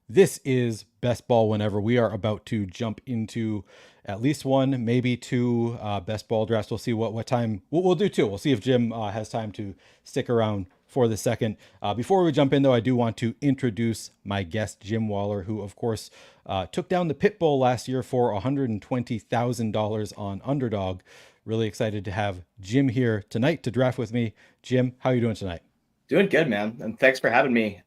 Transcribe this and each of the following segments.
This is Best Ball Whenever. We are about to jump into at least one, maybe two best ball drafts. We'll see what time we'll do two. We'll see if Jim has time to stick around for the second. Before we jump in, though, I do want to introduce my guest, Jim Waller, who, of course, took down the Pit Bull last year for $120,000 on Underdog. Really excited to have Jim here tonight to draft with me. Jim, how are you doing tonight? Doing good, man. And thanks for having me.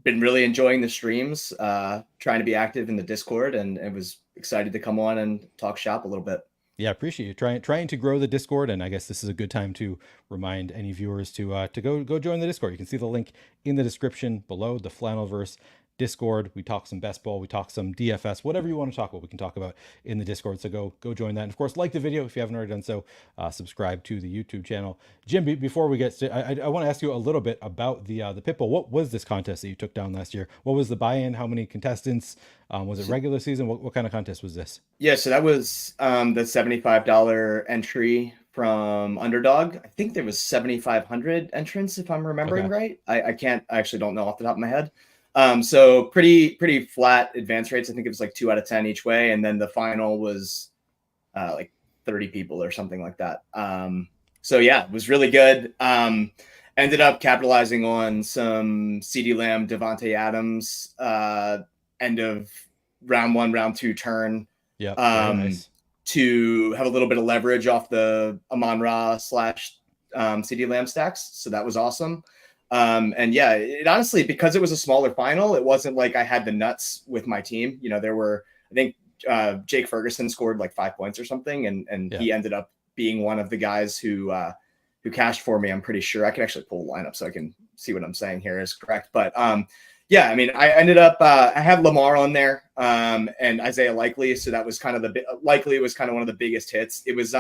Been really enjoying the streams, trying to be active in the Discord, and it was excited to come on and talk shop a little bit. Yeah, appreciate you trying to grow the Discord, and I guess this is a good time to remind any viewers to go join the Discord. You can see the link in the description below. The Flannelverse Discord. We talk some best ball, we talk some DFS, whatever you want to talk about, we can talk about in the Discord. So go join that, and of course, like the video if you haven't already done so. Subscribe to the YouTube channel. Jim, before we get started, I want to ask you a little bit about the Pitbull. What was this contest that you took down last year? What was the buy-in? How many contestants? Was it regular season? What kind of contest was this? Yeah, so that was the $75 entry from Underdog. I think there was 7,500 entrants, if I'm remembering Okay. right. I actually don't know off the top of my head. So pretty flat advance rates. I think it was like 2 out of 10 each way, and then the final was like 30 people or something like that. So yeah, it was really good. Ended up capitalizing on some CD Lamb, Devontae Adams, end of round one, round two turn, Yep. Very um, nice. to have a little bit of leverage off the Amon Ra slash CD Lamb stacks. So that was awesome. And yeah, it honestly, because it was a smaller final, it wasn't like I had the nuts with my team. You know, there were, I think Jake Ferguson scored like 5 points or something, and Yeah. he ended up being one of the guys who cashed for me. I'm pretty sure I can actually pull a lineup so I can see what I'm saying here is correct. But yeah, I mean, I ended up I had Lamar on there and Isaiah Likely, so that was kind of Likely was kind of one of the biggest hits. It was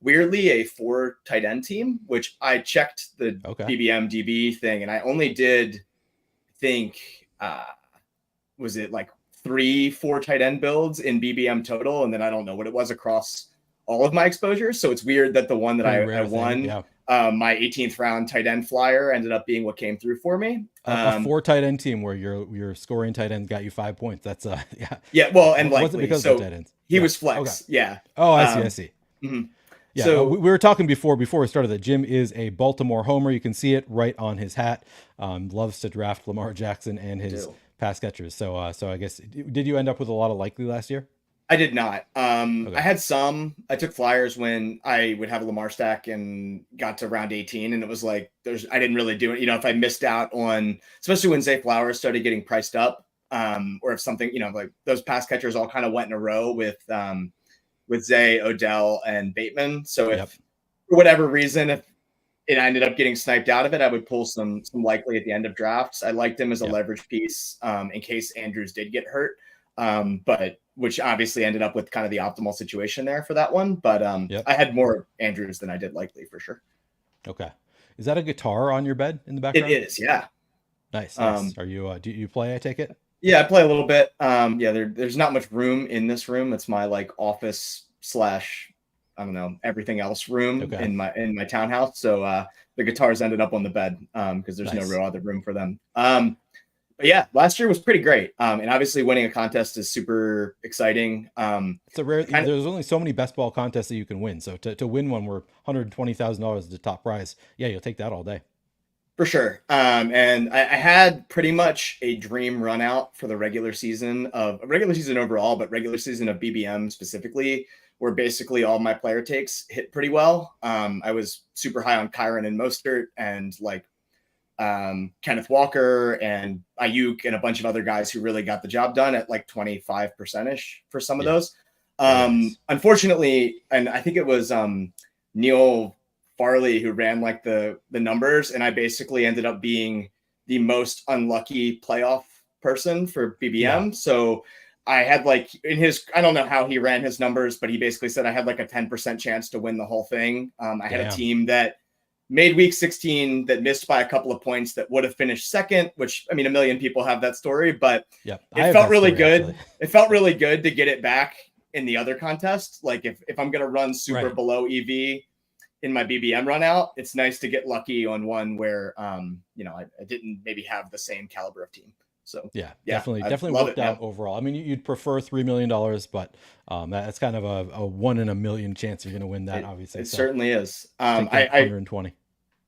weirdly a 4 tight end team, which I checked the Okay. BBM DB thing, and I only did, I think, was it like 3-4 tight end builds in BBM total, and then I don't know what it was across all of my exposures. So it's weird that the one that Pretty I rare thing. won, Yeah. my 18th round tight end flyer, ended up being what came through for me. A four tight end team where your scoring tight end got you 5 points. That's yeah. Yeah, well, and Was it Likely. because of the So tight ends? he Yeah. was Okay. flex. Yeah. Oh, I see. I Um, see. mhm. Yeah, So we were talking before we started that Jim is a Baltimore homer. You can see it right on his hat. Loves to draft Lamar Jackson and I his do. pass catchers. So I guess did you end up with a lot of Likely last year? I did not. I Okay. had some. I took flyers when I would have a Lamar stack and got to round 18, and it was like I didn't really do it. You know, if I missed out on, especially when Zay Flowers started getting priced up, or if something, you know, like those pass catchers all kind of went in a row with Zay, Odell, and Bateman. So if Yep. for whatever reason, if it ended up getting sniped out of it, I would pull some Likely at the end of drafts. I liked him as a Yep. leverage piece in case Andrews did get hurt, but which obviously ended up with kind of the optimal situation there for that one. But Yep. I had more Andrews than I did Likely for sure. Okay. Is that a guitar on your bed in the It background? is, yeah. Nice. Nice. Um, Are you do you play? I take it. yeah, I play a little bit. Yeah, there's not much room in this room. It's my like office slash I don't know everything else room Okay. in my townhouse. So the guitars ended up on the bed because there's no Nice. real other room for them. But yeah, last year was pretty great. And obviously winning a contest is super exciting. It's a rare. Kind of There's only so many best ball contests that you can win. So to win one where $120,000 is the top prize, yeah, you'll take that all day. for sure. And I had pretty much a dream run out for the regular season overall, but regular season of BBM specifically, where basically all my player takes hit pretty well. I was super high on Kyron and Mostert and like Kenneth Walker and Ayuk and a bunch of other guys who really got the job done at like 25% ish for some of Yeah. those. Very nice. Unfortunately, and I think it was Neil Farley who ran like the numbers, and I basically ended up being the most unlucky playoff person for Yeah. BBM. So I had like I don't know how he ran his numbers, but he basically said I had like a 10% chance to win the whole thing. I had a Damn. team that made week 16 that missed by a couple of points that would have finished second, which I mean, a million people have that story, but Yep. I it have felt that really story actually. good. It felt Yep. really good to get it back in the other contest. Like if I'm going to run super Right. below EV in my BBM run out, it's nice to get lucky on one where, I didn't maybe have the same caliber of team. So Yeah, yeah, I definitely love worked it, out man. overall. I mean, you'd prefer $3 million, but that's kind of a 1 in a million chance you're going to win that, obviously. It So certainly is. take that 120.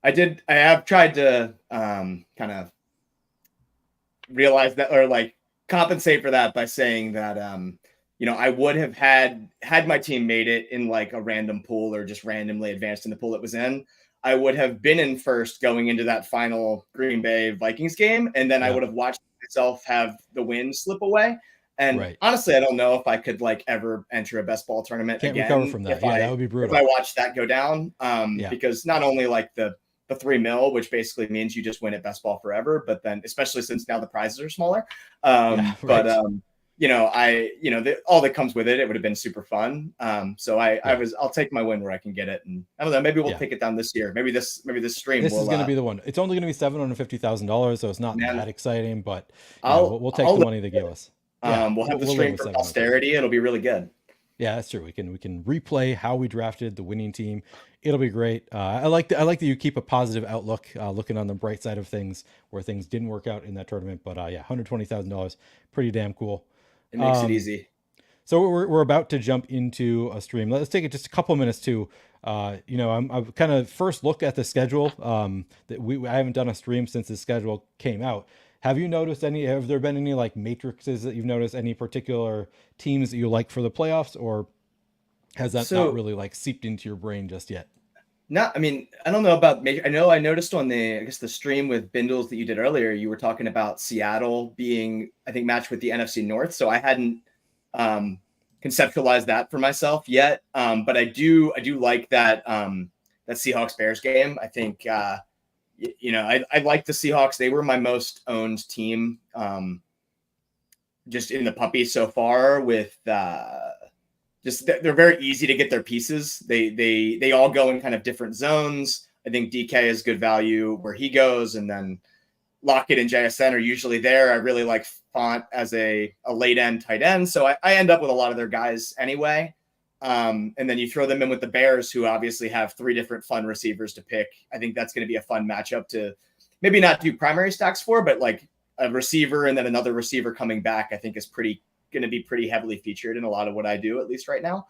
I have tried to kind of realize that, or like compensate for that by saying that I would have had my team made it in like a random pool or just randomly advanced in the pool it was in. I would have been in first going into that final Green Bay Vikings game, and then I Yeah, would have watched myself have the win slip away. And right. honestly, I don't know if I could like ever enter a best ball tournament Can't recover again from that. if Yeah, I that would be if I brutal. watched that go down. Yeah, Because not only like the 3 mil, which basically means you just win at best ball forever. But then, especially since now the prizes are smaller, yeah, but right. all that comes with it, it would have been super fun. So Yeah, I'll take my win where I can get it, and I don't know, maybe we'll yeah. take it down this year. Maybe this stream This is will, going to be the one. It's only going to be $750,000, so it's not man. that exciting. But we'll take I'll the live money they with give it. us. Yeah, We'll have the we'll live stream with for 750. posterity. It'll be really good. Yeah, that's true. We can replay how we drafted the winning team. It'll be great. I like that you keep a positive outlook, looking on the bright side of things where things didn't work out in that tournament. But yeah, $120,000, pretty damn cool. It makes it Um, easy. so we're about to jump into a stream. Let's take it just a couple minutes to, I've kind of first looked at the schedule. I haven't done a stream since the schedule came out. Have you noticed any? Have there been any like matrices that you've noticed? Any particular teams that you like for the playoffs, or has that not So really like seeped into your brain just yet? not, I mean, I don't know about I know I noticed on I guess the stream with Bindles that you did earlier, you were talking about Seattle being, I think, matched with the NFC North. So I hadn't um, conceptualized that for myself yet. But I do like that Seahawks Bears game. I think, I like the Seahawks. They were my most owned team just in the puppy so far with, just they're very easy to get their pieces. They all go in kind of different zones. I think DK is good value where he goes, and then Lockett and JSN are usually there. I really like Font as a late end tight end, so I end up with a lot of their guys anyway. And then you throw them in with the Bears, who obviously have three different fun receivers to pick. I think that's going to be a fun matchup to maybe not do primary stacks for, but like a receiver and then another receiver coming back, I think is pretty going to be pretty heavily featured in a lot of what I do, at least right now.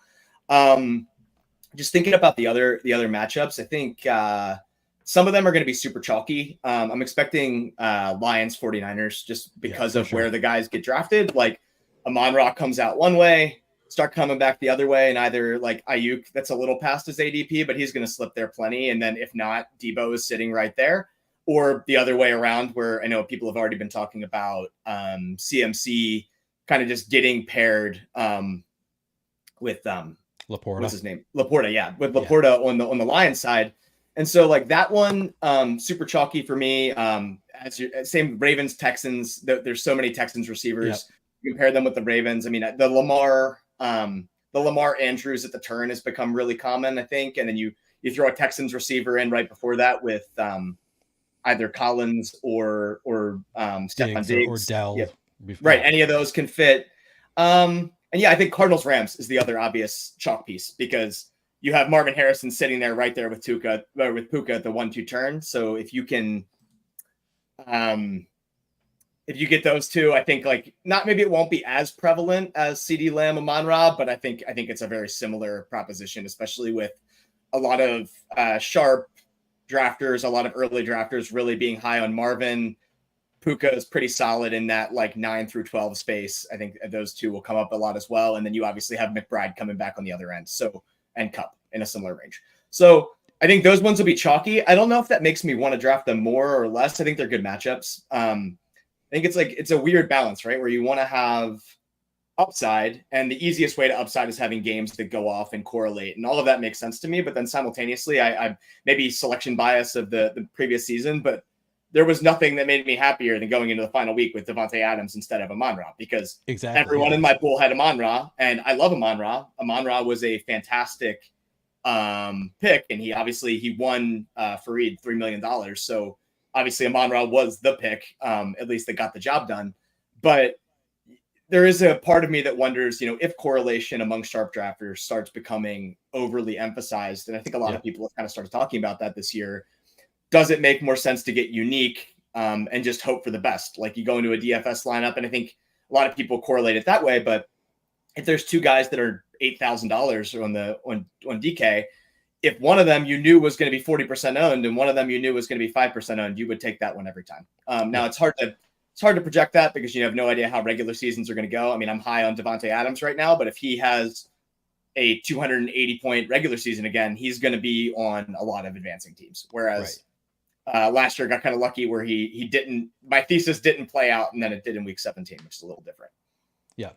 Just thinking about the other matchups, I think some of them are going to be super chalky. I'm expecting Lions 49ers just Yeah, because for of where sure. the guys get drafted. Like Amon-Ra comes out one way, start coming back the other way, and either like Ayuk, that's a little past his ADP, but he's going to slip there plenty. And then if not, Debo is sitting right there. Or the other way around, where I know people have already been talking about CMC kind of just getting paired with what's Laporta. his name? Laporta, yeah, with Yeah. Laporta on the Lions side. And so like that one, super chalky for me. Same Ravens, Texans. There's so many Texans Yep. receivers. You compare them with the Ravens. I mean, the Lamar Andrews at the turn has become really common, I think. And then you throw a Texans receiver in right before that with either Collins or Stefan Diggs or Diggs. Dell. Yep. Right. Yeah. Any of those can fit. And yeah, I think Cardinals Rams is the other obvious chalk piece because you have Marvin Harrison sitting there right there with Puka at the 1-2 turn. So um, if you get those two, I think like not maybe it won't be as prevalent as CD Lamb, Amon-Ra, but I think it's a very similar proposition, especially with a lot of sharp drafters, a lot of early drafters really being high on Marvin. Puka is pretty solid in that like 9 through 12 space. I think those two will come up a lot as well. And then you obviously have McBride coming back on the other end. So, and Cup in a similar range. So I think those ones will be chalky. I don't know if that makes me want to draft them more or less. I think they're good matchups. I think it's a weird balance, right? Where you want to have upside, and the easiest way to upside is having games that go off and correlate, and all of that makes sense to me. But then simultaneously, I maybe selection bias of the previous season, but there was nothing that made me happier than going into the final week with Devontae Adams instead of Amon-Ra, because Exactly. everyone Yeah. in my pool had Amon-Ra, and I love Amon-Ra. Amon-Ra was a fantastic pick, and he won Fareed $3 million. So obviously Amon-Ra was the pick, at least that got the job done. But there is a part of me that wonders, if correlation among sharp drafters starts becoming overly emphasized, and I think a lot of Yep. people have kind of started talking about that this year. Does it make more sense to get unique and just hope for the best. Like you go into a DFS lineup, and I think a lot of people correlate it that way. But if there's two guys that are $8,000 on DK, if one of them you knew was going to be 40% owned and one of them you knew was going to be 5% owned, you would take that one every time. Now Yeah. it's hard to project that because you have no idea how regular seasons are going to go. I mean, I'm high on Devontae Adams right now, but if he has a 280 point regular season again, he's going to be on a lot of advancing teams. Whereas last year got kind of lucky where he didn't. My thesis didn't play out, and then it did in week 17, which is a little different. Yeah.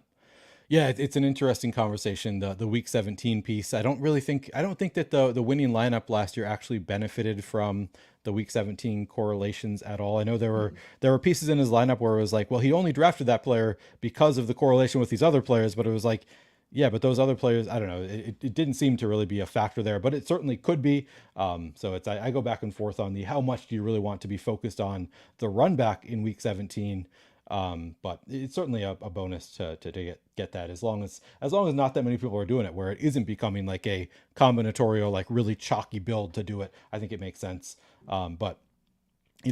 Yeah, it's an interesting conversation. The week 17 piece. I don't think that the winning lineup last year actually benefited from the week 17 correlations at all. I know there were pieces in his lineup where it was like, well, he only drafted that player because of the correlation with these other players, but it was like, yeah, but those other players, I don't know. It didn't seem to really be a factor there, but it certainly could be. So I go back and forth on the how much do you really want to be focused on the run back in week 17. But it's certainly a bonus to get that as long as not that many people are doing it, where it isn't becoming like a combinatorial, like really chalky build to do it. I think it makes sense. But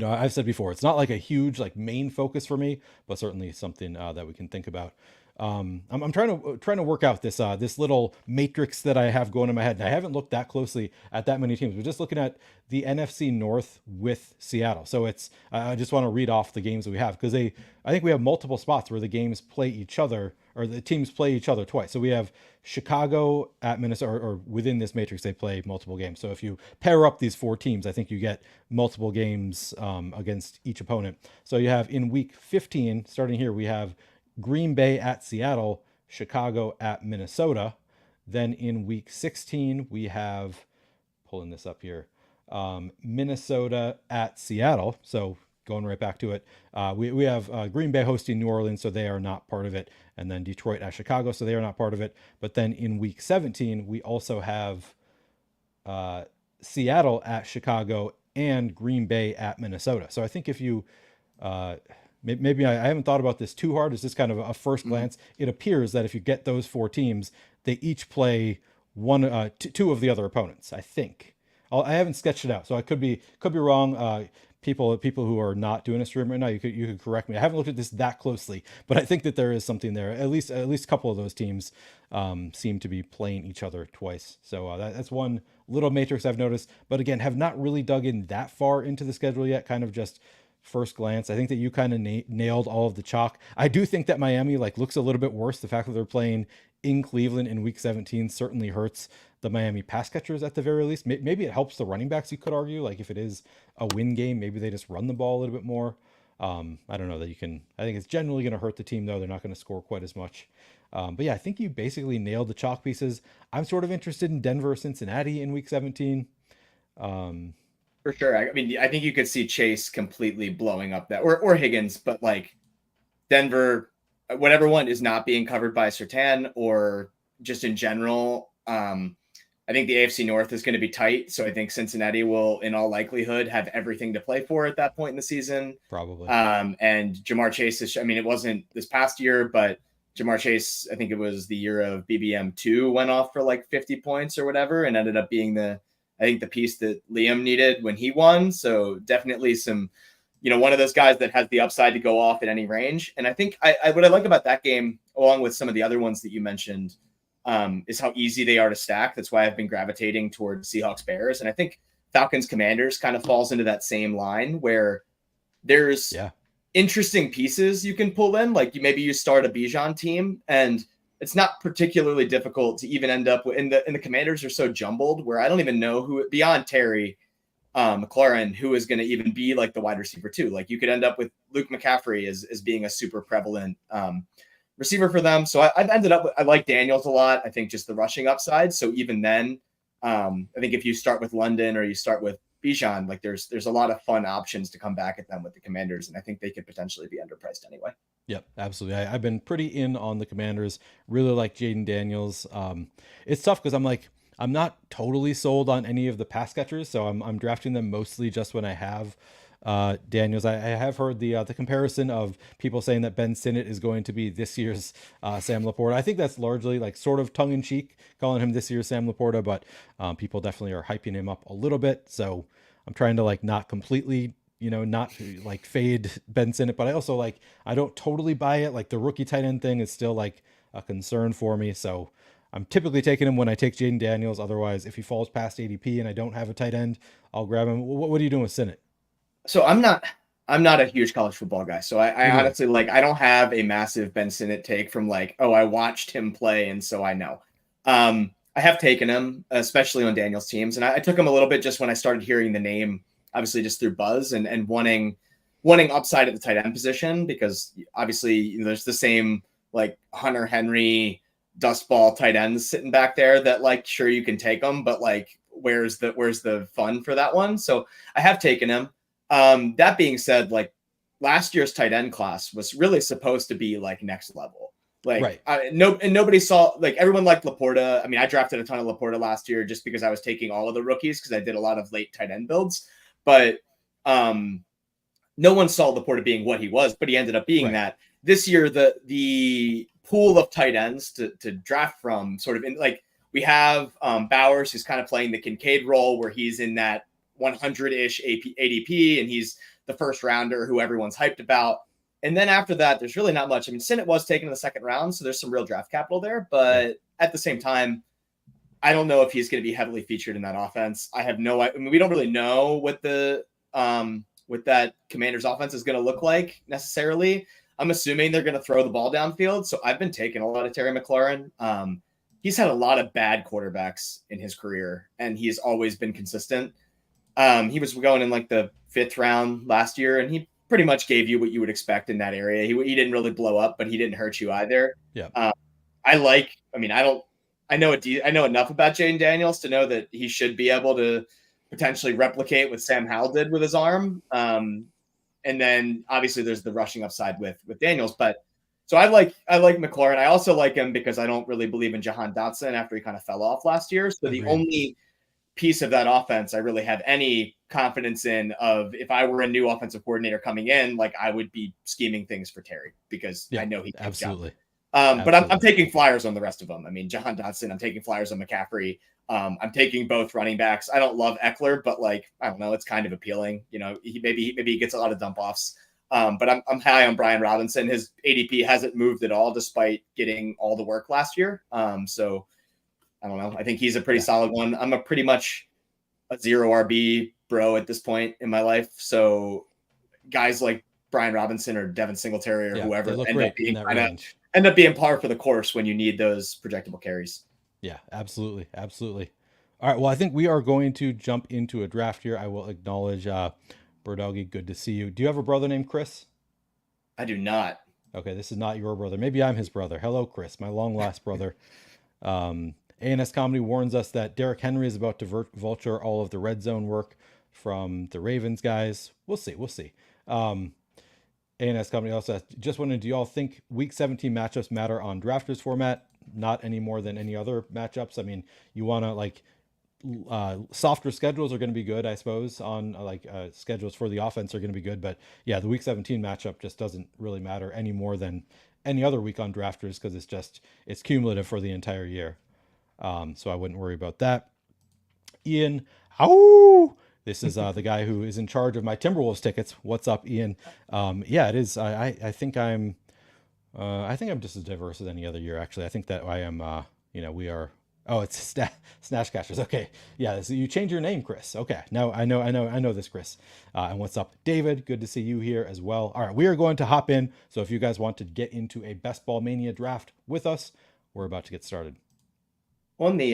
I've said before, it's not like a huge like main focus for me, but certainly something that we can think about. I'm trying to work out this little matrix that I have going in my head, and I haven't looked that closely at that many teams. We're just looking at the NFC North with Seattle. So I just want to read off the games that we have because I think we have multiple spots where the games play each other, or the teams play each other twice. So we have Chicago at Minnesota, or within this matrix they play multiple games. So if you pair up these four teams, I think you get multiple games against each opponent. So you have in week 15, starting here, we have Green Bay at Seattle, Chicago at Minnesota. Then in week 16, we have, pulling this up here, Minnesota at Seattle. So going right back to it, we have Green Bay hosting New Orleans, so they are not part of it. And then Detroit at Chicago, so they are not part of it. But then in week 17, we also have Seattle at Chicago and Green Bay at Minnesota. So I think if you maybe I haven't thought about this too hard. It's just kind of a first glance. It appears that if you get those four teams, they each play two of the other opponents. I think I haven't sketched it out, so I could be wrong. People who are not doing a stream right now, you could correct me. I haven't looked at this that closely, but I think that there is something there. At least a couple of those teams seem to be playing each other twice. So that's one little matrix I've noticed. But again, have not really dug in that far into the schedule yet. Kind of just first glance. I think that you kind of nailed all of the chalk. I do think that Miami looks a little bit worse. The fact that they're playing in Cleveland in week 17 certainly hurts the Miami pass catchers at the very least. Maybe it helps the running backs, you could argue. Like if it is a win game, maybe they just run the ball a little bit more. I don't know that you can. I think it's generally going to hurt the team, though. They're not going to score quite as much. But yeah, I think you basically nailed the chalk pieces. I'm sort of interested in Denver, Cincinnati in week 17. For sure. I mean, I think you could see Chase completely blowing up that, or Higgins, but like Denver, whatever one is not being covered by Surtain or just in general. I think the AFC North is going to be tight. So I think Cincinnati will, in all likelihood, have everything to play for at that point in the season. Probably. And Jamar Chase I mean, it wasn't this past year, but Jamar Chase, I think it was the year of BBM 2, went off for like 50 points or whatever, and ended up being the piece that Liam needed when he won. So definitely some, one of those guys that has the upside to go off at any range. And I think what I like about that game, along with some of the other ones that you mentioned, is how easy they are to stack. That's why I've been gravitating towards Seahawks Bears. And I think Falcons Commanders kind of falls into that same line where there's interesting pieces you can pull in. Like maybe you start a Bijan team, and it's not particularly difficult to even end up with, and the Commanders are so jumbled where I don't even know who, beyond Terry McLaurin, who is going to even be like the wide receiver too. Like you could end up with Luke McCaffrey as being a super prevalent receiver for them. So I've ended up with, I like Daniels a lot. I think just the rushing upside. So even then, I think if you start with London or you start with Bijan, like there's a lot of fun options to come back at them with the Commanders. And I think they could potentially be underpriced anyway. Yep, absolutely. I've been pretty in on the Commanders. Really like Jaden Daniels. It's tough because I'm not totally sold on any of the pass catchers, so I'm drafting them mostly just when I have Daniels. I have heard the comparison of people saying that Ben Sinnott is going to be this year's Sam Laporta. I think that's largely like sort of tongue in cheek calling him this year's Sam Laporta, but people definitely are hyping him up a little bit. So I'm trying to like not completely not like fade Ben Sinnott, but I also like I don't totally buy it. Like the rookie tight end thing is still like a concern for me. So I'm typically taking him when I take Jaden Daniels. Otherwise, if he falls past ADP and I don't have a tight end, I'll grab him. What are you doing with Sinnott? So I'm not a huge college football guy. So I Me neither. honestly like I don't have a massive Ben Sinnott take from like, oh, I watched him play and so I know. I have taken him, especially on Daniel's teams, and I took him a little bit just when I started hearing the name, obviously just through buzz and wanting upside at the tight end position because obviously there's the same like Hunter Henry dust ball tight ends sitting back there that like sure you can take them, but like where's the fun for that one? So I have taken him. That being said, like last year's tight end class was really supposed to be like next level. Like Right. nobody saw like everyone liked Laporta. I mean, I drafted a ton of Laporta last year just because I was taking all of the rookies because I did a lot of late tight end builds. But um, no one saw Laporta being what he was, but he ended up being Right. that. This year, the pool of tight ends to draft from sort of in like we have Bowers who's kind of playing the Kincaid role where he's in that 100-ish ADP and he's the first rounder who everyone's hyped about. And then after that, there's really not much. I mean, Sinnott was taken in the second round, so there's some real draft capital there. Yeah. But at the same time, I don't know if he's going to be heavily featured in that offense. I mean, we don't really know what that Commanders offense is going to look like necessarily. I'm assuming they're going to throw the ball downfield. So I've been taking a lot of Terry McLaurin. He's had a lot of bad quarterbacks in his career, and he's always been consistent. He was going in like the fifth round last year, and he pretty much gave you what you would expect in that area. He didn't really blow up, but he didn't hurt you either. Yeah. Um, I mean, I know enough about Jaden Daniels to know that he should be able to potentially replicate what Sam Howell did with his arm. And then obviously there's the rushing upside with Daniels, but so I like McLaurin. I also like him because I don't really believe in Jahan Dotson after he kind of fell off last year. So the Agreed. only piece of that offense I really have any confidence in of if I were a new offensive coordinator coming in, like I would be scheming things for Terry because I Yeah. know he can jump. Absolutely. But I'm Absolutely. taking flyers on the rest of them. I mean, Jahan Dotson, I'm taking flyers on McCaffrey. I'm taking both running backs. I don't love Eckler, but like I don't know, it's kind of appealing. Maybe he gets a lot of dump offs. But I'm high on Brian Robinson. His ADP hasn't moved at all despite getting all the work last year. So I don't know. I think he's a pretty Yeah. solid one. I'm a pretty much a zero RB bro at this point in my life. So guys like Brian Robinson or Devin Singletary or Yeah. They whoever look great in that range. end up being par for the course when you need those projectable carries. Yeah, absolutely. Absolutely. All right. Well, I think we are going to jump into a draft here. I will acknowledge Burdoggy, good to see you. Do you have a brother named Chris? I do not. Okay, this is not your brother. Maybe I'm his brother. Hello, Chris, my long lost brother. ANS Comedy warns us that Derrick Henry is about to vulture all of the red zone work from the Ravens guys. We'll see. We'll see. ANS Company also asked, just wondering, do y'all think Week 17 matchups matter on drafters format? Not any more than any other matchups. I mean, you want to like softer schedules are going to be good, I suppose. On schedules for the offense are going to be good, but yeah, the Week 17 matchup just doesn't really matter any more than any other week on drafters because it's cumulative for the entire year. So I wouldn't worry about that. Ian, ow! This is the guy who is in charge of my Timberwolves tickets. What's up, Ian? Yeah, it is. I think I'm just as diverse as any other year. Actually, I think that I am. We are. Oh, it's Snatch Cashers. Okay, yeah. So you change your name, Chris. Okay, now I know this, Chris. And what's up, David? Good to see you here as well. All right, we are going to hop in. So if you guys want to get into a Best Ball Mania draft with us, we're about to get started. On the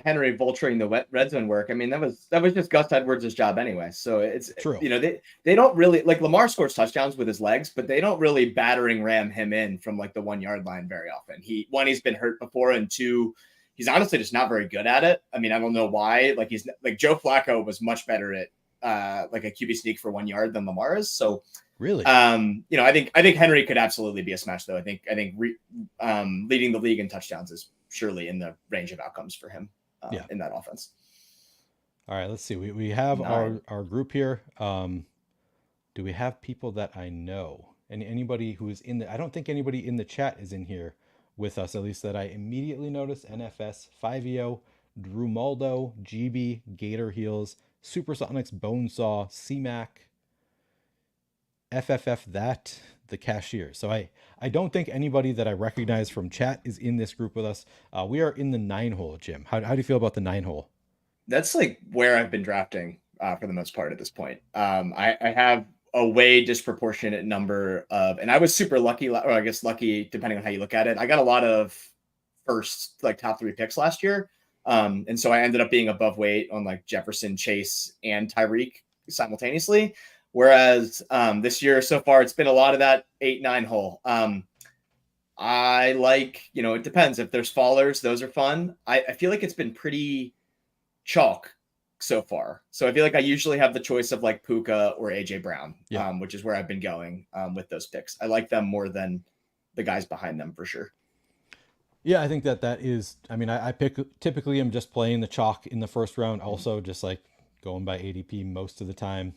Henry vulturing the red zone work. I mean, that was just Gus Edwards' job anyway. So it's True. they don't really like Lamar scores touchdowns with his legs, but they don't really battering ram him in from like the 1 yard line very often. He's been hurt before, and two, he's honestly just not very good at it. I mean, I don't know why. Like he's like Joe Flacco was much better at like a QB sneak for 1 yard than Lamar is. So Really? I think Henry could absolutely be a smash though. I think leading the league in touchdowns is surely in the range of outcomes for him Yeah. in that offense. All right. Let's see. We have Nine. our group here. Do we have people that I know? And anybody who is in the? I don't think anybody in the chat is in here with us. At least that I immediately noticed. NFS 5EO, Drew Maldo, GB, Gator Heels, Supersonics, Bonesaw, CMAC. FFF that the cashier. So I don't think anybody that I recognize from chat is in this group with us. We are in the 9 hole, Jim. How do you feel about the 9 hole? That's like where I've been drafting for the most part at this point. I have a way disproportionate number of, and I was super lucky, or I guess lucky depending on how you look at it. I got a lot of first like top 3 picks last year, and so I ended up being above weight on like Jefferson, Chase, and Tyreek simultaneously. Whereas this year so far, it's been a lot of that 8-9 hole. I like, it depends. If there's fallers, those are fun. I feel like it's been pretty chalk so far. So I feel like I usually have the choice of like Puka or AJ Brown, Yeah. which is where I've been going with those picks. I like them more than the guys behind them for sure. Yeah, I think that is. I mean, I pick typically I'm just playing the chalk in the first round. Mhm. Also, just like going by ADP most of the time.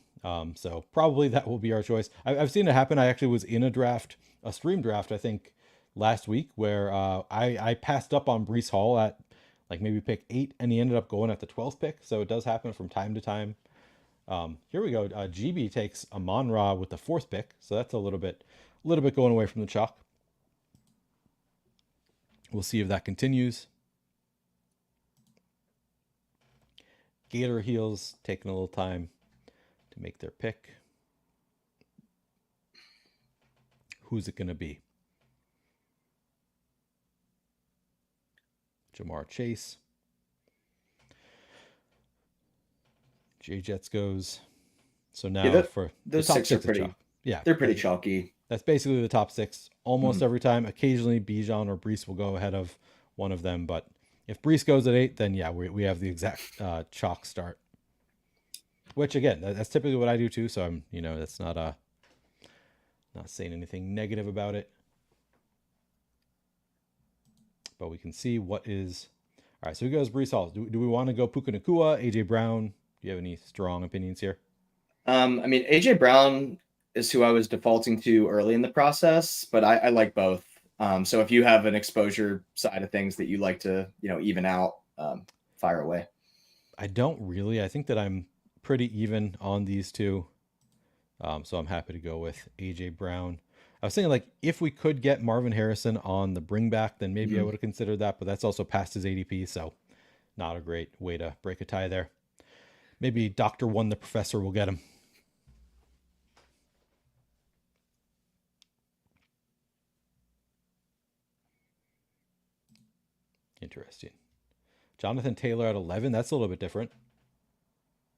So probably that will be our choice. I've seen it happen. I actually was in a draft, a stream draft, I think last week, where I passed up on Brees Hall at like maybe pick 8, and he ended up going at the 12th pick. So it does happen from time to time. Here we go. GB takes Amon Ra with the 4th pick, so that's a little bit going away from the chalk. We'll see if that continues. Gator Heels taking a little time to make their pick. Who's it going to be? Jamar Chase. J Jets goes. So now for the those top six are 6 of pretty. chalk. Yeah, They're pretty chalky. that's basically the top 6 almost Mhm. every time. Occasionally Bijan or Brees will go ahead of one of them, but if Brees goes at 8, then yeah, we have the exact chalk start. Which again, that's typically what I do too. So I'm, that's not saying anything negative about it. But we can see what is. All right, so who goes Brees Hall? Do we want to go Puka Nakua, AJ Brown? Do you have any strong opinions here? I mean, AJ Brown is who I was defaulting to early in the process, but I like both. So if you have an exposure side of things that you like to, even out, fire away. I don't really. I think that I'm pretty even on these two. So I'm happy to go with AJ Brown. I was thinking like if we could get Marvin Harrison on the bring back, then maybe I Mhm. would have considered that, but that's also past his ADP, so not a great way to break a tie there. Maybe Doctor One the Professor will get him. Interesting. Jonathan Taylor at 11. That's a little bit different.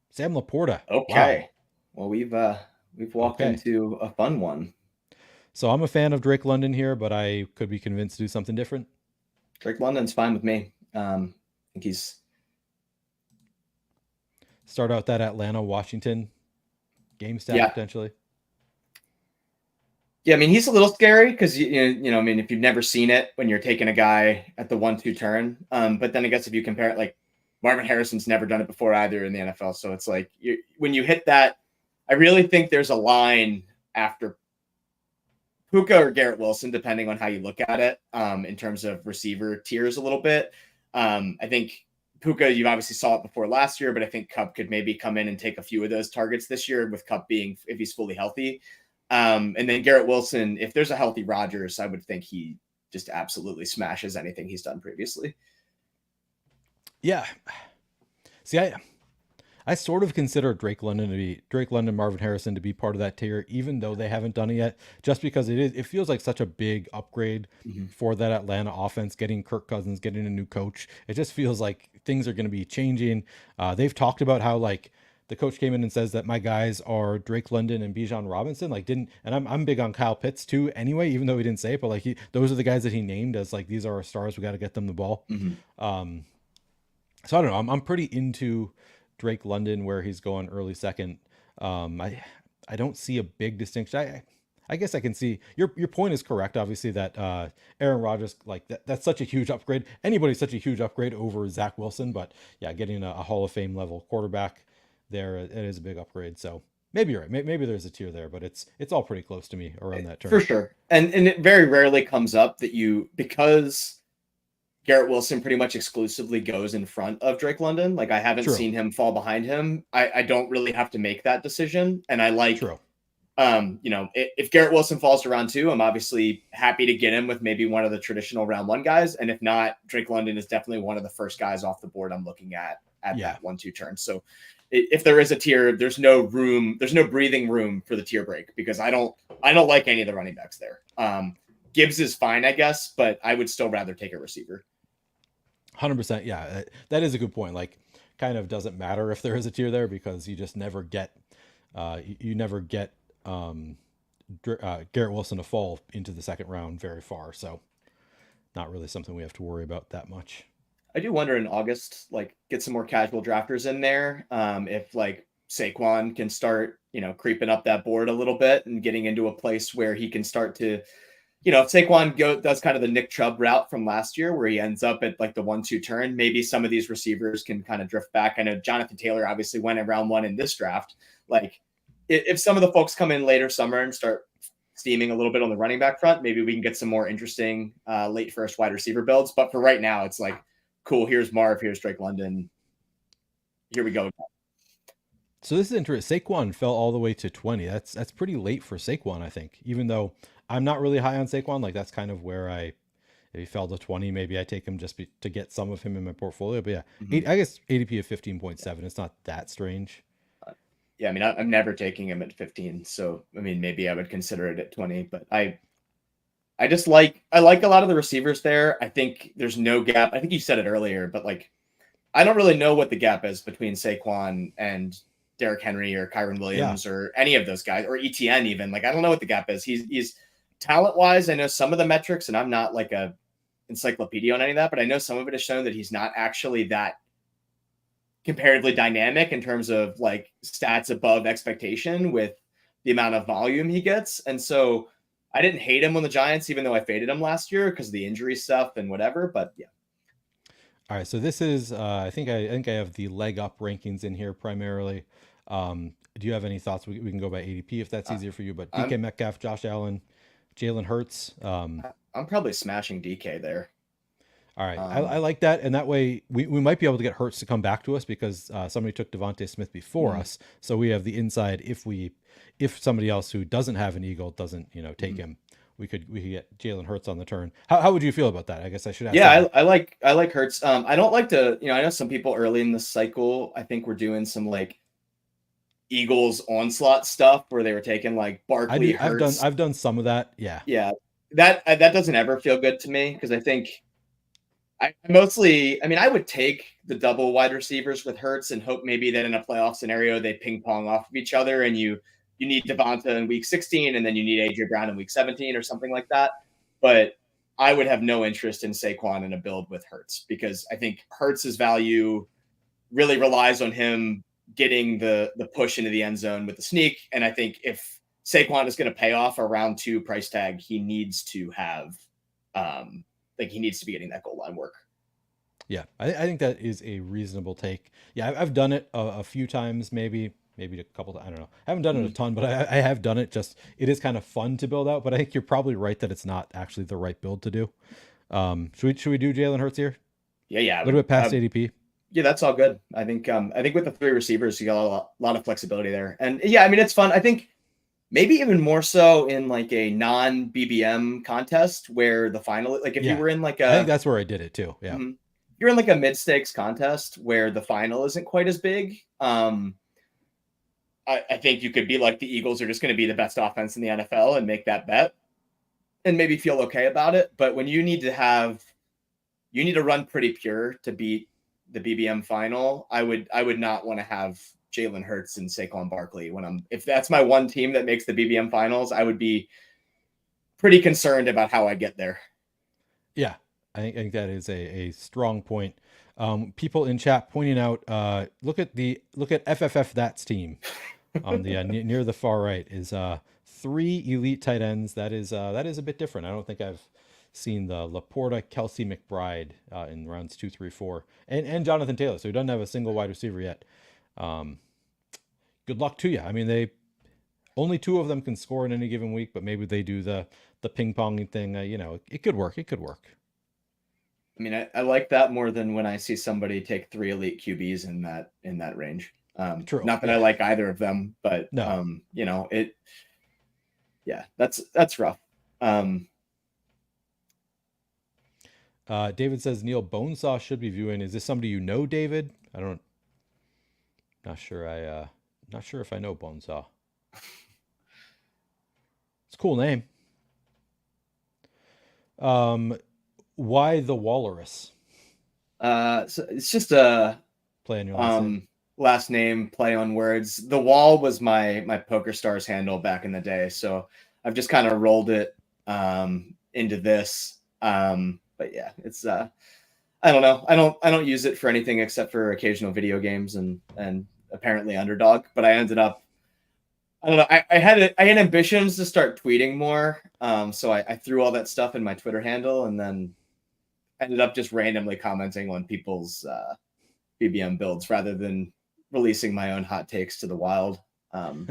Sam Laporta. Wow. Okay. Well, we've walked Okay. into a fun one. So I'm a fan of Drake London here, but I could be convinced to do something different. Drake London's fine with me. I think he's Start out that Atlanta Washington game stack yeah. potentially. Yeah, I mean he's a little scary because I mean if you've never seen it when you're taking a guy at the 1-2 turn, but then I guess if you compare it, like Marvin Harrison's never done it before either in the NFL, so it's like when you hit that, I really think there's a line after Puka or Garrett Wilson, depending on how you look at it, in terms of receiver tiers a little bit. I think Puka, you obviously saw it before last year, but I think Kupp could maybe come in and take a few of those targets this year with Kupp being, if he's fully healthy. And then Garrett Wilson, if there's a healthy Rodgers, I would think he just absolutely smashes anything he's done previously. Yeah. See, I sort of consider Drake London, Marvin Harrison to be part of that tier, even though they haven't done it yet, just because it feels like such a big upgrade Mm-hmm. for that Atlanta offense, getting Kirk Cousins, getting a new coach. It just feels like things are going to be changing. They've talked about how like the coach came in and says that my guys are Drake London and Bijan Robinson. Like didn't, and I'm big on Kyle Pitts too. Anyway, even though he didn't say it, but like those are the guys that he named as like these are our stars. We got to get them the ball. Mm-hmm. So I don't know. I'm pretty into Drake London where he's going early second. I don't see a big distinction. I guess I can see your point is correct. Obviously that Aaron Rodgers like that's such a huge upgrade. Anybody's such a huge upgrade over Zach Wilson, but yeah, getting a Hall of Fame level quarterback there it is a big upgrade. So maybe you're right. Maybe there's a tier there, but it's all pretty close to me around that For turn. sure. And it very rarely comes up that because Garrett Wilson pretty much exclusively goes in front of Drake London. Like I haven't True. seen him fall behind him. I don't really have to make that decision. And I like True. If Garrett Wilson falls to round 2, I'm obviously happy to get him with maybe one of the traditional round 1 guys. And if not, Drake London is definitely one of the first guys off the board I'm looking at Yeah. that 1-2 turn. So if there is a tier, there's no breathing room for the tier break, because I don't like any of the running backs there. Gibbs is fine, I guess, but I would still rather take a receiver. 100%. Yeah, that is a good point. Like, kind of doesn't matter if there is a tier there, because you just never get, you never get Garrett Wilson to fall into the second round very far. So, not really something we have to worry about that much. I do wonder in August, like, get some more casual drafters in there. If like Saquon can start, creeping up that board a little bit and getting into a place where he can start to, if Saquon does kind of the Nick Chubb route from last year, where he ends up at like the 1-2 turn, maybe some of these receivers can kind of drift back. I know Jonathan Taylor obviously went in round 1 in this draft. Like, if some of the folks come in later summer and start steaming a little bit on the running back front, maybe we can get some more interesting late first wide receiver builds. But for right now, it's like, cool, here's Marv, here's Drake London. Here we go. So this is interesting. Saquon fell all the way to 20. That's pretty late for Saquon, I think. Even though I'm not really high on Saquon, like that's kind of where if he fell to 20, maybe I take him just to get some of him in my portfolio. But yeah, I guess ADP of 15.7. It's not that strange. Yeah, I mean, I'm never taking him at 15. So, I mean, maybe I would consider it at 20. But I like a lot of the receivers there. I think there's no gap. I think you said it earlier, but like, I don't really know what the gap is between Saquon and Derrick Henry or Kyron Williams or any of those guys, or ETN even. Like, I don't know what the gap is. He's talent wise, I know some of the metrics, and I'm not like a encyclopedia on any of that, but I know some of it has shown that he's not actually that comparatively dynamic in terms of like stats above expectation with the amount of volume he gets. And so I didn't hate him on the Giants, even though I faded him last year because of the injury stuff and whatever. But yeah. All right, so this is I think I have the leg up rankings in here primarily. Do you have any thoughts? We can go by ADP if that's easier for you. But DK Metcalf, Josh Allen, Jalen Hurts. I'm probably smashing DK there. All right, I like that, and that way we might be able to get Hurts to come back to us, because somebody took Devontae Smith before us, so we have the inside. If somebody else who doesn't have an Eagle doesn't take him, we could get Jalen Hurts on the turn. How would you feel about that? I guess I should ask. Yeah, I like Hurts. I don't like to, I know some people early in the cycle, I think we're doing some like Eagles onslaught stuff where they were taking like Barkley, Hurts. I've done some of that. Yeah. That doesn't ever feel good to me, because I think I mean, I would take the double wide receivers with Hurts and hope maybe that in a playoff scenario they ping pong off of each other, and you need Devonta in week 16 and then you need AJ Brown in week 17 or something like that. But I would have no interest in Saquon in a build with Hurts, because I think Hurts' value really relies on him getting the push into the end zone with the sneak. And I think if Saquon is going to pay off a round 2 price tag, he needs to have he needs to be getting that goal line work. Yeah, I think that is a reasonable take. Yeah, I've done it a few times, maybe a couple. I don't know. I haven't done it a ton, but I have done it. Just it is kind of fun to build out. But I think you're probably right that it's not actually the right build to do. Should we do Jalen Hurts here? Yeah. A little bit past ADP. Yeah, that's all good. I think with the 3 receivers, you got a lot of flexibility there. And yeah, I mean, it's fun. I think maybe even more so in like a non BBM contest where the final, like if you were in like I think that's where I did it too. Yeah. You're in like a mid stakes contest where the final isn't quite as big. I think you could be like, the Eagles are just going to be the best offense in the NFL and make that bet and maybe feel okay about it. But when you need to run pretty pure to beat the BBM final, I would not want to have Jalen Hurts and Saquon Barkley if that's my one team that makes the BBM finals. I would be pretty concerned about how I get there. Yeah, I think that is a strong point. People in chat pointing out, look at FFF That's team on the near the far right is 3 elite tight ends. That is a bit different. I don't think I've seen the Laporta, Kelsey, McBride in rounds 2, 3, 4, and Jonathan Taylor. So he doesn't have a single wide receiver yet. Good luck to you. I mean, only 2 of them can score in any given week, but maybe they do the ping ponging thing. It could work. I mean, I like that more than when I see somebody take 3 elite QBs in that range. True. Not that I like either of them, but no. yeah, that's rough. Um, David says Neil Bonesaw should be viewing. Is this somebody you know, David? I don't. Not sure. Not sure if I know Bonesaw. It's a cool name. Um, why the Walrus? so it's just a Play on your last name. last name play on words. The Wall was my Poker Stars handle back in the day, so I've just kind of rolled it into this. But yeah, it's I don't know. I don't use it for anything except for occasional video games and apparently Underdog. But I ended up I don't know. I had ambitions to start tweeting more. So I threw all that stuff in my Twitter handle and then ended up just randomly commenting on people's BBM builds rather than releasing my own hot takes to the wild. Um,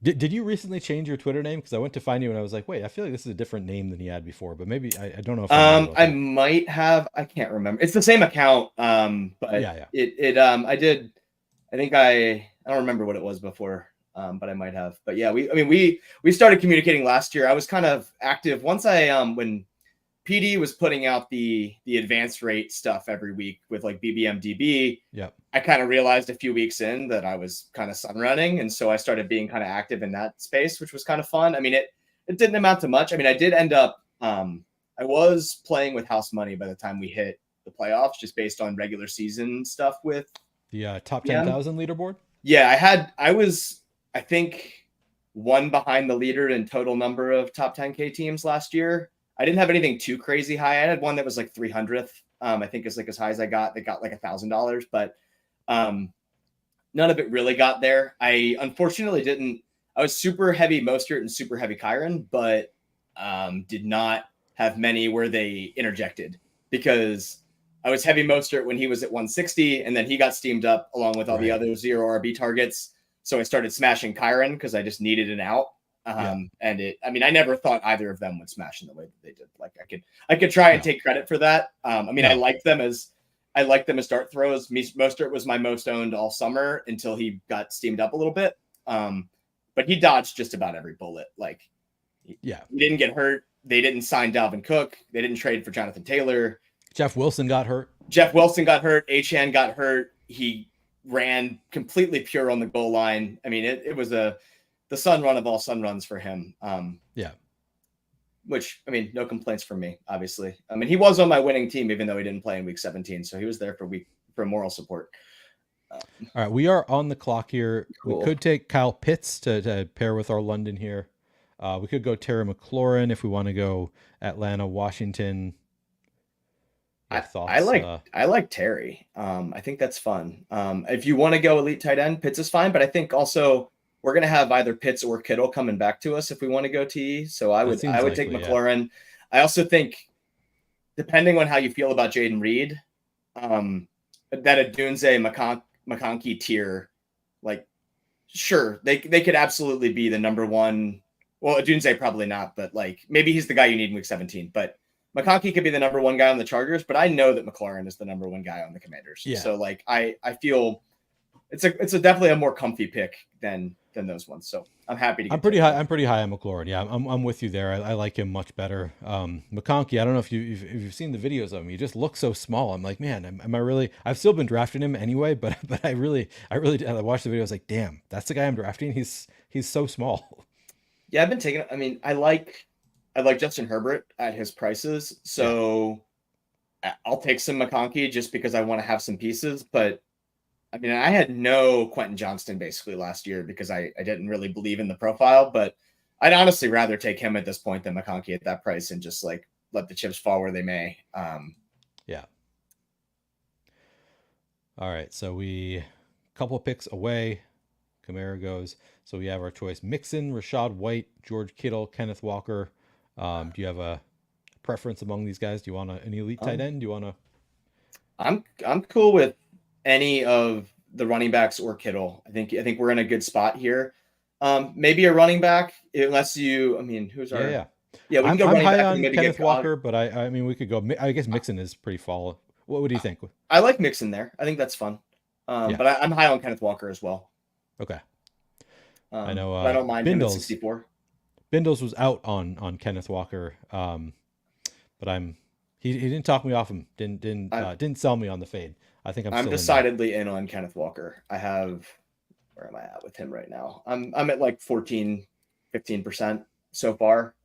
Did you recently change your Twitter name? Because I went to find you and I was like, wait, I feel like this is a different name than he had before. But maybe I don't know if I'm right about I that. might have. I can't remember. It's the same account. But Yeah, yeah. it I did. I think I don't remember what it was before. But I might have. But yeah, we started communicating last year. I was kind of active once I when PD was putting out the advanced rate stuff every week with like BBM DB. Yep. I kind of realized a few weeks in that I was kind of sun running, and so I started being kind of active in that space, which was kind of fun. I mean, it didn't amount to much. I mean, I did end up I was playing with house money by the time we hit the playoffs, just based on regular season stuff with The top BBM. 10,000 leaderboard. Yeah, I was I think one behind the leader in total number of top 10K teams last year. I didn't have anything too crazy high. I had one that was like 300th. I think is like as high as I got. That got like $1,000, but um, none of it really got there. I unfortunately didn't. I was super heavy Mostert and super heavy Kyron, but did not have many where they interjected because I was heavy Mostert when he was at 160, and then he got steamed up along with all the Right. other zero RB targets. So I started smashing Kyron because I just needed an out. Yeah. And I mean, I never thought either of them would smash in the way that they did. Like I could try and No. take credit for that. I mean, No. I liked them as dart throws. Mostert was my most owned all summer until he got steamed up a little bit. But he dodged just about every bullet. Like Yeah. he didn't get hurt. They didn't sign Dalvin Cook. They didn't trade for Jonathan Taylor. Jeff Wilson got hurt. Jeff Wilson got hurt. Achan got hurt. He ran completely pure on the goal line. I mean, it was the sun run of all sun runs for him. Yeah. Which, I mean, no complaints from me, obviously. I mean, he was on my winning team, even though he didn't play in week 17. So he was there for moral support. All right. We are on the clock here. Cool. We could take Kyle Pitts to pair with our London here. We could go Terry McLaurin if we want to go Atlanta, Washington. I like Terry. I think that's fun. If you want to go elite tight end, Pitts is fine, but I think also we're gonna have either Pitts or Kittle coming back to us if we want to go TE. So I would take McLaurin. Yeah. I also think, depending on how you feel about Jaden Reed, that a Dunze McConkey tier, like sure they could absolutely be the number one. Well, Dunze probably not, but like maybe he's the guy you need in week 17, but. McConkey could be the number one guy on the Chargers, but I know that McLaurin is the number one guy on the Commanders. Yeah. So like I feel it's a definitely a more comfy pick than those ones. So I'm happy to. I'm pretty high. I'm pretty high on McLaurin. Yeah, I'm with you there. I like him much better. McConkey. I don't know if you've seen the videos of him. He just looks so small. I'm like, man, am I really? I've still been drafting him anyway, but I really I watched the video. I was like, damn, that's the guy I'm drafting. He's so small. Yeah, I've been taking. I mean, I like Justin Herbert at his prices, so yeah. I'll take some McConkey just because I want to have some pieces. But I mean, I had no Quentin Johnston basically last year because I didn't really believe in the profile. But I'd honestly rather take him at this point than McConkey at that price and just like let the chips fall where they may. Yeah. All right, so we couple picks away. Kamara goes. So we have our choice: Mixon, Rashad White, George Kittle, Kenneth Walker. Do you have a preference among these guys? Do you want an elite tight end? Do you want to? I'm cool with any of the running backs or Kittle. I think we're in a good spot here. Maybe a running back, unless you. I mean, who's our? Yeah. We can go running back and maybe Kenneth Walker, but I mean, we could go. I guess Mixon is pretty fall. What do you think? I like Mixon there. I think that's fun. But I'm high on Kenneth Walker as well. Okay. I know. I don't mind Bindles, him at 64. Bindles was out on Kenneth Walker, but he didn't talk me off him. Didn't sell me on the fade. I think I'm I'm still in there. decidedly in on Kenneth Walker. I have, where am I at with him right now? I'm at like 14, 15% so far.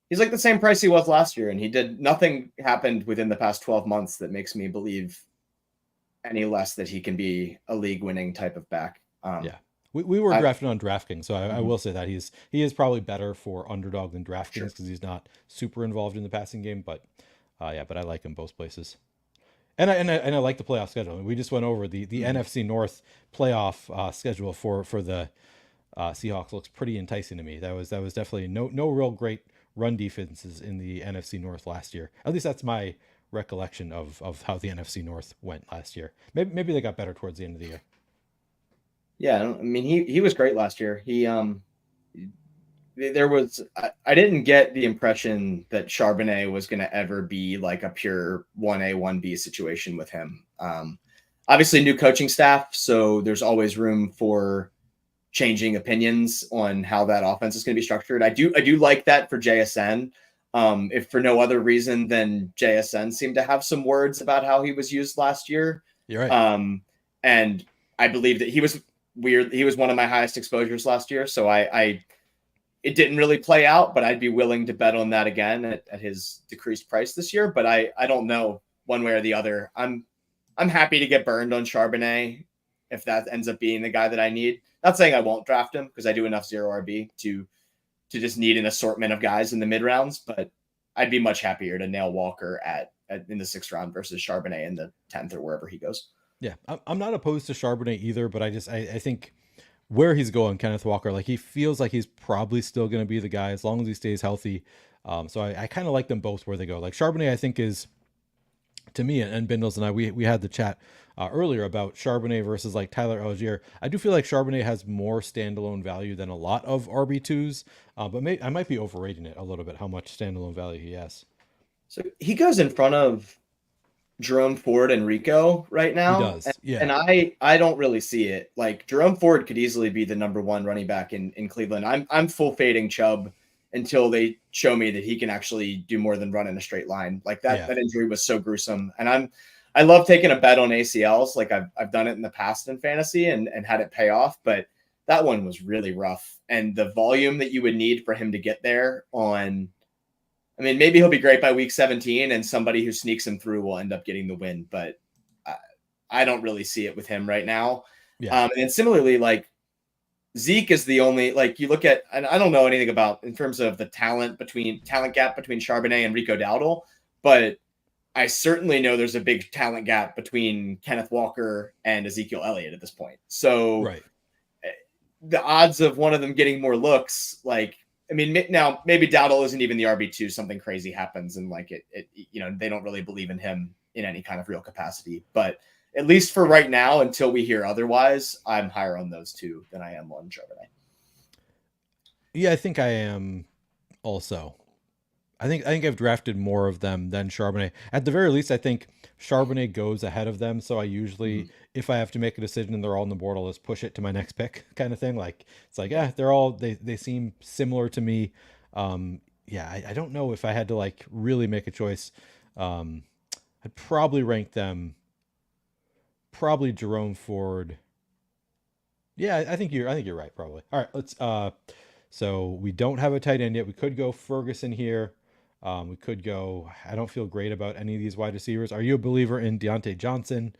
He's like the same price he was last year, and he did nothing happened within the past 12 months that makes me believe any less that he can be a league winning type of back. Yeah. We were I drafting on DraftKings, so I will say that he is probably better for Underdog than DraftKings sure. because he's not super involved in the passing game. But yeah, but I like him both places. And I like the playoff schedule. We just went over the NFC North playoff schedule for the Seahawks. Looks pretty enticing to me. That was definitely no real great run defenses in the NFC North last year. At least that's my recollection of how the NFC North went last year. Maybe they got better towards the end of the year. Yeah, I mean he was great last year. There was I didn't get the impression that Charbonnet was going to ever be like a pure 1A 1B situation with him. Obviously new coaching staff, so there's always room for changing opinions on how that offense is going to be structured. I do like that for JSN. If for no other reason than JSN seemed to have some words about how he was used last year. You're right. And I believe that he was weird. He was one of my highest exposures last year. So I it didn't really play out, but I'd be willing to bet on that again at his decreased price this year. But I don't know one way or the other. I'm happy to get burned on Charbonnet if that ends up being the guy that I need. Not saying I won't draft him because I do enough zero RB to just need an assortment of guys in the mid rounds, but I'd be much happier to nail Walker at in the 6th round versus Charbonnet in the 10th or wherever he goes. Yeah, I'm not opposed to Charbonnet either, but I think where he's going, Kenneth Walker, like he feels like he's probably still going to be the guy as long as he stays healthy. So I kind of like them both where they go. Like Charbonnet, I think is to me, and Bindles and I we had the chat earlier about Charbonnet versus like Tyler Algier. I do feel like Charbonnet has more standalone value than a lot of RB2s, but I might be overrating it a little bit how much standalone value he has. So he goes in front of Jerome Ford and Rico right He now. does, yeah, And I don't really see it. Like Jerome Ford could easily be the number one running back in Cleveland. I'm full fading Chubb until they show me that he can actually do more than run in a straight line. Like yeah. that injury was so gruesome. And I love taking a bet on ACLs. Like I've done it in the past in fantasy and had it pay off, but that one was really rough. And the volume that you would need for him to get there on, I mean, maybe he'll be great by week 17 and somebody who sneaks him through will end up getting the win, but I don't really see it with him right now. Yeah. And similarly, like Zeke is the only, like you look at, and I don't know anything about in terms of the talent gap between Charbonnet and Rico Dowdle, but I certainly know there's a big talent gap between Kenneth Walker and Ezekiel Elliott at this point. So Right. the odds of one of them getting more looks, like, I mean, now maybe Dowdle isn't even the RB2, something crazy happens and like it, they don't really believe in him in any kind of real capacity, but at least for right now, until we hear otherwise, I'm higher on those two than I am on Charbonnet. Yeah, I think I am also. I think I've drafted more of them than Charbonnet. At the very least, I think Charbonnet goes ahead of them. So I usually, if I have to make a decision and they're all on the board, I'll just push it to my next pick, kind of thing. Like it's like, yeah, they seem similar to me. Yeah, I don't know if I had to like really make a choice. I'd probably rank them. Probably Jerome Ford. Yeah, I think you're right. Probably. All right, let's. So we don't have a tight end yet. We could go Ferguson here. We could go. I don't feel great about any of these wide receivers. Are you a believer in Deontay Johnson?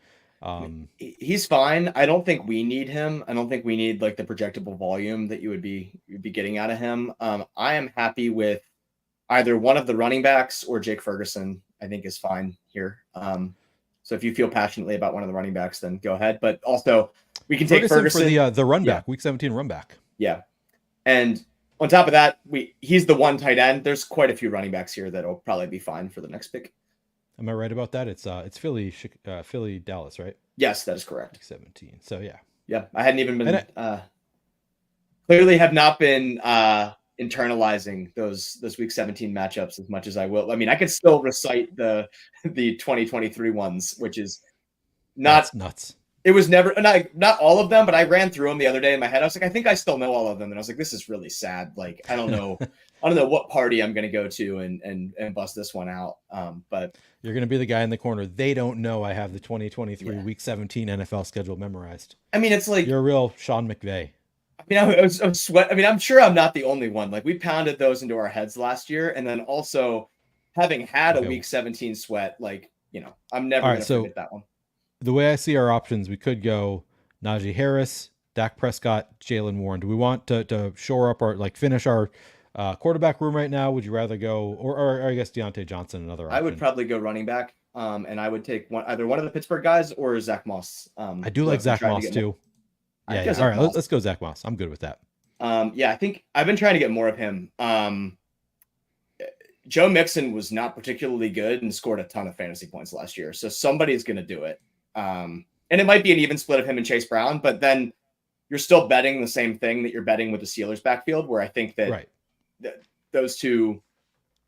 He's fine. I don't think we need him. I don't think we need like the projectable volume that you'd be getting out of him. I am happy with either one of the running backs or Jake Ferguson. I think is fine here. So if you feel passionately about one of the running backs, then go ahead. But also, we can take Ferguson for the run Yeah. back, week 17 run back. Yeah. And on top of that, he's the one tight end. There's quite a few running backs here that'll probably be fine for the next pick. Am I right about that? It's Philly Dallas, right? Yes, that is correct. Week 17. So yeah. Yeah, I hadn't even been clearly have not been internalizing those week 17 matchups as much as I will. I mean, I could still recite the 2023 ones, which is not That's nuts. it was never not all of them, but I ran through them the other day in my head. I was like, I think I still know all of them, and I was like, this is really sad. Like, I don't know what party I'm gonna go to and bust this one out. But You're going to be the guy in the corner. They don't know I have the 2023 yeah, Week 17 NFL schedule memorized. I mean, it's like You're a real Sean McVay. I mean, I was sweat. I mean, I'm sure I'm not the only one. Like we pounded those into our heads last year, and then also having had a Okay. Week 17 sweat, like I'm All never right. gonna So forget that one. the way I see our options, we could go Najee Harris, Dak Prescott, Jalen Warren. Do we want to shore up our like finish our quarterback room right now? Would you rather go or I guess Deontay Johnson, another I would option? probably go running back, and I would take either one of the Pittsburgh guys or Zach Moss, I do who like I've been Zach trying to Moss get more. too. I'd Yeah, go yeah. All Zach right, Moss. let's go Zach Moss. I'm good with that. Yeah, I think I've been trying to get more of him. Joe Mixon was not particularly good and scored a ton of fantasy points last year, so somebody's going to do it. And it might be an even split of him and Chase Brown, but then you're still betting the same thing that you're betting with the Steelers backfield, where I think that Right. those two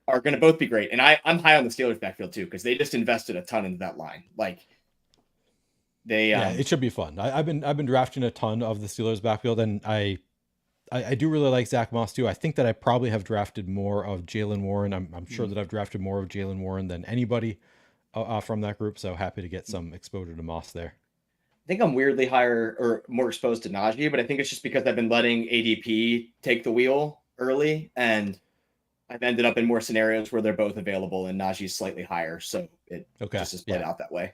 are going to both be great. And I'm high on the Steelers backfield too, because they just invested a ton into that line. Like they, Yeah, it should be fun. I've been drafting a ton of the Steelers backfield, and I do really like Zach Moss too. I think that I probably have drafted more of Jalen Warren. I'm sure that I've drafted more of Jalen Warren than anybody from that group. So happy to get some exposure to Moss there. I think I'm weirdly higher or more exposed to Najee, but I think it's just because I've been letting ADP take the wheel early, and I've ended up in more scenarios where they're both available and Najee's slightly higher, so it Okay, just has played yeah. out that way.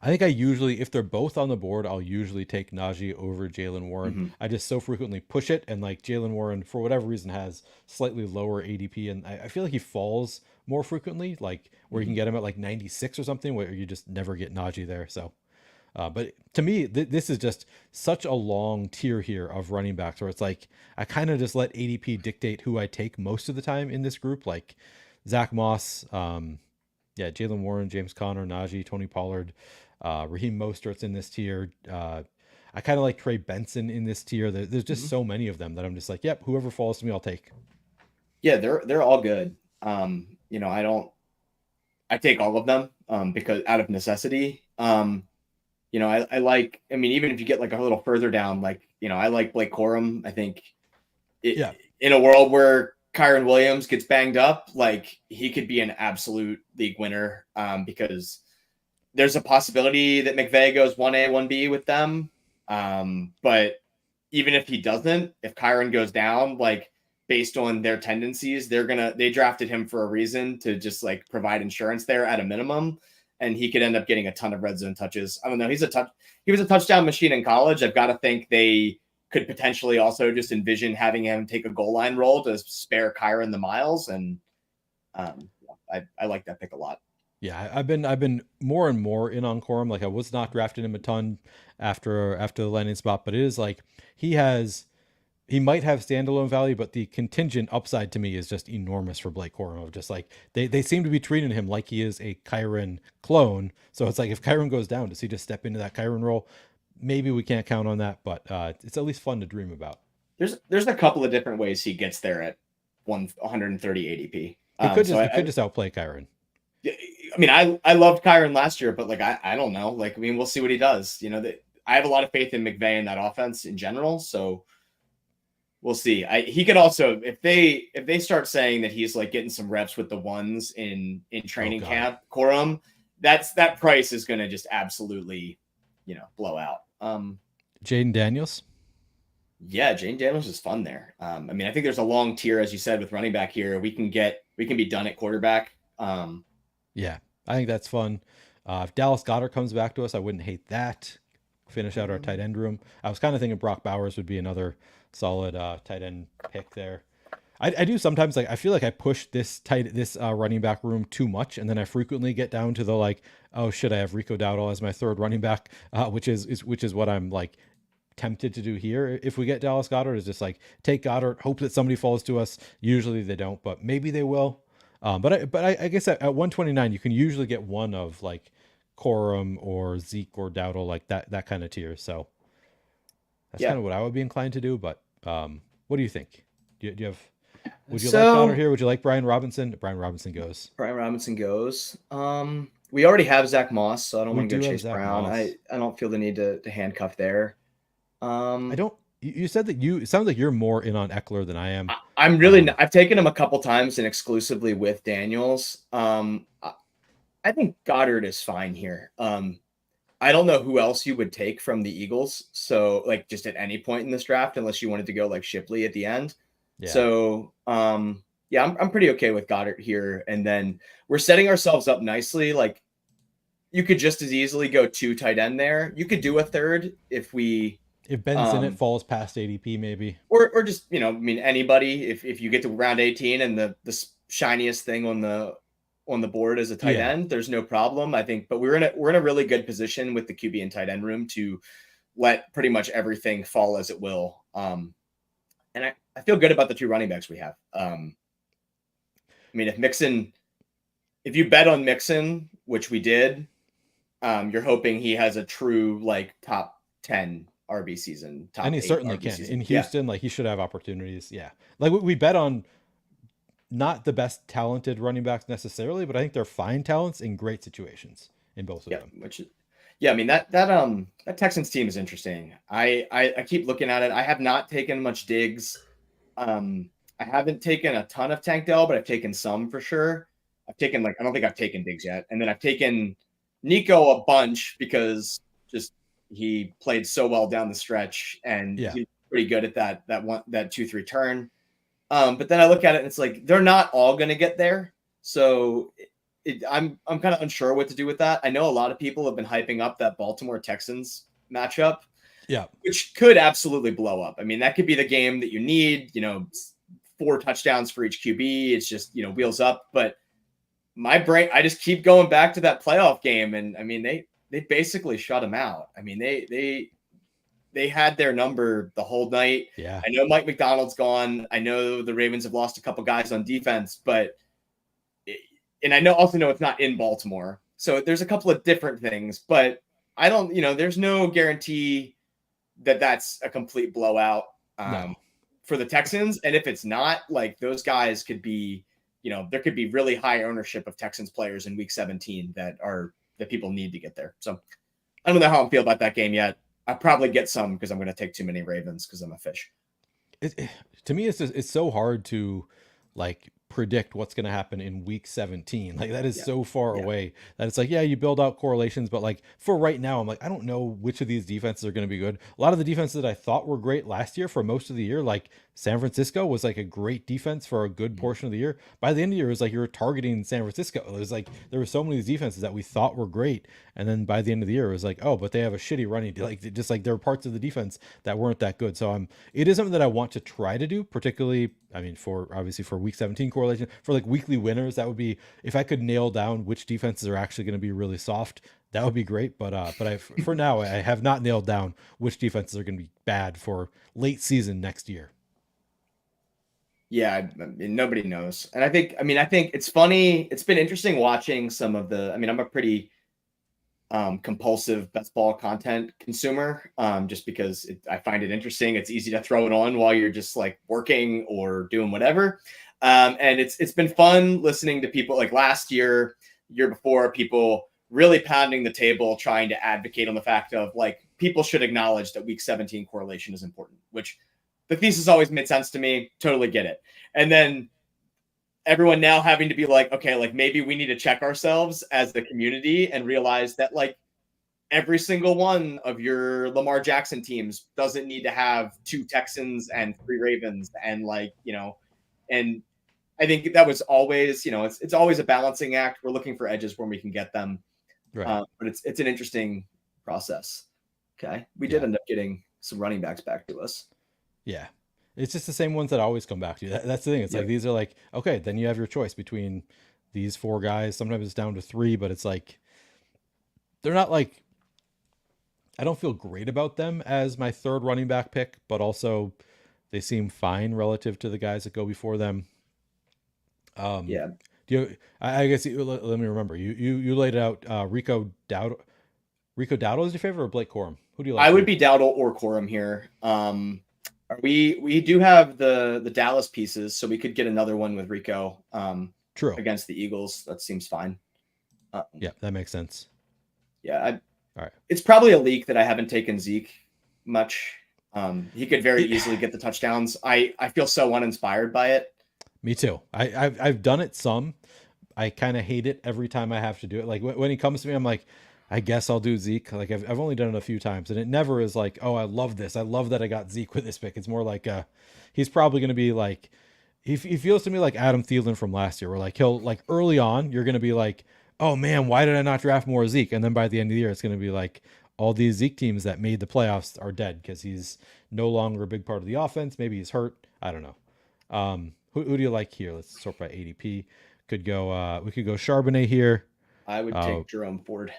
I think I usually, if they're both on the board, I'll usually take Najee over Jalen Warren. Mm-hmm. I just so frequently push it, and like Jalen Warren, for whatever reason, has slightly lower ADP, and I feel like he falls more frequently, like where you Mm-hmm. can get him at like 96 or something, where you just never get Najee there. So, but to me, this is just such a long tier here of running backs, where it's like I kind of just let ADP dictate who I take most of the time in this group, like Zach Moss, yeah, Jalen Warren, James Conner, Najee, Tony Pollard, Raheem Mostert's in this tier. I kind of like Trey Benson in this tier. There's just Mm-hmm. so many of them that I'm just like, yep, whoever falls to me, I'll take. Yeah, they're all good. I take all of them because out of necessity. I like. I mean, even if you get like a little further down, like I like Blake Corum. I think Yeah, in a world where Kyron Williams gets banged up, like he could be an absolute league winner because there's a possibility that McVay goes 1A, 1B with them. But even if he doesn't, if Kyron goes down, like based on their tendencies, they drafted him for a reason to just like provide insurance there at a minimum. And he could end up getting a ton of red zone touches. I don't know. He was a touchdown machine in college. I've got to think they could potentially also just envision having him take a goal line role to spare Kyron the miles. And um, I like that pick a lot. yeah. I've been more and more in on Corum. Like I was not drafting him a ton after the landing spot, but it is like he has he might have standalone value, but the contingent upside to me is just enormous for Blake Corum. Of just like they seem to be treating him like he is a Kyron clone. So it's like if Kyron goes down, does he just step into that Kyron role? Maybe we can't count on that, but it's at least fun to dream about. There's a couple of different ways he gets there at 130 ADP. He could So just he could just outplay Kyron. I mean, I loved Kyron last year, but like I don't know. Like I mean, we'll see what he does. I have a lot of faith in McVay and that offense in general. So we'll see. He could also if they start saying that he's like getting some reps with the ones in Oh training God, camp, Corum, that price is going to just absolutely blow out. Jaden Daniels. Yeah, Jane Daniels is fun there. I mean, I think there's a long tier, as you said, with running back here. We can be done at quarterback. Yeah, I think that's fun. If Dallas Goddard comes back to us, I wouldn't hate that. Finish out our tight end room. I was kind of thinking Brock Bowers would be another solid tight end pick there. I do sometimes like I feel like I push this running back room too much, and then I frequently get down to the like, oh shit, I have Rico Dowdle as my third running back, which is what I'm like tempted to do here. If we get Dallas Goddard, is just like take Goddard, hope that somebody falls to us. Usually they don't, but maybe they will. But I guess at 129 you can usually get one of like Corum or Zeke or Dowdle, like that kind of tier. So that's kind Yeah. of what I would be inclined to do. But what do you think? Do you have? Would you like Goddard So here? Would you like Brian Robinson? Brian Robinson goes. Brian Robinson goes. We already have Zach Moss, so I don't We want to go do have Chase Zach Brown. Moss. I don't feel the need to handcuff there. I Um, don't. You said that it sounds like you're more in on Eckler than I am. I'm really. Um, I've taken him a couple times and exclusively with Daniels. I think Goddard is fine here. I don't know who else you would take from the Eagles. So like just at any point in this draft, unless you wanted to go like Shipley at the end. yeah, So yeah, I'm pretty okay with Goddard here. And then we're setting ourselves up nicely. Like you could just as easily go two tight end there. You could do a third if we if Ben Sinnott um falls past ADP, maybe. or just I mean anybody if you get to round 18 and the shiniest thing on the board as a tight Yeah, end, there's no problem. I think, but we're in a really good position with the QB and tight end room to let pretty much everything fall as it will. And I feel good about the two running backs we have. I mean, if you bet on Mixon, which we did, you're hoping he has a true like top 10 RB season, and top he 8 certainly RB can in season. Yeah. Houston. Like he should have opportunities. Yeah, like we bet on not the best talented running backs necessarily, but I think they're fine talents in great situations in both of Yeah. them. Yeah, I mean that Texans team is interesting. I keep looking at it. I have not taken much digs. I haven't taken a ton of Tank Dell, but I've taken some for sure. I've taken I don't think I've taken digs yet, and then I've taken Nico a bunch because just he played so well down the stretch, and Yeah, he's pretty good at that 2-3 turn. But then I look at it and it's like they're not all going to get there. So I'm kind of unsure what to do with that. I know a lot of people have been hyping up that Baltimore Texans matchup, yeah, which could absolutely blow up. I mean, that could be the game that you need. 4 touchdowns for each QB. It's just wheels up. But my brain, I just keep going back to that playoff game, and I mean they basically shut them out. I mean they had their number the whole night. yeah. I know Mike McDonald's gone. I know the Ravens have lost a couple guys on defense, and I also know it's not in Baltimore. So there's a couple of different things, but I don't, there's no guarantee that that's a complete blowout No, for the Texans. And if it's not, like those guys could be, there could be really high ownership of Texans players in week 17 that people need to get there. So I don't know how I feel about that game yet. I probably get some because I'm going to take too many Ravens because I'm a fish. to me it's so hard to like predict what's going to happen in week 17. Like that is Yeah. so far Yeah. away that it's like, yeah, you build out correlations, but like for right now I'm like, I don't know which of these defenses are going to be good. A lot of the defenses that I thought were great last year for most of the year, like San Francisco was like a great defense for a good portion of the year. By the end of the year it was like you were targeting San Francisco. It was like there were so many of these defenses that we thought were great, and then by the end of the year it was like, oh, but they have a shitty running, like just like there were parts of the defense that weren't that good. So it is something that I want to try to do, particularly, I mean, for obviously for week 17 correlation, for like weekly winners. That would be, if I could nail down which defenses are actually going to be really soft, that would be great. But for now, I have not nailed down which defenses are going to be bad for late season next year. Yeah, I mean, nobody knows. And I think it's funny. It's been interesting watching some of I'm a pretty compulsive best ball content consumer, just because I find it interesting. It's easy to throw it on while you're just like working or doing whatever. And it's been fun listening to people like last year before, people really pounding the table, trying to advocate on the fact of like people should acknowledge that week 17 correlation is important, which the thesis always made sense to me. Totally get it. And then everyone now having to be like, okay, like maybe we need to check ourselves as the community and realize that like every single one of your Lamar Jackson teams doesn't need to have 2 Texans and 3 Ravens, and and I think that was always, it's always a balancing act. We're looking for edges when we can get them. Right. But it's an interesting process. Okay. We did Yeah. end up getting some running backs back to us. Yeah. It's just the same ones that always come back to you. That's the thing. It's like, Yep. these are like, okay, then you have your choice between these four guys. Sometimes it's down to three, but it's like, they're not like, I don't feel great about them as my third running back pick, but also they seem fine relative to the guys that go before them. Um, Yeah. do you, I guess let me remember. You laid it out. Rico Dowdle is your favorite, or Blake Corum? Who do you like I would here? be Dowdle or Corum here. We do have the Dallas pieces, so we could get another one with Rico True. against the Eagles. That seems fine. Yeah, that makes sense. Yeah, All right. it's probably a leak that I haven't taken Zeke much. He could very It, easily get the touchdowns. I feel so uninspired by it. Me too. I've done it some. I kind of hate it every time I have to do it. Like when he comes to me, I'm like, I guess I'll do Zeke. Like I've only done it a few times, and it never is like, oh, I love this. I love that I got Zeke with this pick. It's more like, he's probably going to be like, he feels to me like Adam Thielen from last year, where like he'll like early on, you're going to be like, oh man, why did I not draft more Zeke? And then by the end of the year, it's going to be like all these Zeke teams that made the playoffs are dead because he's no longer a big part of the offense. Maybe he's hurt. I don't know. Who do you like here? Let's sort by ADP. Could go. We could go Charbonnet here. I would Uh, take Jerome Ford.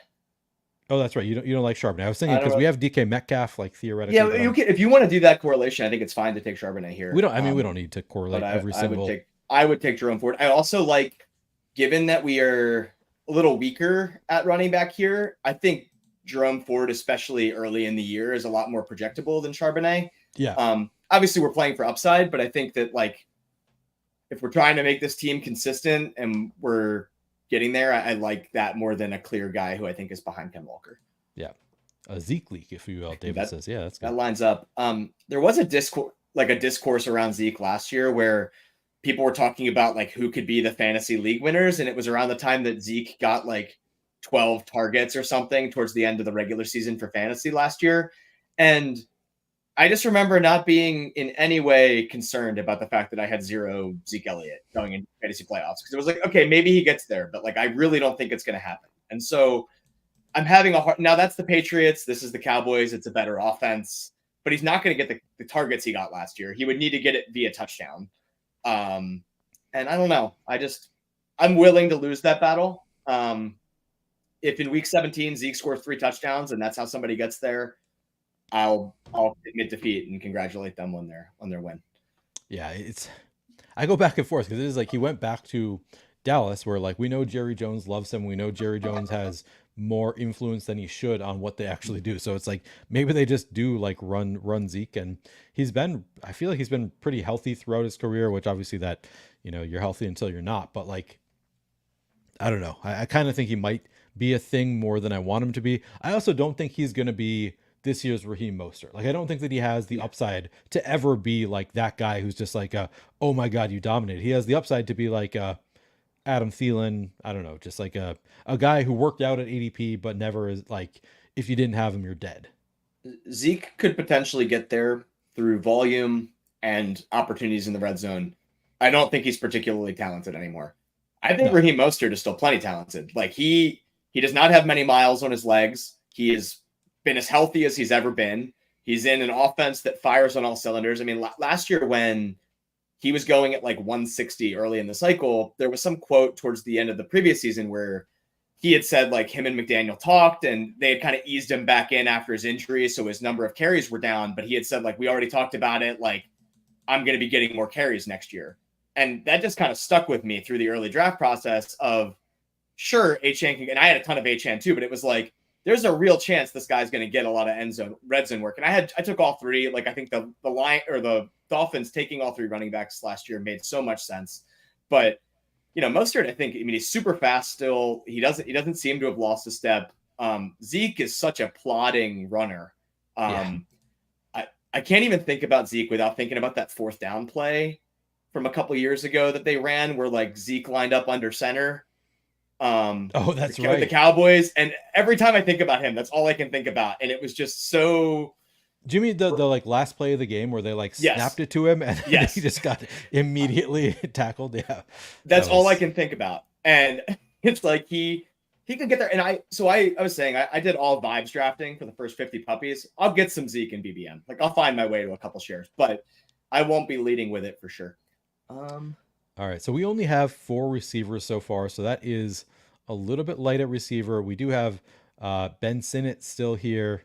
oh, that's right. You don't like Charbonnet. I was thinking I don't because we know. have DK Metcalf like Yeah, theoretically, but you can, if you want to do that correlation, I think it's fine to take Charbonnet we here. don't. I mean, we don't need to But correlate I, every I would single. take I would take Jerome Ford. I also like, given that we are a little weaker at running back here, I think Jerome Ford, especially early in the year, is a lot more projectable than Charbonnet. Yeah. Obviously we're playing for upside, but I think that like if we're trying to make this team consistent and we're getting there, I like that more than a clear guy who I think is behind Ken Walker. Yeah. A Zeke leak, if you will. David That says, yeah, that's that good. lines up. There was a discourse around Zeke last year where people were talking about like who could be the fantasy league winners, and it was around the time that Zeke got like 12 targets or something towards the end of the regular season for fantasy last year. And I just remember not being in any way concerned about the fact that I had zero Zeke Elliott going into fantasy playoffs, because it was like, okay, maybe he gets there, but like I really don't think it's going to happen. And so I'm having a hard now. That's the Patriots. This is the Cowboys. It's a better offense, but he's not going to get the targets he got last year. He would need to get it via touchdown. And I don't know. I'm willing to lose that battle. If in week 17 Zeke scores 3 touchdowns and that's how somebody gets there, I'll admit defeat and congratulate them on their win. Yeah, I go back and forth because it is like he went back to Dallas where like we know Jerry Jones loves him. We know Jerry Jones has more influence than he should on what they actually do. So it's like maybe they just do like run Zeke, and I feel like he's been pretty healthy throughout his career, which obviously that, you're healthy until you're not, but like I don't know. I kind of think he might be a thing more than I want him to be. I also don't think he's going to be this year's Raheem Mostert. Like, I don't think that he has the upside to ever be like that guy who's just like, oh my God, you dominated. He has the upside to be like Adam Thielen. I don't know, just like a guy who worked out at ADP, but never is like, if you didn't have him, you're dead. Zeke could potentially get there through volume and opportunities in the red zone. I don't think he's particularly talented anymore. I think No. Raheem Mostert is still plenty talented. Like he does not have many miles on his legs. He has been as healthy as he's ever been. He's in an offense that fires on all cylinders. I mean, last year when he was going at like 160 early in the cycle, there was some quote towards the end of the previous season where he had said like him and McDaniel talked and they had kind of eased him back in after his injury. So his number of carries were down, but he had said like, we already talked about it. Like I'm going to be getting more carries next year. And that just kind of stuck with me through the early draft process of sure, Achane can, and I had a ton of Achane too, but it was like, there's a real chance this guy's going to get a lot of red zone work. And I took all three. Like I think the line or the Dolphins taking all three running backs last year made so much sense. But Mostert, I think, he's super fast still. He doesn't seem to have lost a step. Zeke is such a plodding runner. Yeah. I can't even think about Zeke without thinking about that fourth down play from a couple years ago that they ran where like Zeke lined up under center. Oh, that's right. The Cowboys. And every time I think about him, that's all I can think about. And it was just so. Jimmy, the like last play of the game where they like snapped it to him and yes. he just got immediately tackled. Yeah. That's all I can think about. And it's like he could get there. And I was saying I did all vibes drafting for the first 50 puppies. I'll get some Zeke and BBM. Like I'll find my way to a couple shares, but I won't be leading with it for sure. All right, so we only have 4 receivers so far, so that is a little bit light at receiver. We do have Ben Sinnott still here.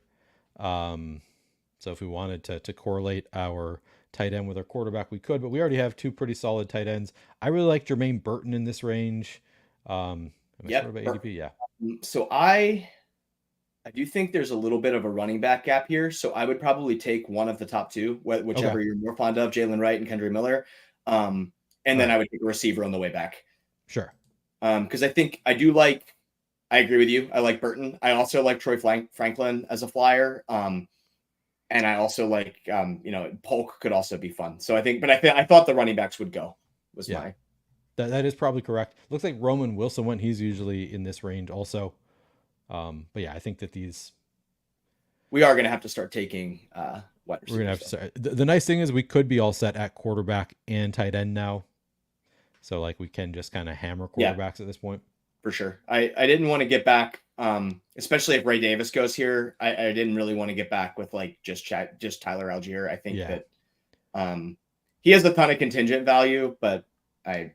So if we wanted to correlate our tight end with our quarterback, we could, but we already have 2 pretty solid tight ends. I really like Jermaine Burton in this range. ADP? Yeah. So I do think there's a little bit of a running back gap here. So I would probably take one of the top 2, whichever you're more fond of, Jalen Wright and Kendre Miller. And then I would take a receiver on the way back. Sure. Because I think I do like I agree with you. I like Burton. I also like Troy Franklin as a flyer. And I also like, Polk could also be fun. So I think, but I thought the running backs would go. Was Yeah, my that is probably correct. Looks like Roman Wilson went. He's usually in this range also. But yeah, I think that these we are going to have to start taking wide we're gonna receivers. have to start. The nice thing is we could be all set at quarterback and tight end now, so like we can just kind of hammer Yeah, quarterbacks at this point. for sure. I didn't want to get back, especially if Ray Davis goes here. I didn't really want to get back with like just Tyler Algier. I think Yeah, that he has a ton of contingent value, but I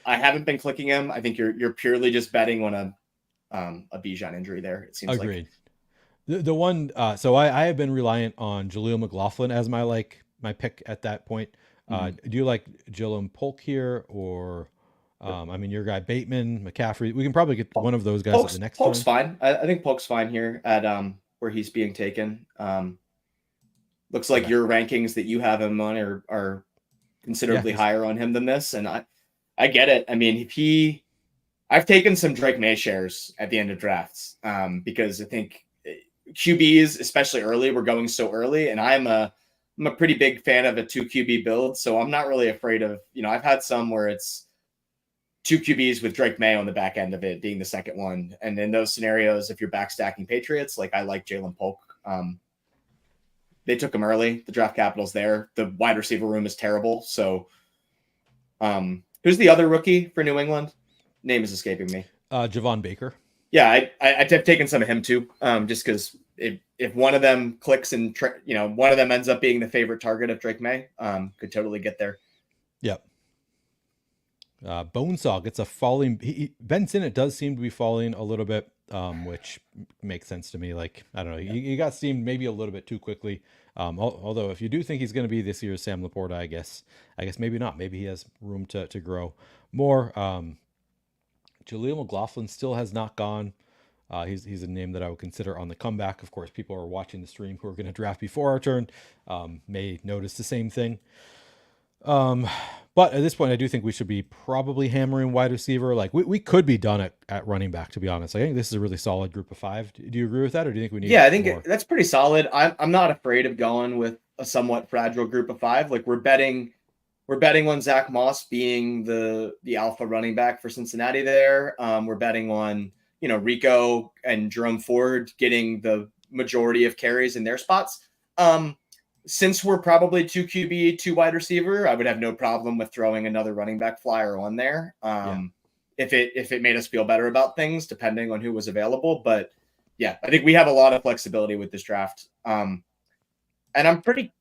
haven't been clicking him. I think you're purely just betting on a Bijan injury there. It seems like. agreed. The one, so I have been reliant on Jaleel McLaughlin as my pick at that point. Do you like Jalen Polk here, or I mean your guy Bateman, McCaffrey? We can probably get one of those guys at the next Polk's turn. fine. I think Polk's fine here at where he's being taken. Looks like Okay. your rankings that you have him on are Yeah. considerably higher on him than this, and I get it. I mean, I've taken some Drake May shares at the end of drafts because I think QBs, especially early, were going so early, and I'm a pretty big fan of a 2 QB build, so I'm not really afraid of, I've had some where it's 2 QBs with Drake May on the back end of it being the second one. And in those scenarios, if you're backstacking Patriots, like I like Jalen Polk. They took him early. The draft capital's there. The wide receiver room is terrible. So who's the other rookie for New England? Name is escaping me. Javon Baker. Yeah, I've taken some of him too, just because if one of them clicks and one of them ends up being the favorite target of Drake May, could totally get there. Yep. Bonesaw gets a falling. Ben Sinnott does seem to be falling a little bit, which makes sense to me. Like, I don't know, he got steamed maybe a little bit too quickly. Although if you do think he's going to be this year's Sam Laporta, I guess maybe not. Maybe he has room to grow more. Jaleel McLaughlin still has not gone. He's a name that I would consider on the comeback. Of course, people are watching the stream who are going to draft before our turn may notice the same thing. But at this point, I do think we should be probably hammering wide receiver. Like we could be done at running back, to be honest. I think this is a really solid group of 5. Do you agree with that, or do you think we need? Yeah, I think more? that's pretty solid. I'm not afraid of going with a somewhat fragile group of 5. Like we're betting on Zach Moss being the alpha running back for Cincinnati there. We're betting on, Rico and Jerome Ford getting the majority of carries in their spots. Since we're probably 2 QB, 2 wide receiver, I would have no problem with throwing another running back flyer on there. If it made us feel better about things, depending on who was available. But yeah, I think we have a lot of flexibility with this draft. And I'm pretty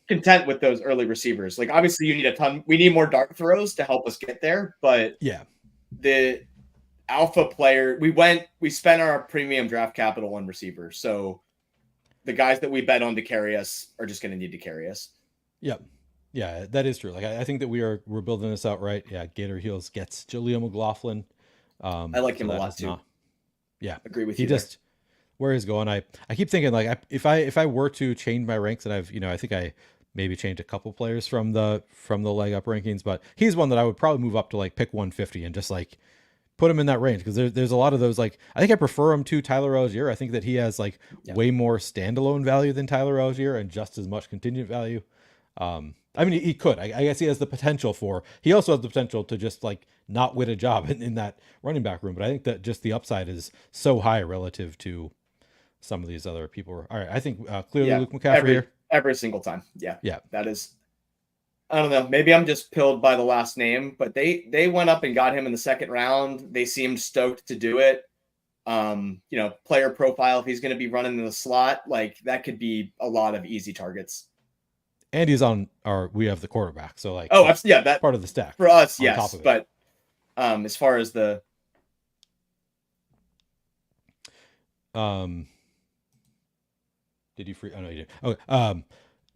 content with those early receivers. Like obviously you need a ton. We need more dart throws to help us get there. But Yeah, the alpha player, we spent our premium draft capital on receivers. So the guys that we bet on to carry us are just going to need to carry us. yep, yeah, that is true. Like I think that we're building this out right. Yeah, Gator Heels gets Jaleel McLaughlin. I like him a lot too. Yeah, Agree with he you just there. where he's going. I keep thinking like if I were to change my ranks, and I think I maybe changed a couple players from the leg up rankings, but he's one that I would probably move up to like pick 150 and just like put him in that range, because there's a lot of those. Like I think I prefer him to Tyler Algier. I think that he has like way more standalone value than Tyler Algier and just as much contingent value. I mean, he could. I guess he has the potential for. He also has the potential to just like not win a job in that running back room. But I think that just the upside is so high relative to some of these other people. All right, I think clearly Luke McCaffrey here. Every single time. Yeah. Yeah. That is. I don't know. Maybe I'm just pilled by the last name, but they went up and got him in the second round. They seemed stoked to do it. Player profile, if he's going to be running in the slot, like that could be a lot of easy targets. And he's on we have the quarterback, so like that part of the stack for us, yes. But as far as the did you free? Oh no, you didn't. Okay.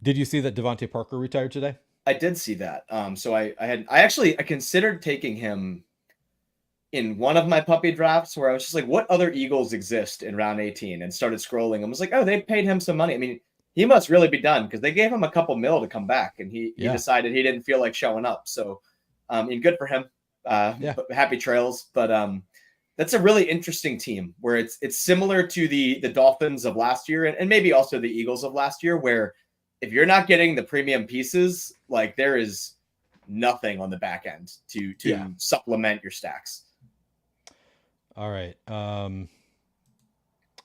Did you see that Devontae Parker retired today? I did see that. So I considered taking him in one of my puppy drafts where I was just like, what other Eagles exist in round 18, and started scrolling and was like, oh, they paid him some money. I mean, he must really be done because they gave him a couple mil to come back, and he decided he didn't feel like showing up. So, good for him. Happy trails. But That's a really interesting team where it's similar to the Dolphins of last year and maybe also the Eagles of last year, where if you're not getting the premium pieces, like there is nothing on the back end to Yeah. supplement your stacks. All right.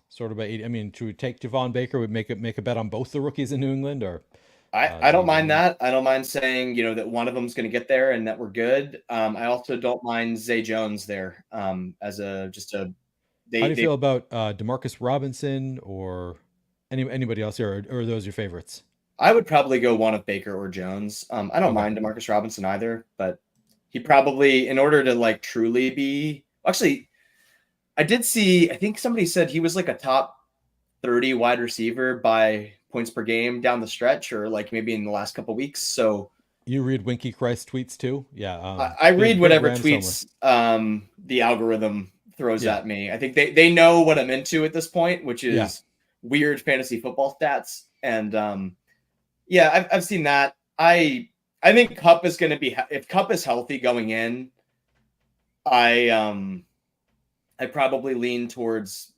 Sort of about 80. I mean, should we take Javon Baker? Would make a bet on both the rookies in New England, or I don't leave mind one? that. I don't mind saying, that one of them's going to get there and that we're good. I also don't mind Zay Jones there as a just a How do they you they feel about Demarcus Robinson or anybody else here, or are those your favorites? I would probably go one of Baker or Jones. I don't Okay. mind Demarcus Robinson either, but he probably, in order to like truly be, actually, I did see, I think somebody said he was like a top 30 wide receiver by points per game down the stretch, or like maybe in the last couple weeks. So You read Winky Christ tweets too? Yeah. I read Big whatever Rams homer. tweets the algorithm throws Yeah. at me. I think they know what I'm into at this point, which Yeah. is weird fantasy football stats. And yeah, I've seen that. I think Cup is going to be, if Cup is healthy going in, I I probably lean towards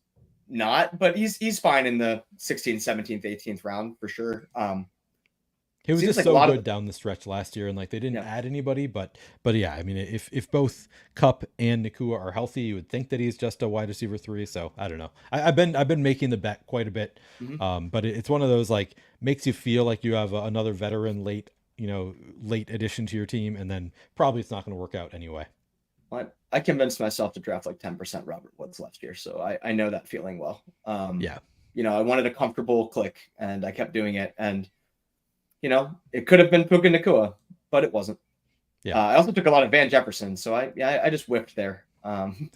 not, but he's fine in the 16th, 17th, 18th round for sure. He was Seems just like a so lot of good down the stretch last year, and like they didn't yeah. add anybody, but yeah, I mean, if both Cup and Nakua are healthy, you would think that he's just a wide receiver three. So I don't know. I've been making the bet quite a bit, Mhm. but it's one of those like makes you feel like you have another veteran late addition to your team, and then probably it's not going to work out anyway. I convinced myself to draft like 10% Robert Woods last year, so I know that feeling well. Yeah, I wanted a comfortable click, and I kept doing it, and it could have been Puka Nakua, but it wasn't. yeah. I also took a lot of Van Jefferson, so I just whipped there. Um,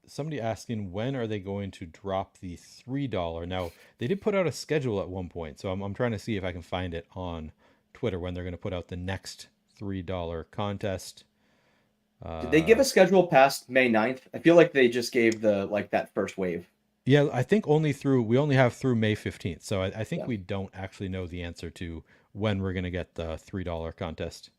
Somebody asking when are they going to drop the $3? Now they did put out a schedule at one point, so I'm trying to see if I can find it on Twitter when they're going to put out the next $3 contest. Did they give Uh, a schedule past May 9th? I feel like they just gave the like that first wave. yeah, I think we only have through May 15th, so I think Yeah. we don't actually know the answer to when we're going to get the $3 contest.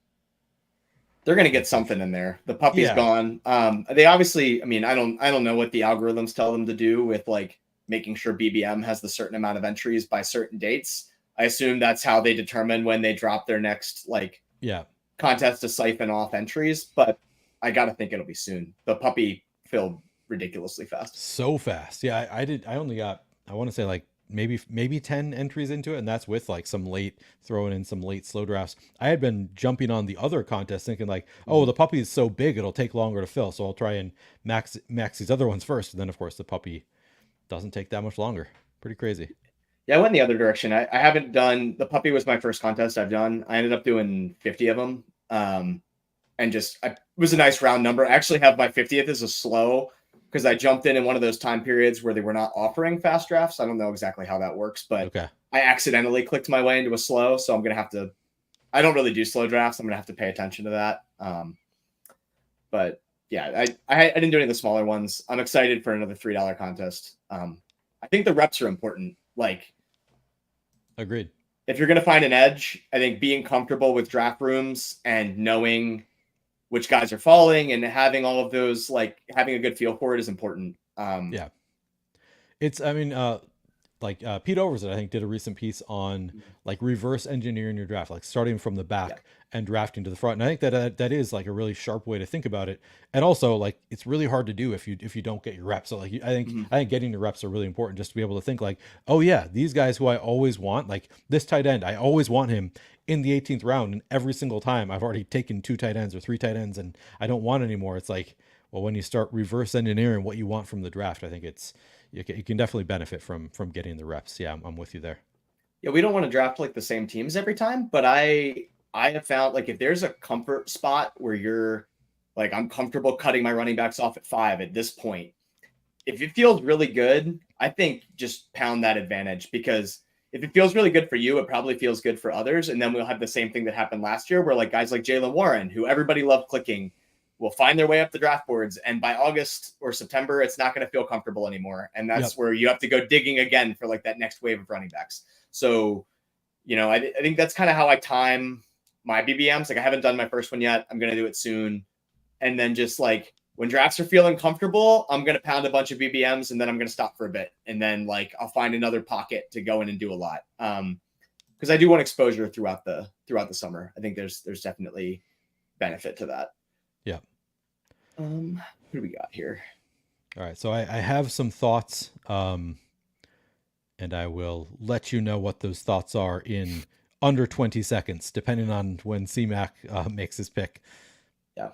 They're gonna get Let's see. something in there. The puppy's Yeah, gone. They obviously, I mean, I don't know what the algorithms tell them to do with like making sure BBM has the certain amount of entries by certain dates. I assume that's how they determine when they drop their next like yeah. contest to siphon off entries, but I gotta think it'll be soon. The puppy filled ridiculously fast. So fast. Yeah, I only got, I want to say like maybe 10 entries into it, and that's with like some late throwing in some late slow drafts. I had been jumping on the other contest thinking like, oh, Mhm. the puppy is so big it'll take longer to fill, so I'll try and max these other ones first. And then of course the puppy doesn't take that much longer. Pretty crazy. Yeah, I went the other direction. I haven't done the puppy was my first contest I've done. I ended up doing 50 of them. And it was a nice round number. I actually have my 50th as a slow because I jumped in one of those time periods where they were not offering fast drafts. I don't know exactly how that works, but Okay. I accidentally clicked my way into a slow. So I'm going to have to, I don't really do slow drafts. I'm going to have to pay attention to that. But yeah, I didn't do any of the smaller ones. I'm excited for another $3 contest. I think the reps are important. Like, Agreed. if you're going to find an edge, I think being comfortable with draft rooms and knowing which guys are falling and having all of those, like having a good feel for it is important. Yeah. It's I mean Pete Overzet, I think, did a recent piece on like reverse engineering your draft, like starting from the Yeah. back and drafting to the front. And I think that is like a really sharp way to think about it. And also, like, it's really hard to do if you don't get your reps. So like, Mhm. I think getting your reps are really important, just to be able to think like, oh yeah, these guys who I always want, like this tight end, I always want him in the 18th round, and every single time I've already taken two tight ends or three tight ends, and I don't want anymore. It's like, well, when you start reverse engineering what you want from the draft, I think you can definitely benefit from getting the reps. Yeah, I'm with you there. Yeah, we don't want to draft like the same teams every time, but I have found like if there's a comfort spot where you're like I'm comfortable cutting my running backs off at 5 at this point, if it feels really good, I think just pound that advantage because if it feels really good for you, it probably feels good for others. And then we'll have the same thing that happened last year where like guys like Jalen Warren, who everybody loved clicking, will find their way up the draft boards. And by August or September, it's not going to feel comfortable anymore. And that's Yep. where you have to go digging again for like that next wave of running backs. So, I think that's kind of how I time my BBMs. Like I haven't done my first one yet. I'm going to do it soon. and then just like when drafts are feeling comfortable, I'm gonna pound a bunch of BBMs, and then I'm gonna stop for a bit, and then like I'll find another pocket to go in and do a lot. Because I do want exposure throughout the summer. I think there's definitely benefit to that. Yeah. What do we got here? All right. So I have some thoughts, and I will let you know what those thoughts are in under 20 seconds, depending on when CMAC makes his pick. Yeah.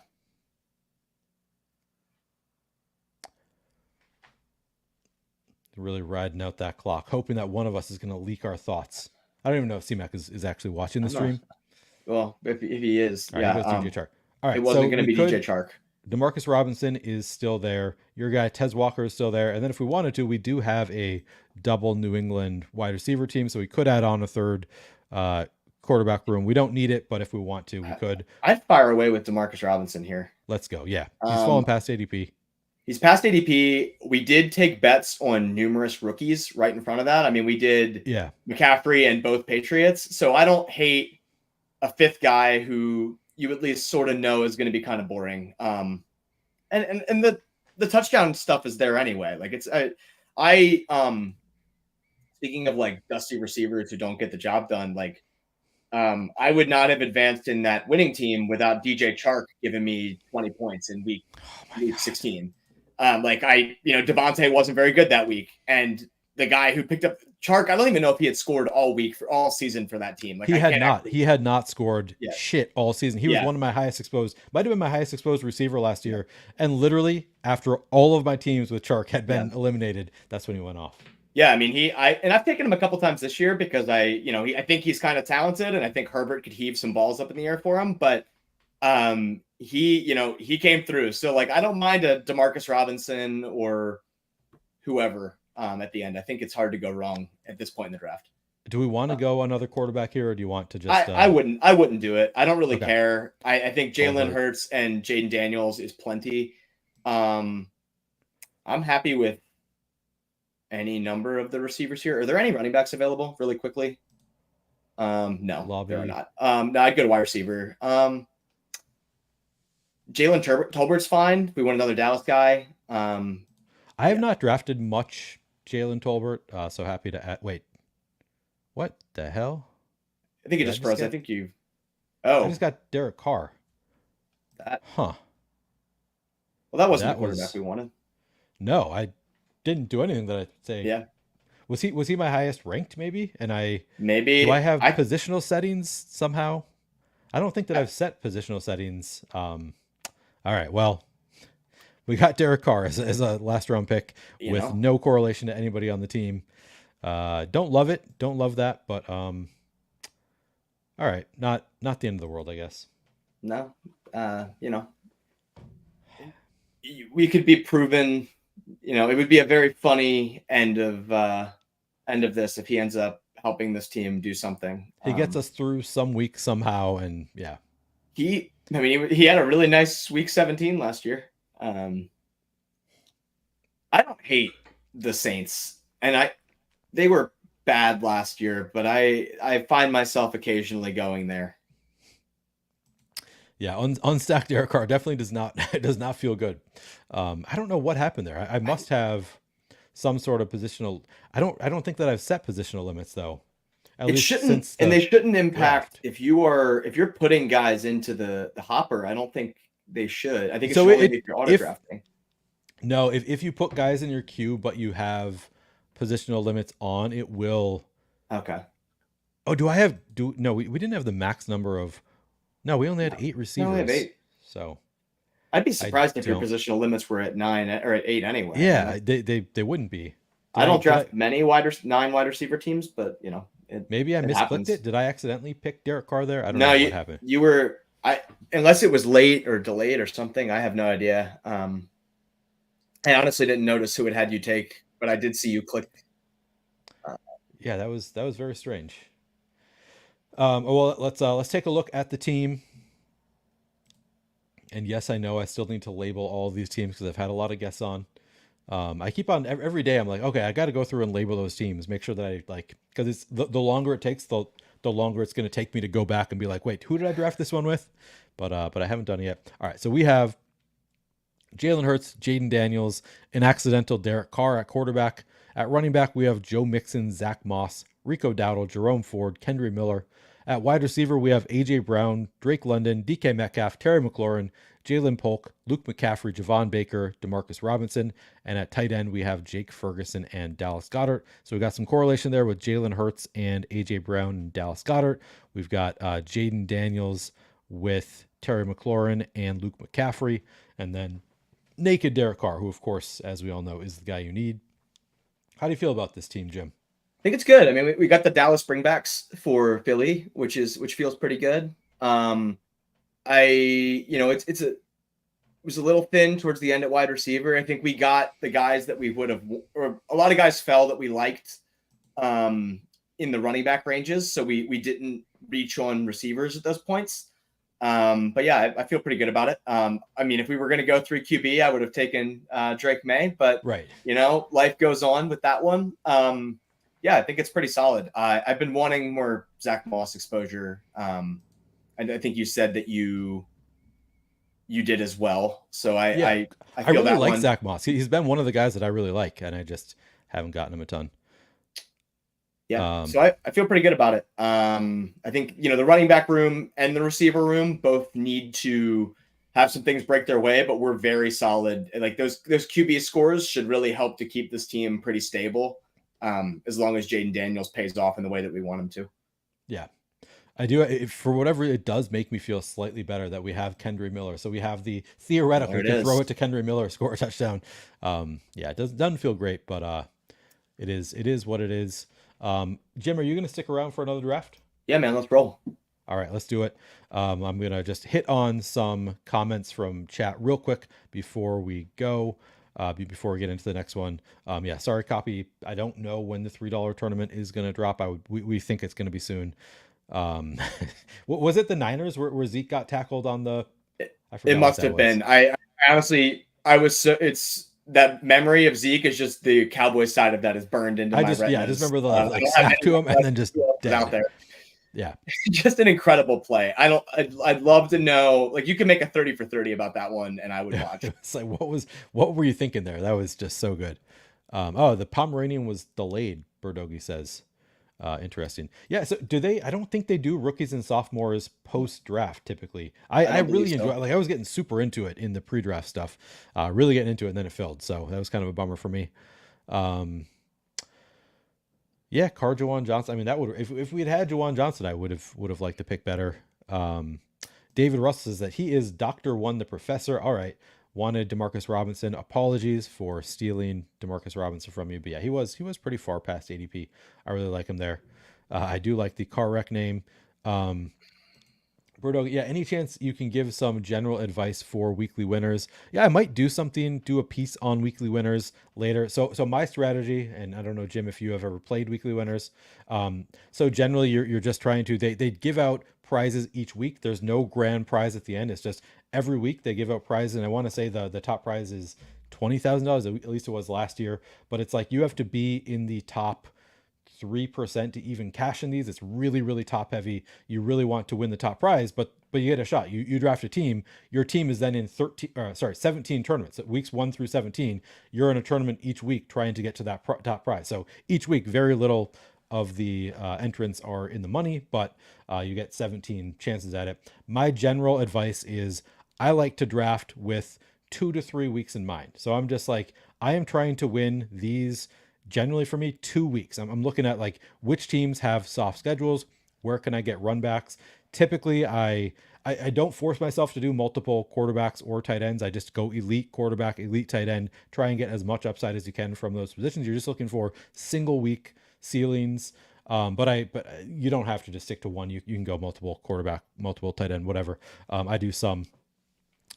Really riding out that clock, hoping that one of us is going to leak our thoughts. I don't even know if CMAC is actually watching the stream. Well, if he is, all right, yeah. He goes DJ Chark. All right, it wasn't going to be DJ Chark. Demarcus Robinson is still there. Your guy Tez Walker is still there. And then if we wanted to, we do have a double New England wide receiver team, so we could add on a third quarterback room. We don't need it, but if we want to, we could. I'd fire away with Demarcus Robinson here. Let's go. Yeah, he's fallen past ADP. He's past ADP. We did take bets on numerous rookies right in front of that. I mean, we did McCaffrey and both Patriots. So I don't hate a fifth guy who you at least sort of know is going to be kind of boring. And the touchdown stuff is there anyway. Like it's speaking of like dusty receivers who don't get the job done, like I would not have advanced in that winning team without DJ Chark giving me 20 points in week 16. Devontae wasn't very good that week. And the guy who picked up Chark, I don't even know if he had scored all week for all season for that team. Like he had not scored shit all season. He was one of my highest exposed, might have been my highest exposed receiver last year. And literally after all of my teams with Chark had been eliminated, that's when he went off. Yeah, I mean, I've taken him a couple times this year because I think he's kind of talented, and I think Herbert could heave some balls up in the air for him. But he came through. So like, I don't mind a Demarcus Robinson or whoever at the end. I think it's hard to go wrong at this point in the draft. Do we want to go another quarterback here, or do you want to just? I wouldn't do it. I don't really care. I think Jalen Hurts and Jaden Daniels is plenty. I'm happy with any number of the receivers here. Are there any running backs available really quickly? No, there are not. No, I'd go to wide receiver. Jalen Tolbert's fine. We want another Dallas guy. I have not drafted much Jalen Tolbert, so happy to add. Wait, what the hell? I think it just froze. I think you. I just got Derek Carr. Well, that wasn't the quarterback we wanted. No, I didn't do anything that I'd say. Yeah. Was he my highest ranked maybe? And do I have positional settings somehow? I don't think that I've set positional settings. All right. Well, we got Derek Carr as a last round pick with no correlation to anybody on the team. Don't love it. Don't love that, but all right. Not the end of the world, I guess. No. We could be proven. It would be a very funny end of this if he ends up helping this team do something. He gets us through some week somehow, and he had a really nice week 17 last year. I don't hate the Saints, and they were bad last year, but I find myself occasionally going there. Yeah, unstacked Derek Carr definitely does not feel good. I don't know what happened there. I must have some sort of positional. I don't think that I've set positional limits though. They shouldn't impact if you're putting guys into the hopper. I don't think they should. I think it's only if you're auto drafting. No, if you put guys in your queue but you have positional limits on, it will. Okay. Oh, no, we didn't have the max number of. No, we only had 8 receivers. No, we have 8. So I'd be surprised if your positional limits were at 9 or at 8 anyway. Yeah, they wouldn't be. I don't draft many 9 wide receiver teams, but maybe I misclicked it. Did I accidentally pick Derek Carr there? I don't know what happened. You were unless it was late or delayed or something. I have no idea. I honestly didn't notice who it had you take, but I did see you click. Yeah, that was very strange. Well, let's take a look at the team. And yes, I know I still need to label all of these teams because I've had a lot of guests on. I keep on every day. I'm like, okay, I got to go through and label those teams, make sure that I because it's the longer it takes, the longer it's going to take me to go back and be like, wait, who did I draft this one with? But I haven't done it yet. All right, so we have Jalen Hurts, Jaden Daniels, an accidental Derek Carr at quarterback. At running back, we have Joe Mixon, Zach Moss, Rico Dowdle, Jerome Ford, Kendry Miller. At wide receiver, we have A.J. Brown, Drake London, DK Metcalf, Terry McLaurin, Jalen Polk, Luke McCaffrey, Javon Baker, Demarcus Robinson. And at tight end, we have Jake Ferguson and Dallas Goedert. So we got some correlation there with Jalen Hurts and A.J. Brown and Dallas Goedert. We've got Jaden Daniels with Terry McLaurin and Luke McCaffrey. And then naked Derek Carr, who, of course, as we all know, is the guy you need. How do you feel about this team, Jim? I think it's good. I mean, we got the Dallas bringbacks for Philly, which feels pretty good. It was a little thin towards the end at wide receiver. I think we got the guys that we would have, or a lot of guys fell that we liked in the running back ranges. So we didn't reach on receivers at those points. But yeah, I feel pretty good about it. I mean, if we were going to go 3 QB, I would have taken Drake May, but right, life goes on with that one. Yeah, I think it's pretty solid. I've been wanting more Zach Moss exposure. And I think you said that you did as well. So I feel I really that like one. Zach Moss. He's been one of the guys that I really like, and I just haven't gotten him a ton. Yeah, so I feel pretty good about it. I think, the running back room and the receiver room both need to have some things break their way, but we're very solid. Like those QB scores should really help to keep this team pretty stable, as long as Jaden Daniels pays off in the way that we want him to. Yeah, I do. For whatever, it does make me feel slightly better that we have Kendry Miller. So we have the theoretical, can throw it to Kendry Miller, score a touchdown. Yeah, it doesn't feel great, but it is what it is. Jim, are you going to stick around for another draft? Yeah, man, let's roll. All right, let's do it. I'm going to just hit on some comments from chat real quick before we go, before we get into the next one. Yeah, sorry, copy. I don't know when the $3 tournament is going to drop. We think it's going to be soon. Was it the Niners where Zeke got tackled on the? It must have been. I honestly, it's that memory of Zeke is just the Cowboys side of that is burned into my retinas. Yeah, I just remember the snap to him and then just dead out there. Yeah, just an incredible play. I'd love to know. Like, you can make a 30 for 30 about that one, and I would watch. It's like, what were you thinking there? That was just so good. The Pomeranian was delayed. Birdogi says. Interesting. Yeah. So do they? I don't think they do rookies and sophomores post draft typically. I really enjoy. Like, I was getting super into it in the pre draft stuff. Really getting into it, and then it filled. So that was kind of a bummer for me. Yeah, Jawan Johnson. I mean, that would if we had Jawan Johnson, I would have liked the pick better. David Russell says that he is Dr. One the Professor. All right. Wanted Demarcus Robinson. Apologies for stealing Demarcus Robinson from you, but yeah, he was pretty far past ADP. I really like him there. I do like the car wreck name. Berto, yeah, any chance you can give some general advice for weekly winners? Yeah, I might do a piece on weekly winners later. So my strategy, and I don't know, Jim, if you have ever played weekly winners. So generally you're just trying to, they give out prizes each week. There's no grand prize at the end. It's just every week they give out prizes. And I want to say the top prize is $20,000. At least it was last year, but it's like, you have to be in the top 3% to even cash in these. It's really, really top heavy. You really want to win the top prize, but you get a shot. You draft a team. Your team is then in 17 tournaments. At weeks 1 through 17, you're in a tournament each week trying to get to that top prize. So each week, very little of the entrants are in the money, but you get 17 chances at it. My general advice is I like to draft with 2 to 3 weeks in mind. So I'm just like, I am trying to win these. Generally for me, 2 weeks. I'm looking at like which teams have soft schedules, where can I get run backs. Typically, I don't force myself to do multiple quarterbacks or tight ends. I just go elite quarterback, elite tight end, try and get as much upside as you can from those positions. You're just looking for single week ceilings. But you don't have to just stick to one. You can go multiple quarterback, multiple tight end, whatever. I do some.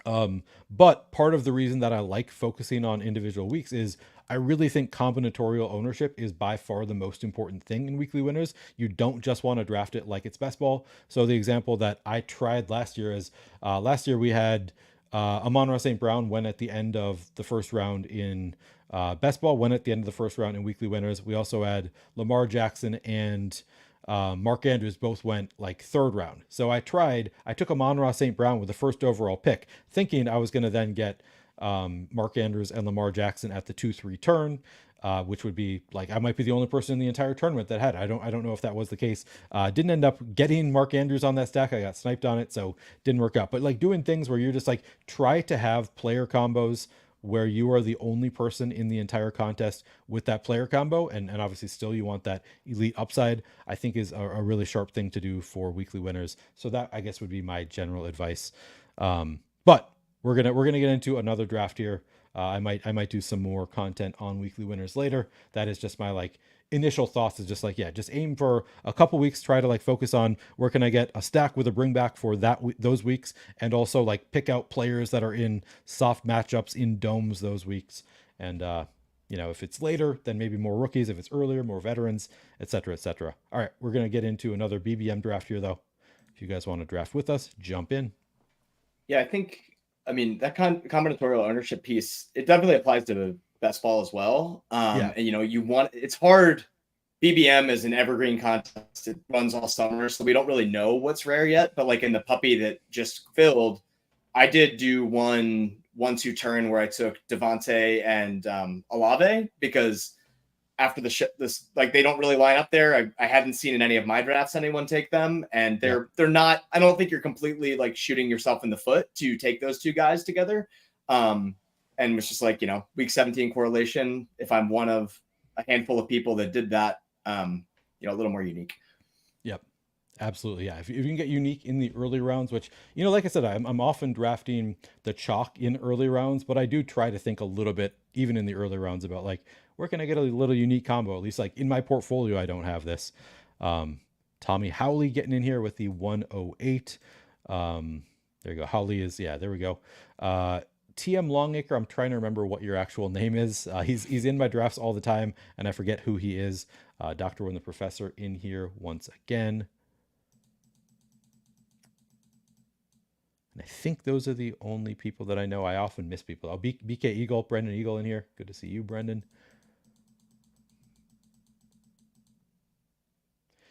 But part of the reason that I like focusing on individual weeks is I really think combinatorial ownership is by far the most important thing in weekly winners. You don't just want to draft it like it's best ball. So the example that I tried last year is last year we had Amon-Ra St. Brown went at the end of the first round in best ball, went at the end of the first round in weekly winners. We also had Lamar Jackson and Mark Andrews both went like third round. So I took Amon-Ra St. Brown with the first overall pick, thinking I was going to then get Mark Andrews and Lamar Jackson at the 2-3 turn, which would be like I might be the only person in the entire tournament that had it. I don't know if that was the case. Didn't end up getting Mark Andrews on that stack. I got sniped on it, so didn't work out. But like doing things where you're just like try to have player combos where you are the only person in the entire contest with that player combo, and obviously still you want that elite upside, I think is a really sharp thing to do for weekly winners. So that I guess would be my general advice. But we're gonna get into another draft here. I might do some more content on weekly winners later. That is just my like initial thoughts is just like, yeah, just aim for a couple weeks, try to like focus on where can I get a stack with a bring back for those weeks, and also like pick out players that are in soft matchups in domes those weeks. And if it's later, then maybe more rookies. If it's earlier, more veterans, etc., etc. All right, we're gonna get into another BBM draft here though. If you guys want to draft with us, jump in. Yeah, I mean, that combinatorial ownership piece, it definitely applies to best ball as well. Yeah. And it's hard. BBM is an evergreen contest. It runs all summer, so we don't really know what's rare yet. But like in the puppy that just filled, I did do 1-2 turn where I took Devontae and Olave because after this, like they don't really line up there. I hadn't seen in any of my drafts anyone take them, and they're not. I don't think you're completely like shooting yourself in the foot to take those two guys together. And it's just like week 17 correlation. If I'm one of a handful of people that did that, a little more unique. Yep. Absolutely, yeah. If you can get unique in the early rounds, which like I said, I'm often drafting the chalk in early rounds, but I do try to think a little bit, even in the early rounds, about like where can I get a little unique combo? At least like in my portfolio, I don't have this. Tommy Howley getting in here with the 108. There you go. Howley is there we go. TM Longacre, I'm trying to remember what your actual name is. He's in my drafts all the time, and I forget who he is. Dr. Win the Professor in here once again. And I think those are the only people that I know. I often miss people. Oh, BK Eagle, Brendan Eagle in here. Good to see you, Brendan.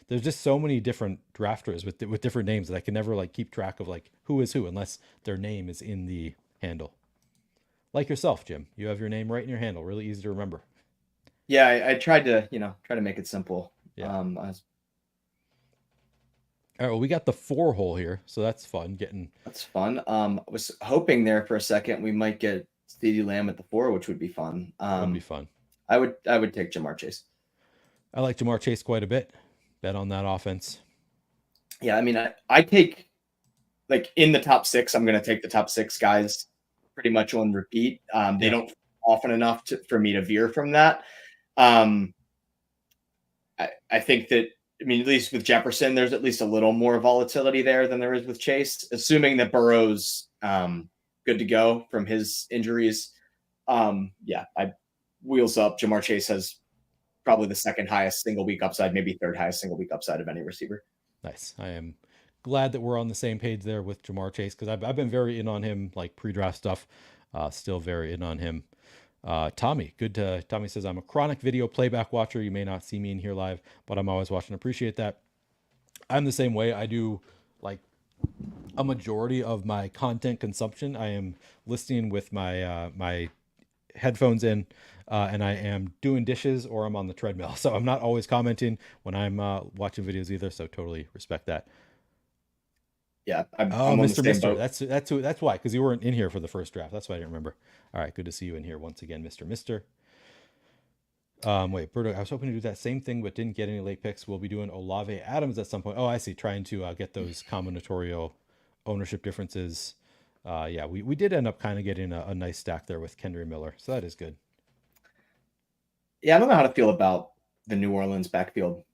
There's just so many different drafters with different names that I can never like keep track of like who is who unless their name is in the handle. Like yourself, Jim. You have your name right in your handle. Really easy to remember. Yeah, I tried to make it simple. Yeah. All right, well, we got the 4 hole here, so that's fun. That's fun. I was hoping there for a second we might get CeeDee Lamb at the 4, which would be fun. Would be fun. I would take Jamar Chase. I like Jamar Chase quite a bit. Bet on that offense. Yeah, I mean, I take like in the top 6. I'm going to take the top 6 guys pretty much on repeat. They don't often enough for me to veer from that. I think that. I mean, at least with Jefferson, there's at least a little more volatility there than there is with Chase, assuming that Burrow's good to go from his injuries. I wheels up. Jamar Chase has probably the second highest single week upside, maybe third highest single week upside of any receiver. Nice. I am glad that we're on the same page there with Jamar Chase because I've been very in on him, like pre-draft stuff. Still very in on him. Tommy says, I'm a chronic video playback watcher. You may not see me in here live, but I'm always watching. Appreciate that. I'm the same way. I do like a majority of my content consumption. I am listening with my my headphones in, and I am doing dishes or I'm on the treadmill. So I'm not always commenting when I'm watching videos either. So totally respect that. Yeah. I'm Mr. Mister. That's why, because you weren't in here for the first draft. That's why I didn't remember. All right, good to see you in here once again, Mr. Mister. Wait, Berto, I was hoping to do that same thing, but didn't get any late picks. We'll be doing Olave Adams at some point. Oh, I see. Trying to get those combinatorial ownership differences. We did end up kind of getting a nice stack there with Kendry Miller, so that is good. Yeah, I don't know how to feel about the New Orleans backfield.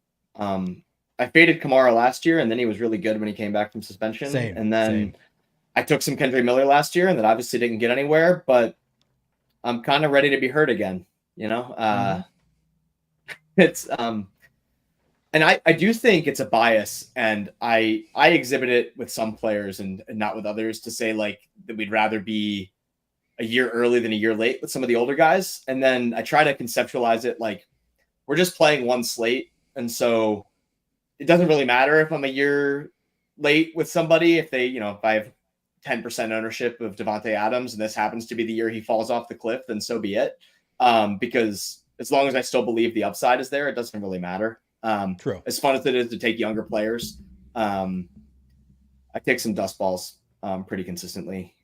I faded Kamara last year, and then he was really good when he came back from suspension. Same. I took some Kendry Miller last year, and that obviously didn't get anywhere. But I'm kind of ready to be hurt again. It's and I do think it's a bias, and I exhibit it with some players and not with others to say like that we'd rather be a year early than a year late with some of the older guys, and then I try to conceptualize it like we're just playing one slate, and so it doesn't really matter if I'm a year late with somebody if I have 10% ownership of Devontae Adams, and this happens to be the year he falls off the cliff, then so be it. Because as long as I still believe the upside is there, it doesn't really matter. True. As fun as it is to take younger players, I take some dust balls pretty consistently.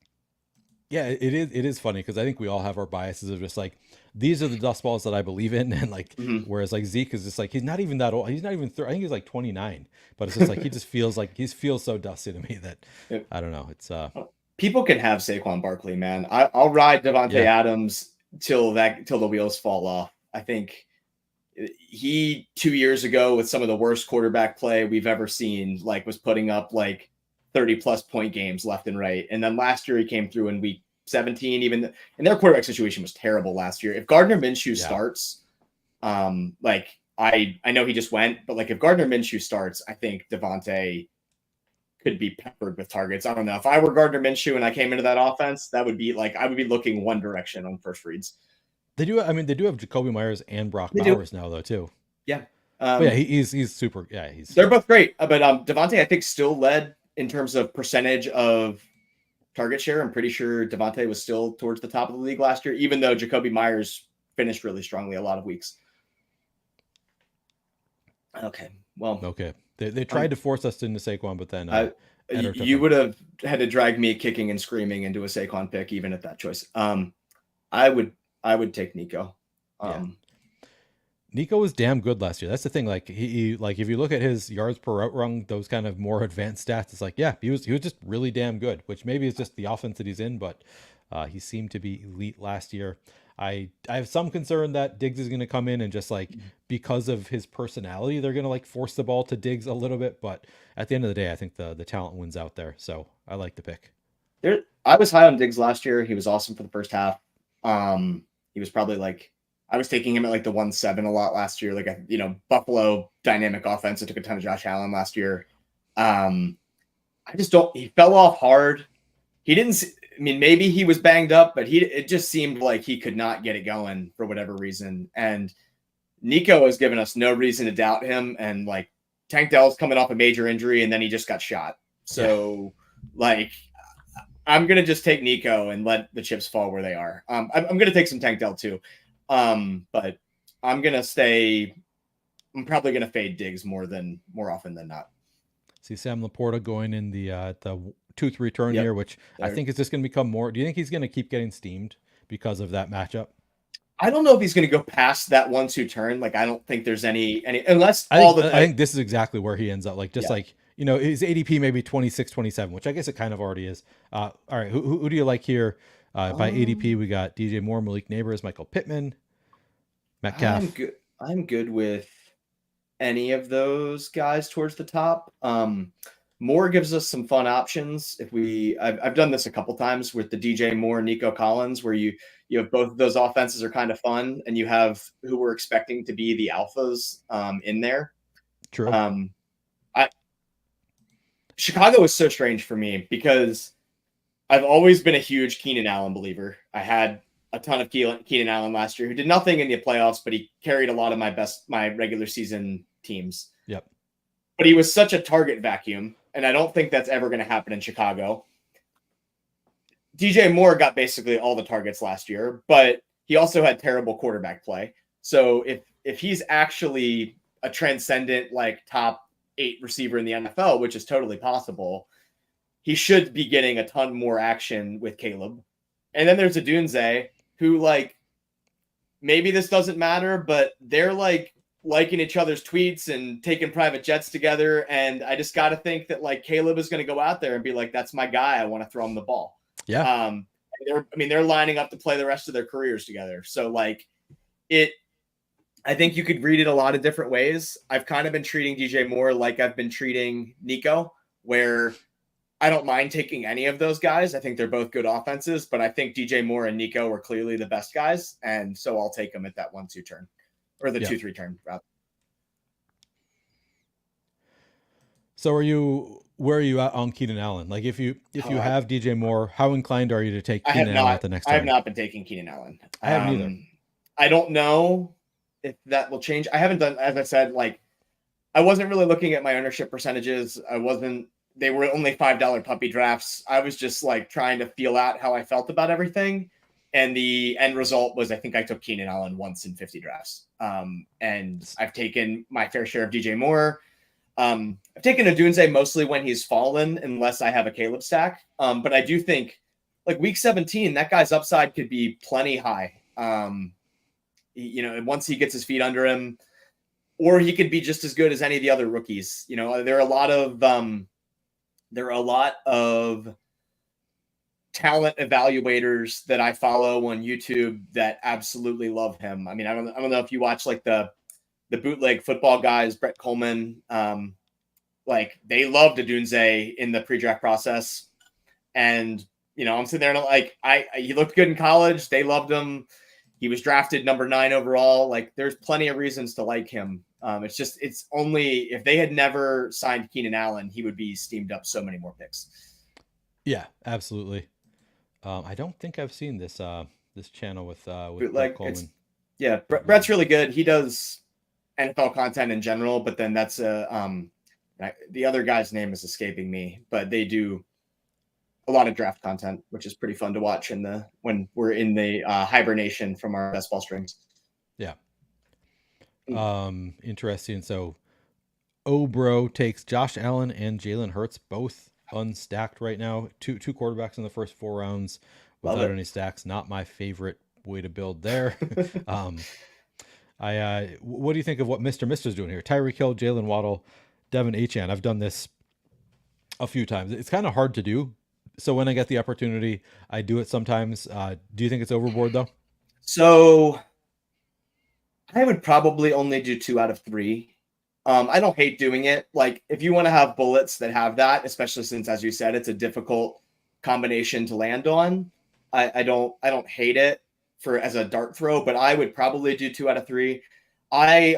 Yeah, it is funny because I think we all have our biases of just like these are the dust balls that I believe in, and like whereas like Zeke is just like he's not even that old. He's not even I think he's like 29, but it's just like he just feels like he feels so dusty to me that Yep. I don't know. It's People can have Saquon Barkley, man. I'll ride Devontae Adams till the wheels fall off. I think he 2 years ago with some of the worst quarterback play we've ever seen, like was putting up like 30+ point games left and right. And then last year he came through in week 17, and their quarterback situation was terrible last year. If Gardner Minshew starts, like I know he just went, but like if Gardner Minshew starts, I think Devontae could be peppered with targets. I don't know. If I were Gardner Minshew and I came into that offense, that would be like I would be looking one direction on first reads. they do. I mean, they do have Jacoby Myers and Brock Bowers now though too. Yeah. But yeah, he's super. Yeah, they're both great. But Devontae, I think, still led in terms of percentage of target share. I'm pretty sure Devontae was still towards the top of the league last year, even though Jacoby Myers finished really strongly a lot of weeks. Okay. Well, okay. They tried to force us into Saquon, but then you would have had to drag me kicking and screaming into a Saquon pick, even at that choice. I would take Nico. Nico was damn good last year. That's the thing. Like he like if you look at his yards per route run, those kind of more advanced stats, it's like he was just really damn good. Which maybe is just the offense that he's in, but he seemed to be elite last year. I have some concern that Diggs is going to come in and just like because of his personality, they're going to like force the ball to Diggs a little bit. But at the end of the day, I think the talent wins out there. So I like the pick. I was high on Diggs last year. He was awesome for the first half. He was probably like. I was taking him at like the 1-7 a lot last year, like a Buffalo dynamic offense. I took a ton of Josh Allen last year. I just don't. He fell off hard. He didn't. I mean, maybe he was banged up, but it just seemed like he could not get it going for whatever reason. And Nico has given us no reason to doubt him. And like Tank Dell's coming off a major injury, and then he just got shot. So like. I'm gonna just take Nico and let the chips fall where they are. I'm gonna take some Tank Dell too. But I'm probably gonna fade Diggs more often than not. See Sam Laporta going in the tooth return here, which I think is just going to become more. Do you think he's going to keep getting steamed because of that matchup? I don't know if he's going to go past that 1-2 turn. Like I don't think there's any unless I think this is exactly where he ends up. Like just like his ADP maybe 26, 27, which I guess it kind of already is. All right, who do you like here? By ADP, we got DJ Moore, Malik Neighbors, Michael Pittman, Metcalf. I'm good with any of those guys towards the top. Moore gives us some fun options. I've done this a couple times with the DJ Moore, Nico Collins, where you have both of those offenses are kind of fun, and you have who we're expecting to be the alphas in there. True. Chicago is so strange for me because I've always been a huge Keenan Allen believer. I had a ton of Keenan Allen last year, who did nothing in the playoffs, but he carried a lot of my regular season teams. Yep. But he was such a target vacuum, and I don't think that's ever going to happen in Chicago. DJ Moore got basically all the targets last year, but he also had terrible quarterback play. So if he's actually a transcendent like top 8 receiver in the NFL, which is totally possible, he should be getting a ton more action with Caleb. And then there's Adunze, who like maybe this doesn't matter, but they're like liking each other's tweets and taking private jets together. And I just got to think that like Caleb is going to go out there and be like, that's my guy. I want to throw him the ball. Yeah. They're lining up to play the rest of their careers together. So like I think you could read it a lot of different ways. I've kind of been treating DJ Moore like I've been treating Nico, where I don't mind taking any of those guys. I think they're both good offenses, but I think DJ Moore and Nico are clearly the best guys. And so I'll take them at that 1-2 turn or the 2-3 turn route. So where are you at on Keenan Allen? Like if you have DJ Moore, how inclined are you to take Keenan Allen at the next time? I have not been taking Keenan Allen. I haven't either. I don't know if that will change. I haven't done, as I said, like I wasn't really looking at my ownership percentages. I wasn't they were only $5 puppy drafts. I was just like trying to feel out how I felt about everything. And the end result was I think I took Keenan Allen once in 50 drafts. And I've taken my fair share of DJ Moore. I've taken Odunze mostly when he's fallen, unless I have a Caleb stack. But I do think like week 17, that guy's upside could be plenty high. Once he gets his feet under him, or he could be just as good as any of the other rookies. There are a lot of talent evaluators that I follow on YouTube that absolutely love him. I mean, I don't know if you watch like the bootleg football guys, Brett Coleman, like they loved Odunze in the pre-draft process. And, I'm sitting there and like, he looked good in college. They loved him. He was drafted number 9 overall. Like there's plenty of reasons to like him. It's only if they had never signed Keenan Allen, he would be steamed up so many more picks. Yeah, absolutely. I don't think I've seen this channel with Bootleg, Brett Coleman. Brett's really good. He does NFL content in general, but then that's the other guy's name is escaping me, but they do a lot of draft content, which is pretty fun to watch when we're in the hibernation from our best ball strings. Yeah. Interesting. So Obro takes Josh Allen and Jalen Hurts, both unstacked right now. Two quarterbacks in the first 4 rounds without any stacks. Not my favorite way to build there. What do you think of what Mr. Mister's doing here? Tyreek Hill, Jalen Waddle, Devin Achane. I've done this a few times. It's kind of hard to do. So when I get the opportunity, I do it sometimes. Do you think it's overboard though? So I would probably only do 2 out of 3. I don't hate doing it. Like if you want to have bullets that have that, especially since, as you said, it's a difficult combination to land on. I don't hate it as a dart throw, but I would probably do 2 out of 3. I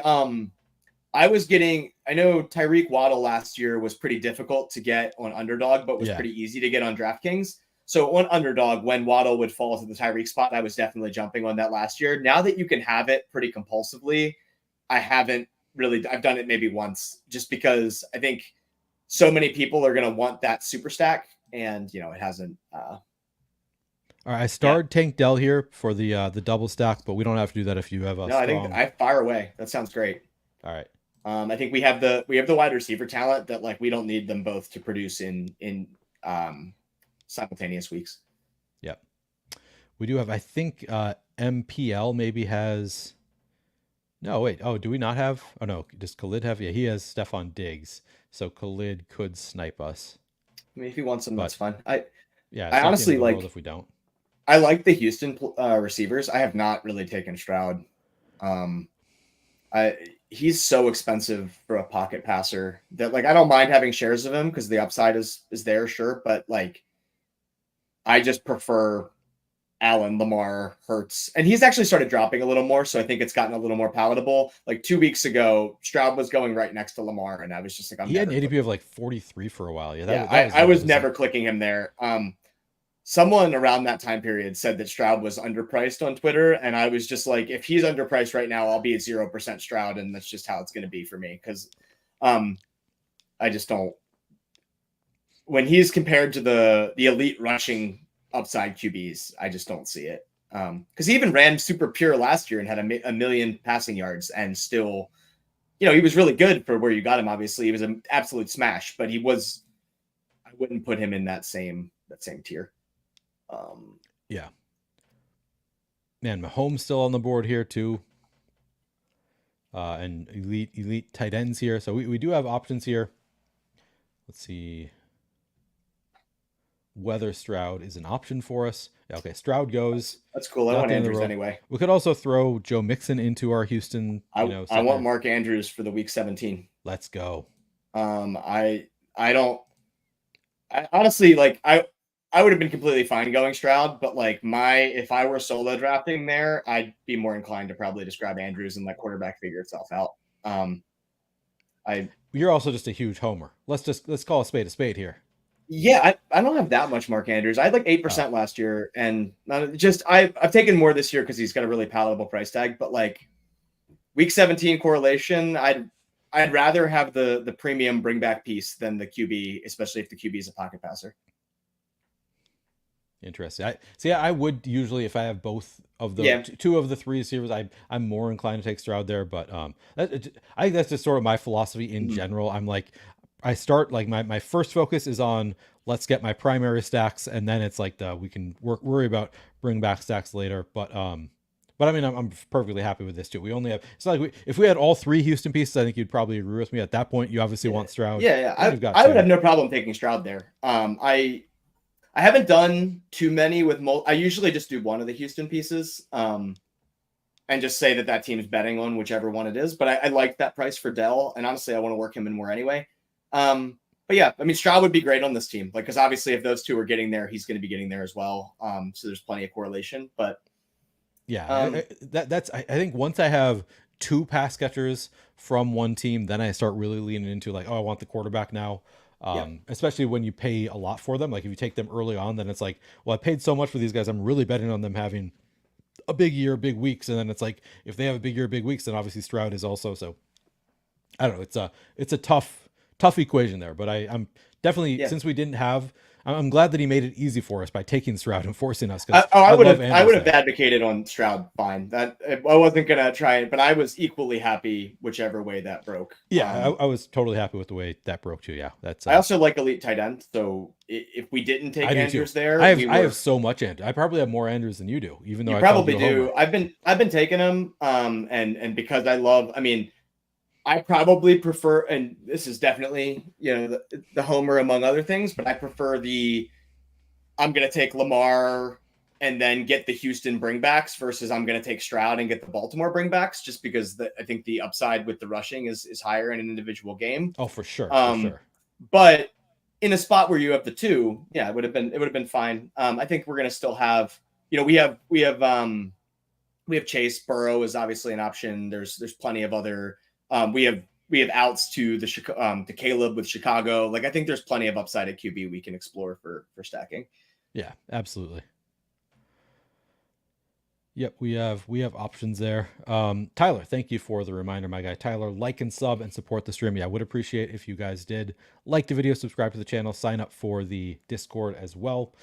know Tyreek Waddle last year was pretty difficult to get on Underdog, but was pretty easy to get on DraftKings. So on Underdog, when Waddle would fall to the Tyreek spot, I was definitely jumping on that last year. Now that you can have it pretty compulsively, I've done it maybe once just because I think so many people are going to want that super stack and it hasn't. All right. I starred Tank Dell here for the double stack, but we don't have to do that if you have a I think I fire away. That sounds great. All right. I think we have the wide receiver talent that like we don't need them both to produce in simultaneous weeks. Yep. We do have, I think MPL maybe has. No, wait. Oh, do we not have? Oh no, does Khalid have? Yeah, he has Stephon Diggs, so Khalid could snipe us. I mean, if he wants them, that's fine. I honestly like if we don't. I like the Houston receivers. I have not really taken Stroud. He's so expensive for a pocket passer that like I don't mind having shares of him because the upside is there, sure, but like I just prefer Allen, Lamar, Hurts, and he's actually started dropping a little more, so I think it's gotten a little more palatable. Like 2 weeks ago, Stroud was going right next to Lamar, and I was just like, he had an ADP of like 43 for a while. I was never clicking him there. Someone around that time period said that Stroud was underpriced on Twitter, and I was just like, if he's underpriced right now, I'll be at 0% Stroud, and that's just how it's going to be for me because I just don't. When he's compared to the elite rushing upside QBs, I just don't see it. Because he even ran super pure last year and had a million passing yards, and still, he was really good for where you got him. Obviously, he was an absolute smash, but I wouldn't put him in that same tier. Yeah. Man, Mahomes still on the board here too. And elite tight ends here. So we do have options here. Let's see. Whether Stroud is an option for us. Yeah, okay, Stroud goes. That's cool. I want Andrews anyway. We could also throw Joe Mixon into our Houston. I want Mark Andrews for the week 17. Let's go. I honestly like I would have been completely fine going Stroud, but like if I were solo drafting there, I'd be more inclined to probably just grab Andrews and let quarterback figure itself out. You're also just a huge homer. Let's call a spade here. Yeah, I don't have that much Mark Andrews. I had like 8% last year, and I've taken more this year because he's got a really palatable price tag. But like week 17 correlation, I'd rather have the premium bring back piece than the QB, especially if the QB is a pocket passer. Interesting. I see. I would usually, if I have both of the Yeah. two of the three receivers, I'm more inclined to take Stroud there. But I think that's just sort of my philosophy in Mhm. general. I'm like, I start like my first focus is on let's get my primary stacks, and then it's like we can worry about bring back stacks later. But I mean, I'm perfectly happy with this too. We only have it's not like if we had all three Houston pieces, I think you'd probably agree with me. At that point, you obviously Yeah. want Stroud. Yeah, yeah. Now you've got I would two. have no problem taking Stroud there. I haven't done too many with I usually just do one of the Houston pieces, and just say that that team's betting on whichever one it is. But I like that price for Dell, and honestly, I want to work him in more anyway. But yeah, I mean, Stroud would be great on this team, like because obviously, if those two are getting there, he's going to be getting there as well. So there's plenty of correlation. But Yeah, um, I think once I have two pass catchers from one team, then I start really leaning into like, oh, I want the quarterback now. yeah, Especially when you pay a lot for them. Like if you take them early on, then it's like, well, I paid so much for these guys. I'm really betting on them having a big year, big weeks. And then it's like, if they have a big year, big weeks, then obviously Stroud is also. So I don't know. It's a tough equation there. But I'm definitely yeah. since we didn't have. I'm glad that he made it easy for us by taking Stroud and forcing us because I I would love have Andrews there. advocated on Stroud fine. That I wasn't gonna try it, but I was equally happy whichever way that broke. Yeah, I was totally happy with the way that broke too. Yeah, that's I also like elite tight end, so if we didn't take I do too. Andrews there, we I have were. so much Andrews. I probably have more Andrews than you do, even though You I called probably you a homer. do. I've been taking him, and because I love. I mean, I probably prefer, and this is definitely the homer among other things, but I prefer the I'm going to take Lamar and then get the Houston bringbacks versus I'm going to take Stroud and get the Baltimore bringbacks, just because I think the upside with the rushing is higher in an individual game. Oh, for sure, for Um, sure. but in a spot where you have the two, yeah, it would have been fine. I think we're going to still have, we have Chase. Burrow is obviously an option. There's plenty of other. We have outs to to Caleb with Chicago. Like I think there's plenty of upside at QB we can explore for stacking. Yeah, absolutely. Yep, we have options there. Tyler, thank you for the reminder, my guy. Tyler, like and sub and support the stream. Yeah, I would appreciate if you guys did like the video, subscribe to the channel, sign up for the Discord as well.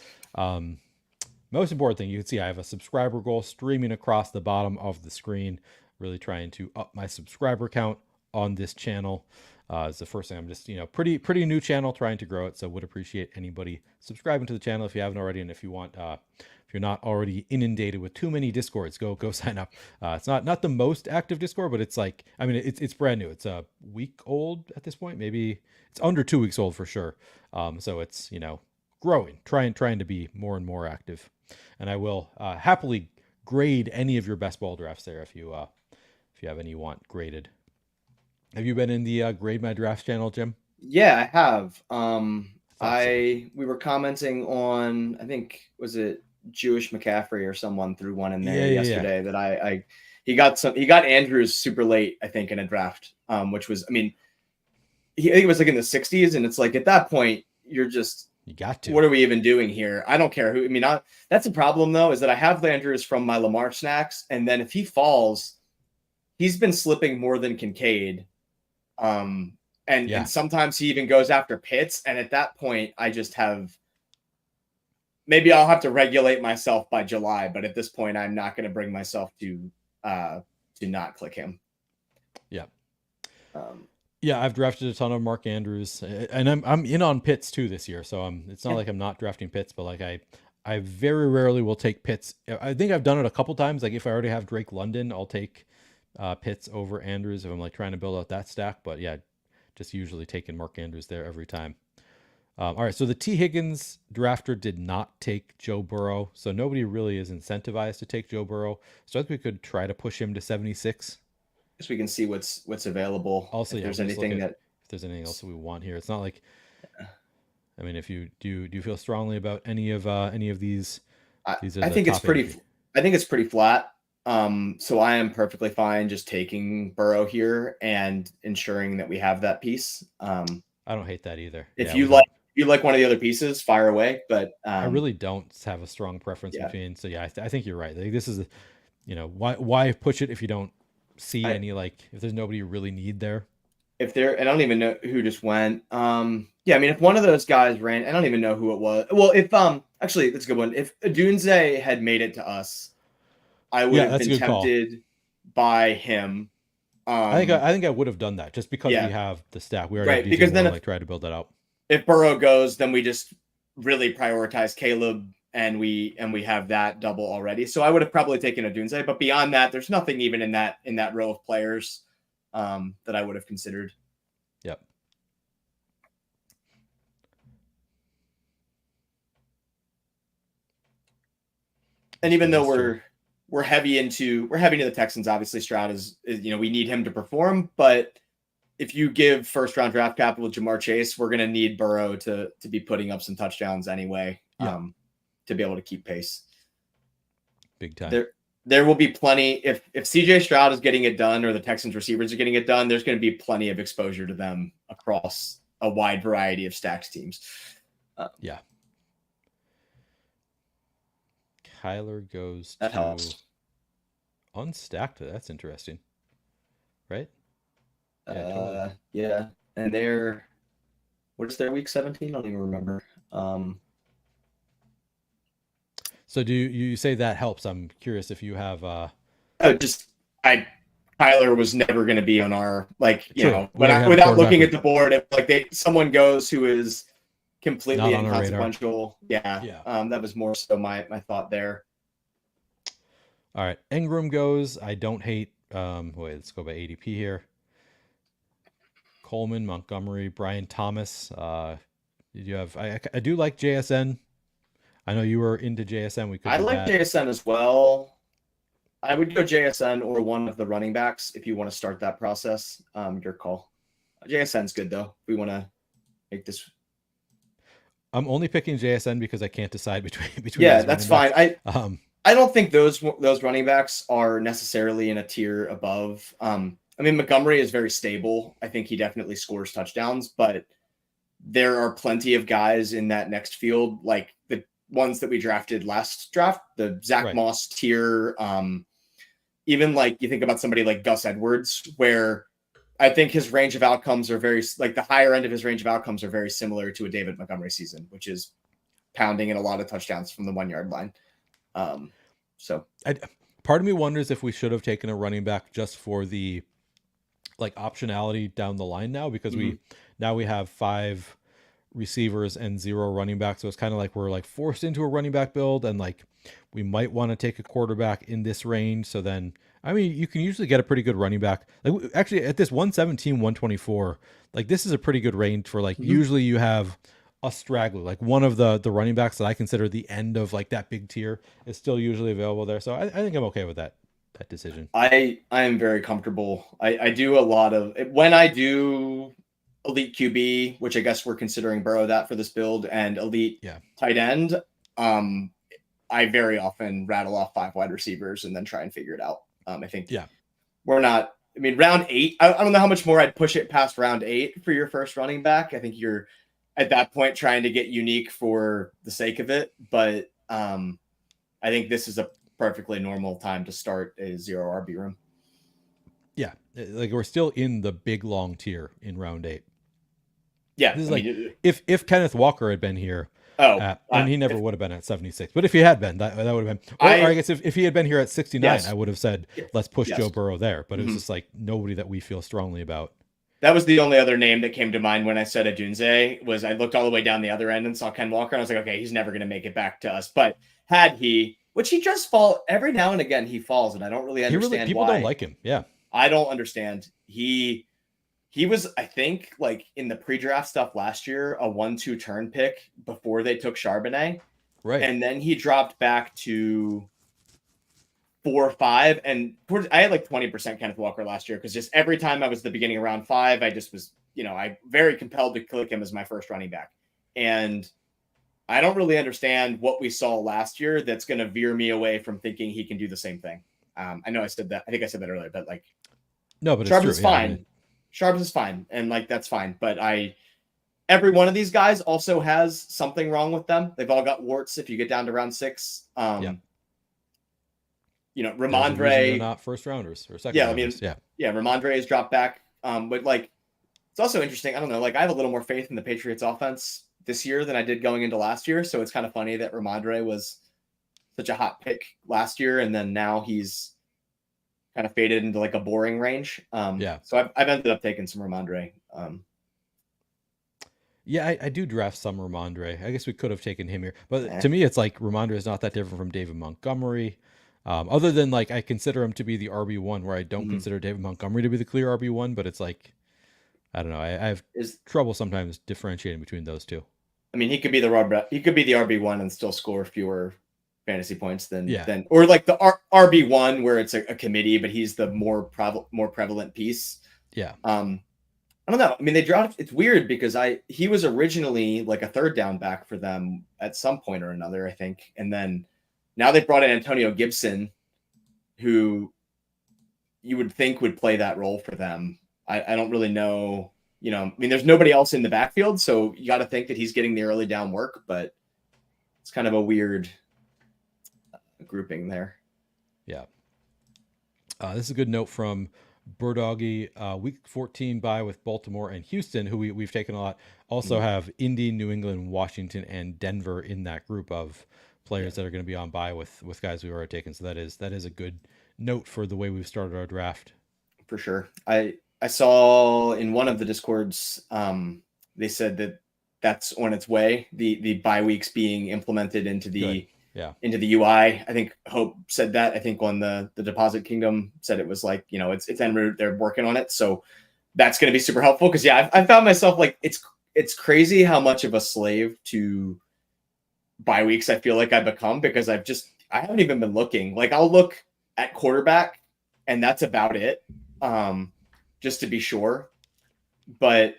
Most important thing, you can see I have a subscriber goal streaming across the bottom of the screen. Really trying to up my subscriber count on this channel. It's the first thing. I'm just pretty new channel, trying to grow it. So would appreciate anybody subscribing to the channel if you haven't already, and if you want. If you're not already inundated with too many discords, go sign up. It's not the most active Discord, but it's like I mean it's brand new. It's a week old at this point. Maybe it's under 2 weeks old for sure. So it's growing, trying to be more and more active, and I will happily grade any of your best ball drafts there if you have any you want graded. Have you been in the grade my drafts channel, Jim? Yeah, I have. I thought so. We were commenting on, I think, was it Jewish McCaffrey or someone threw one in there Yeah. yesterday that he got Andrews super late, I think, in a draft, which was, I mean, I think it was like in the 60s, and it's like at that point you're just, You got to. what are we even doing here? I don't care who. I mean, that's a problem though, is that I have Andrews from my Lamar snacks, and then if he falls, he's been slipping more than Kincaid. And Yeah. sometimes he even goes after Pitts. And at that point, I just have maybe I'll have to regulate myself by July, but at this point, I'm not going to bring myself to not click him. Yeah. Um, Yeah, I've drafted a ton of Mark Andrews, and I'm in on Pitts too this year. So it's not yeah, like I'm not drafting Pitts, but like I very rarely will take Pitts. I think I've done it a couple times. Like if I already have Drake London, I'll take Pitts over Andrews if I'm like trying to build out that stack. But yeah, just usually taking Mark Andrews there every time. All right, so the T. Higgins drafter did not take Joe Burrow, so nobody really is incentivized to take Joe Burrow. So I think we could try to push him to 76. guess we can see what's available. Also, If yeah, there's we'll just look anything at that if there's anything else that we want here. It's not like I mean, if you do you feel strongly about any of these? These are I the think it's top pretty. 8. I think it's pretty flat. So I am perfectly fine just taking Burrow here and ensuring that we have that piece. I don't hate that either. If Yeah, you we don't. like one of the other pieces, fire away. But I really don't have a strong preference yeah, between. So yeah, I think you're right. Like, this is, why push it if you don't see I any like if there's nobody you really need there. if they're, I don't even know who just went. Yeah, I mean, if one of those guys ran, I don't even know who it was. Well, if actually, that's a good one. If Dunze had made it to us, I would Yeah, have that's a been good call. tempted by him. I think Um, I would have done that just because we yeah, have the stack. We already have right. DJ Because Moore then to like try to build that out. if Burrow goes, then we just really prioritize Caleb, and we have that double already. So I would have probably taken a Dunze, but beyond that, there's nothing even in that row of players that I would have considered. Yep. And Mr. even though Mister. we're heavy into the Texans, obviously Stroud is we need him to perform, but if you give first round draft capital to Jamar Chase, we're going to need Burrow to be putting up some touchdowns anyway, Yeah. to be able to keep pace. Big time. There will be plenty if CJ Stroud is getting it done or the Texans receivers are getting it done. There's going to be plenty of exposure to them across a wide variety of stacks teams. Yeah. Kyler goes That to helps. unstacked. That's interesting, right? Yeah, totally. Yeah, and they're what is their week 17? I don't even remember. So do you say that helps? I'm curious if you have Just I Tyler was never going to be on our true. We when already I have a without quarterback looking at with the board, if someone goes who is not completely on our radar. inconsequential, yeah, Yeah. that was more so my thought there. All right. Ingram goes. I don't hate wait, let's go by ADP here. Coleman, Montgomery, Brian Thomas. Did you have I do like JSN. I know you were into JSN. We could I do like that. JSN as well. I would go JSN or one of the running backs if you want to start that process. Your call. JSN's good though. If we want to make this. I'm only picking JSN because I can't decide between Yeah, these that's running fine. backs. I don't think those running backs are necessarily in a tier above. I mean, Montgomery is very stable. I think he definitely scores touchdowns, but there are plenty of guys in that next field, like the ones that we drafted last draft, the Zach Right. Moss tier. Even like you think about somebody like Gus Edwards, where I think his range of outcomes are very like the higher end of his range of outcomes are very similar to a David Montgomery season, which is pounding in a lot of touchdowns from the 1 yard line. So Part of me wonders if we should have taken a running back just for the like optionality down the line now because we have 5 receivers and 0 running backs. So it's kind of like we're like forced into a running back build and like we might want to take a quarterback in this range. So then, I mean, you can usually get a pretty good running back. Like actually at this 117, 124, like this is a pretty good range for like usually you have a straggler, like one of the running backs that I consider the end of like that big tier is still usually available there. So I think I'm okay with that decision. I am very comfortable. I do a lot of when I do elite QB, which I guess we're considering Burrow that for this build, and elite Yeah. tight end. I very often rattle off 5 wide receivers and then try and figure it out. I think Yeah. we're not. I mean, round 8. I don't know how much more I'd push it past round 8 for your first running back. I think you're at that point trying to get unique for the sake of it, but I think this is a perfectly normal time to start a 0 RB room. Yeah. Like we're still in the big long tier in round 8. Yeah, This is I like mean, if Kenneth Walker had been here, and he never would have been at 76. But if he had been, that would have been. Or I guess if he had been here at 69, yes. I would have said let's push Yes. Joe Burrow there. But it was just like nobody that we feel strongly about. That was the only other name that came to mind when I said Adunze. Was I looked all the way down the other end and saw Ken Walker, and I was like, okay, he's never going to make it back to us. But had he, which he just fall every now and again, he falls, and I don't really understand people why. don't like him. Yeah, I don't understand. He was, I think, like in the pre-draft stuff last year, a 1-2 turn pick before they took Charbonnet. right. And then he dropped back to 4 or 5. And I had like 20% Kenneth Walker last year because just every time I was the beginning of round 5, I just was, I very compelled to click him as my first running back. And I don't really understand what we saw last year that's going to veer me away from thinking he can do the same thing. I know I said that. I think I said that earlier, but like, no, but Sharps it's is true. fine. Yeah, I mean, Sharps is fine, and like that's fine. But every one of these guys also has something wrong with them. They've all got warts. If you get down to round 6, yeah. Ramondre, they're not first rounders or second rounders. yeah, Ramondre has dropped back. But like it's also interesting. I don't know. Like I have a little more faith in the Patriots offense this year than I did going into last year. So it's kind of funny that Ramondre was such a hot pick last year, and then now he's kind of faded into like a boring range. Yeah. So I've ended up taking some Ramondre. Yeah, I do draft some Ramondre. I guess we could have taken him here, but Eh, to me, it's like Ramondre is not that different from David Montgomery. Other than like I consider him to be the RB1, where I don't mhm. consider David Montgomery to be the clear RB1. But it's like I don't know. I have Is trouble sometimes differentiating between those two. I mean, he could be the RB1 and still score fewer fantasy points Yeah, than or like the RB1 where it's a committee, but he's the more prevalent piece. yeah, I don't know. I mean, they dropped. It's weird because he was originally like a third down back for them at some point or another, I think, and then now they brought in Antonio Gibson, who you would think would play that role for them. I don't really know. You know, I mean, there's nobody else in the backfield, so you got to think that he's getting the early down work, but it's kind of a weird grouping there. yeah. This is a good note from Burdoggy. Week 14 bye with Baltimore and Houston, who we've taken a lot. Also Mm, have Indy, New England, Washington, and Denver in that group of yeah, players that are going to be on bye with guys we've already taken. So that is a good note for the way we've started our draft. for sure. I saw in one of the discords, they said that that's on its way. The bye weeks being implemented Good. Yeah. into the UI. I think Hope said that. I think on the Deposit Kingdom said it was like, you know, it's en route. They're working on it. So that's going to be super helpful because, yeah, I found myself like, it's crazy how much of a slave to bye weeks I feel like I've become because I haven't even been looking. Like I'll look at quarterback and that's about it. Um, just to be sure. But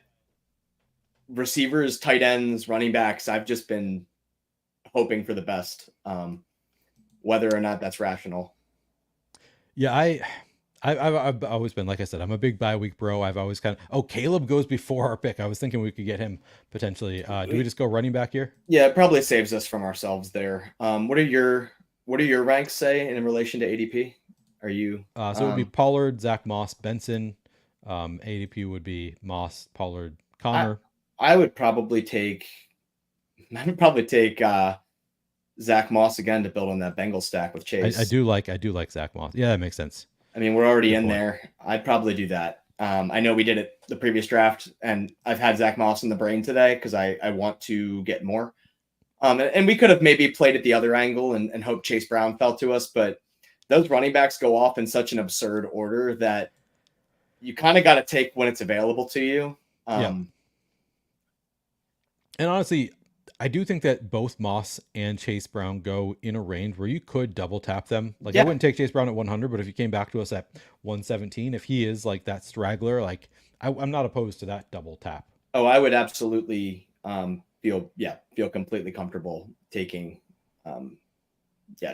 receivers, tight ends, running backs, I've just been hoping for the best, whether or not that's rational. Yeah, I've always been, like I said, I'm a big bye week bro. I've always kind of, oh, Caleb goes before our pick. I was thinking we could get him potentially. Do we just go running back here? Yeah, it probably saves us from ourselves there. What are your ranks say in relation to ADP? Are you So it would be Pollard, Zach Moss, Benson. ADP would be Moss, Pollard, I Connor. I would probably take I would probably take Zach Moss again to build on that Bengal stack with Chase. I do like Zach Moss. Yeah, that makes sense. I mean, we're already Good in point. there. I'd probably do that. I know we did it the previous draft, and I've had Zach Moss in the brain today because I want to get more. And we could have maybe played it the other angle and hoped Chase Brown fell to us, but those running backs go off in such an absurd order that you kind of got to take when it's available to you. Yeah, Um, and honestly, I do think that both Moss and Chase Brown go in a range where you could double tap them. Like I yeah. wouldn't take Chase Brown at 100, but if you came back to us at 117, if he is like that straggler, like I'm not opposed to that double tap. Oh, I would absolutely feel completely comfortable taking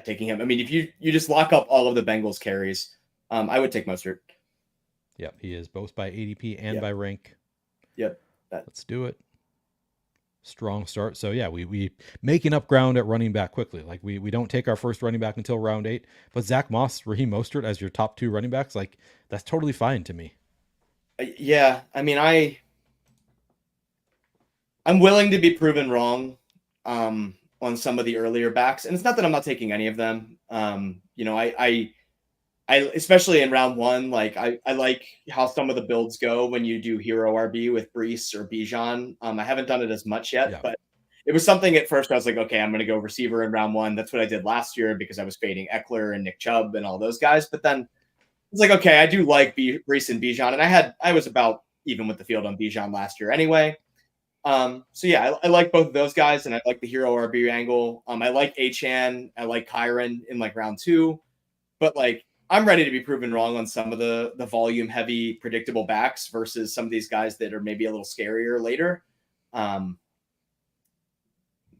taking him. I mean, if you just lock up all of the Bengals carries, I would take Mostert. Yep, he is both by ADP and Yep, by rank. yep. That Let's do it. Strong start. So yeah, we making up ground at running back quickly. Like we don't take our first running back until round 8, but Zach Moss, Raheem Mostert as your top 2 running backs, like that's totally fine to me. yeah. I mean, I'm willing to be proven wrong on some of the earlier backs, and it's not that I'm not taking any of them. You know, I especially in round one, like I like how some of the builds go when you do hero RB with Brees or Bijan. I haven't done it as much yet, Yeah. but it was something at first I was like, okay, I'm going to go receiver in round one. That's what I did last year because I was fading Eckler and Nick Chubb and all those guys. But then it's like, okay, I do like Brees and Bijan, and I was about even with the field on Bijan last year anyway. So yeah, I like both of those guys, and I like the hero RB angle. I like Achan, I like Kyron in like round two, but like I'm ready to be proven wrong on some of the volume heavy predictable backs versus some of these guys that are maybe a little scarier later. Um,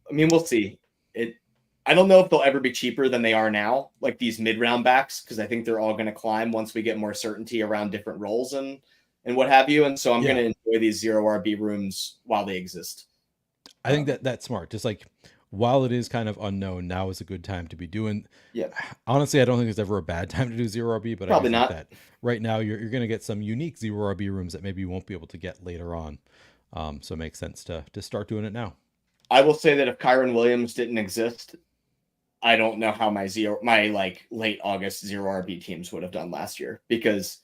I mean, we'll see. It. I don't know if they'll ever be cheaper than they are now, like these mid round backs, because I think they're all going to climb once we get more certainty around different roles and what have you. And so I'm going Yeah. to enjoy these zero RB rooms while they exist. I think that that's smart. Just like while it is kind of unknown, now is a good time to be doing. Yeah, Honestly, I don't think there's ever a bad time to do zero RB, but I do probably think not. that right now you're going to get some unique zero RB rooms that maybe you won't be able to get later on. So it makes sense to start doing it now. I will say that if Kyron Williams didn't exist, I don't know how my like late August zero RB teams would have done last year, because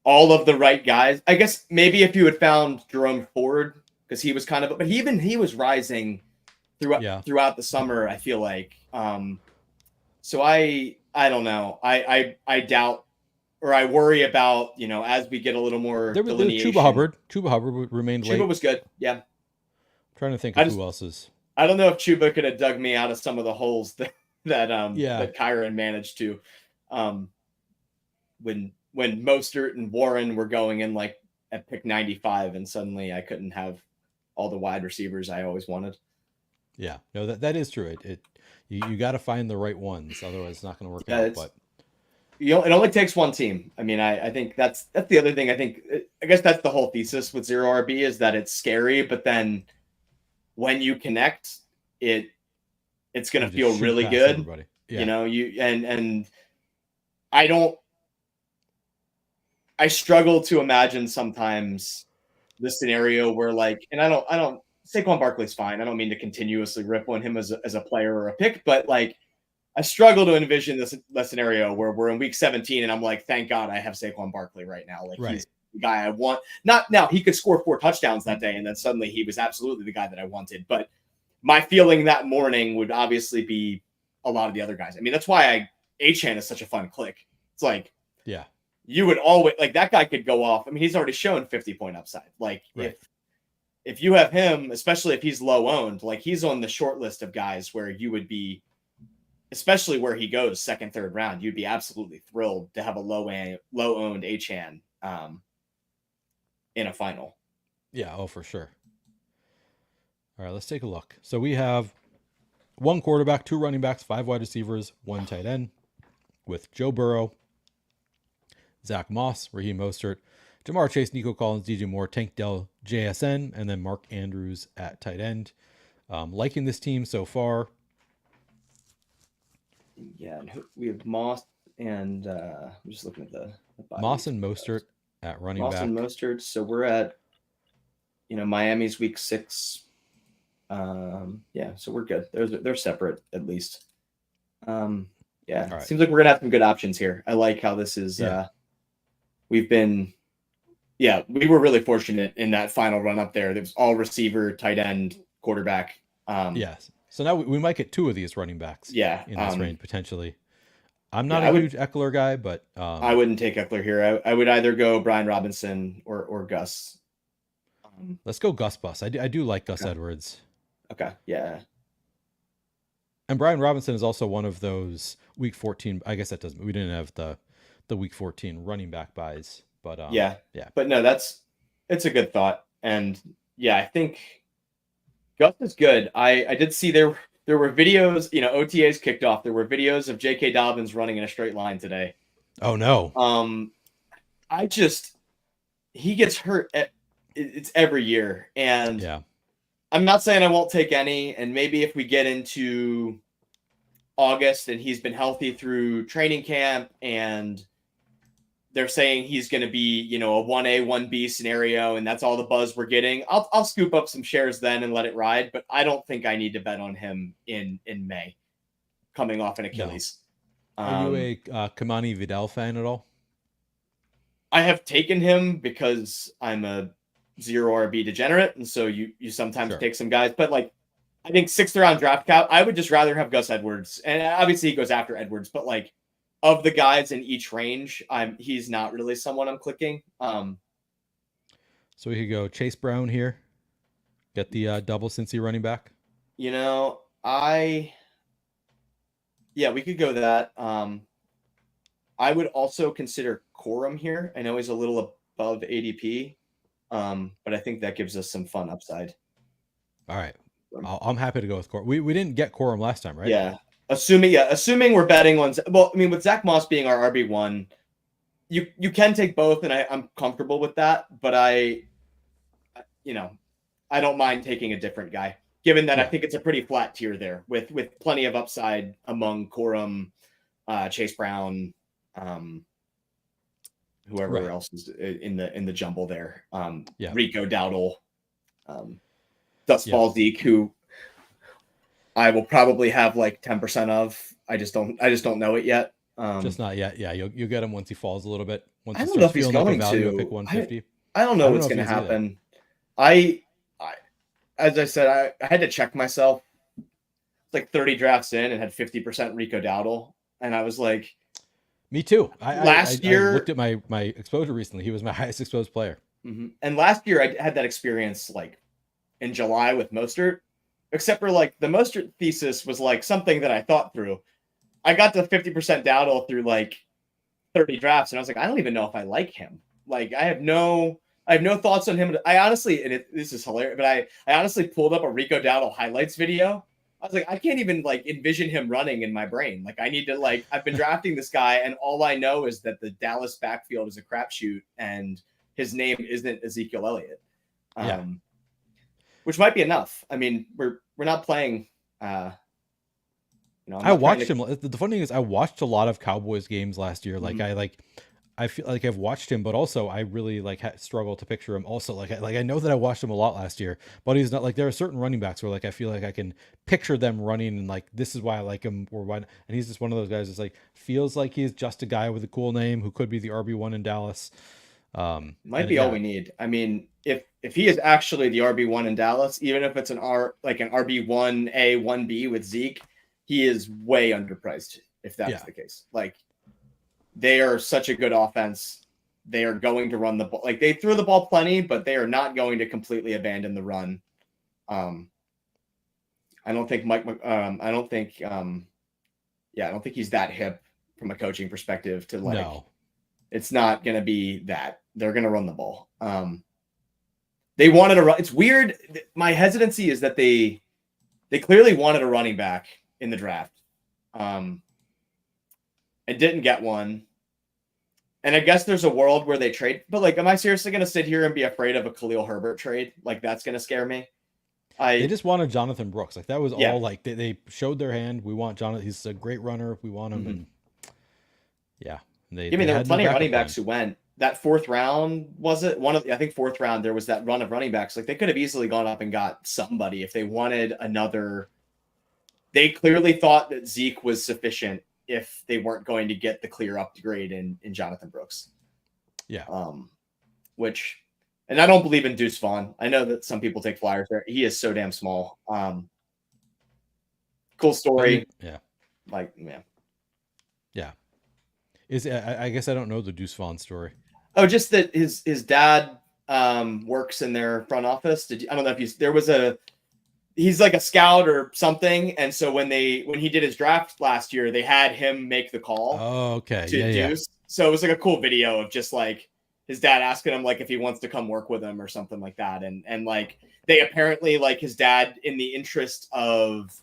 all of the right guys. I guess maybe if you had found Jerome Ford, because he was kind of, but he was rising Yeah, throughout the summer, I feel like. So I don't know. I doubt, or I worry about, as we get a little more there's Chuba delineation. Hubbard. Chuba Hubbard remained Chuba late. was good. Yeah. Trying to think I of just who else is. I don't know if Chuba could have dug me out of some of the holes Yeah, that Kyron managed to, um when Mostert and Warren were going in like at pick 95, and suddenly I couldn't have all the wide receivers I always wanted. yeah. No, that is true. You got to find the right ones, otherwise it's not going to work Yeah, out. it's But it only takes one team. I mean, I think that's the other thing. I guess that's the whole thesis with zero RB, is that it's scary, but then when you connect, it's you gonna just feel shoot really past good. everybody. Yeah, And I don't I struggle to imagine sometimes the scenario where, like, and I don't Saquon Barkley's fine. I don't mean to continuously rip on him as a player or a pick, but like I struggle to envision this scenario where we're in week 17 and I'm like, thank God I have Saquon Barkley right now. Like, right. he's the guy I want. Not now, he could score 4 touchdowns that day, and then suddenly he was absolutely the guy that I wanted. But my feeling that morning would obviously be a lot of the other guys. I mean, that's why Achan is such a fun click. It's like, Yeah, you would always, like, that guy could go off. I mean, he's already shown 50-point upside. Like, right. if you have him, especially if he's low owned, like, he's on the short list of guys where you would be, especially where he goes second, third round, you'd be absolutely thrilled to have a low owned Achan in a final. Yeah, oh for sure. All right, let's take a look. So we have one quarterback, two running backs, five wide receivers, one tight end, with Joe Burrow, Zach Moss, Raheem Mostert, Jamar Chase, Nico Collins, DJ Moore, Tank Dell, JSN, and then Mark Andrews at tight end. Liking this team so far. Yeah, and we have Moss and I'm just looking at the Moss and Mostert at running Moss back. and Mostert. So we're at, Miami's week 6. Yeah, so we're good. They're separate at least. Yeah, right. Seems like we're gonna have some good options here. I like how this is. Yeah. We were really fortunate in that final run up there. There was all receiver, tight end, quarterback. Yes. So now we might get two of these running backs. Yeah, In this range potentially. I'm yeah, not a huge Eckler guy, but I wouldn't take Eckler here. I would either go Brian Robinson or Gus. Let's go Gus Bus. I do like Gus Okay. Edwards. Okay, yeah. And Brian Robinson is also one of those week 14. I guess that doesn't. We didn't have the week 14 running back buys, but Yeah. yeah. But no, it's a good thought. And yeah, I think Gus is good. I did see there were videos, OTAs kicked off. There were videos of J.K. Dobbins running in a straight line today. Oh no. He gets hurt it's every year. And Yeah. I'm not saying I won't take any, and maybe if we get into August and he's been healthy through training camp and they're saying he's going to be, a 1A, 1B scenario, and that's all the buzz we're getting, I'll scoop up some shares then and let it ride, but I don't think I need to bet on him in May coming off an Achilles. No. Are you a Kamani Vidal fan at all? I have taken him because I'm a zero RB degenerate, and so you sometimes take some guys, but like, I think 6th round draft cap, I would just rather have Gus Edwards, and obviously he goes after Edwards, but like, of the guys in each range, he's not really someone I'm clicking. So we could go Chase Brown here, get the double Cincy running back. We could go that. I would also consider Corum here. I know he's a little above ADP, but I think that gives us some fun upside. All right. I'm happy to go with Corum. We didn't get Corum last time, right? Yeah. Assuming we're betting on, well, I mean, with Zach Moss being our RB1, you can take both, and I'm comfortable with that, but I don't mind taking a different guy. given that I Yeah. think it's a pretty flat tier there with plenty of upside among Corum, Chase Brown, whoever Right. else is in the jumble there. Yeah. Rico Dowdle, Dust Yep. Ball Zeke, who I will probably have like 10% of. I just don't know it yet. Just not yet. Yeah, you'll get him once he falls a little bit. Once I he don't know starts if he's feeling like a going value at pick to. 150. I don't I know don't what's know if going he to is either. happen. I as I said, I had to check myself like 30 drafts in and had 50% Rico Dowdle, and I was like, Me too. last I looked year, at my exposure recently. He was my highest exposed player. and last year I had that experience like in July with Mostert, except for like the Mostert thesis was like something that I thought through. I got to 50% Dowdle through like 30 drafts, and I was like, I don't even know if I like him. Like, I have no thoughts on him. I honestly, this is hilarious, but I honestly pulled up a Rico Dowdle highlights video. I was like, I can't even like envision him running in my brain. Like, I need to like, I've been drafting this guy, and all I know is that the Dallas backfield is a crapshoot, and his name isn't Ezekiel Elliott, Yeah. which might be enough. I mean, we're not playing. I'm I not trying watched to. him. The funny thing is, I watched a lot of Cowboys games last year. Mhm. I feel like I've watched him, but also I really like struggle to picture him. Also, I know that I watched him a lot last year, but he's not like there are certain running backs where like I feel like I can picture them running and like this is why I like him or why. And he's just one of those guys that's like feels like he's just a guy with a cool name who could be the RB1 in Dallas. Might And be all yeah, we need. I mean, if he is actually the RB1 in Dallas, even if it's an RB1A 1B with Zeke, he is way underpriced if that's yeah, the case. Like they are such a good offense. They are going to run the ball. Like they threw the ball plenty, but they are not going to completely abandon the run. Um, I don't think I don't think I don't think he's that hip from a coaching perspective to like no, it's not going to be that. They're going to run the ball. They wanted a run. It's weird. My hesitancy is that they clearly wanted a running back in the draft. And didn't get one. And I guess there's a world where they trade, but like, am I seriously going to sit here and be afraid of a Khalil Herbert trade? Like, that's going to scare me. they I, just wanted Jonathan Brooks. Like that was yeah. all. Like they showed their hand. We want Jonathan. He's a great runner. We want him. Mm-hmm. And yeah, I mean, they there were had no plenty of backup running plan. backs who went that fourth round. Was it I think fourth round, there was that run of running backs. Like, they could have easily gone up and got somebody if they wanted another. They clearly thought that Zeke was sufficient if they weren't going to get the clear upgrade in Jonathan Brooks. Yeah. Which, and I don't believe in Deuce Vaughn. I know that some people take flyers there. He is so damn small. Cool I mean, story. yeah. Like, yeah. Yeah. I guess I don't know the Deuce Vaughn story. Oh, just that his dad works in their front office. I don't know if he's like a scout or something. And so when he did his draft last year, they had him make the call Oh, okay. to Yeah, yeah. Deuce. So it was like a cool video of just like his dad asking him like if he wants to come work with him or something like that. And like they apparently like his dad, in the interest of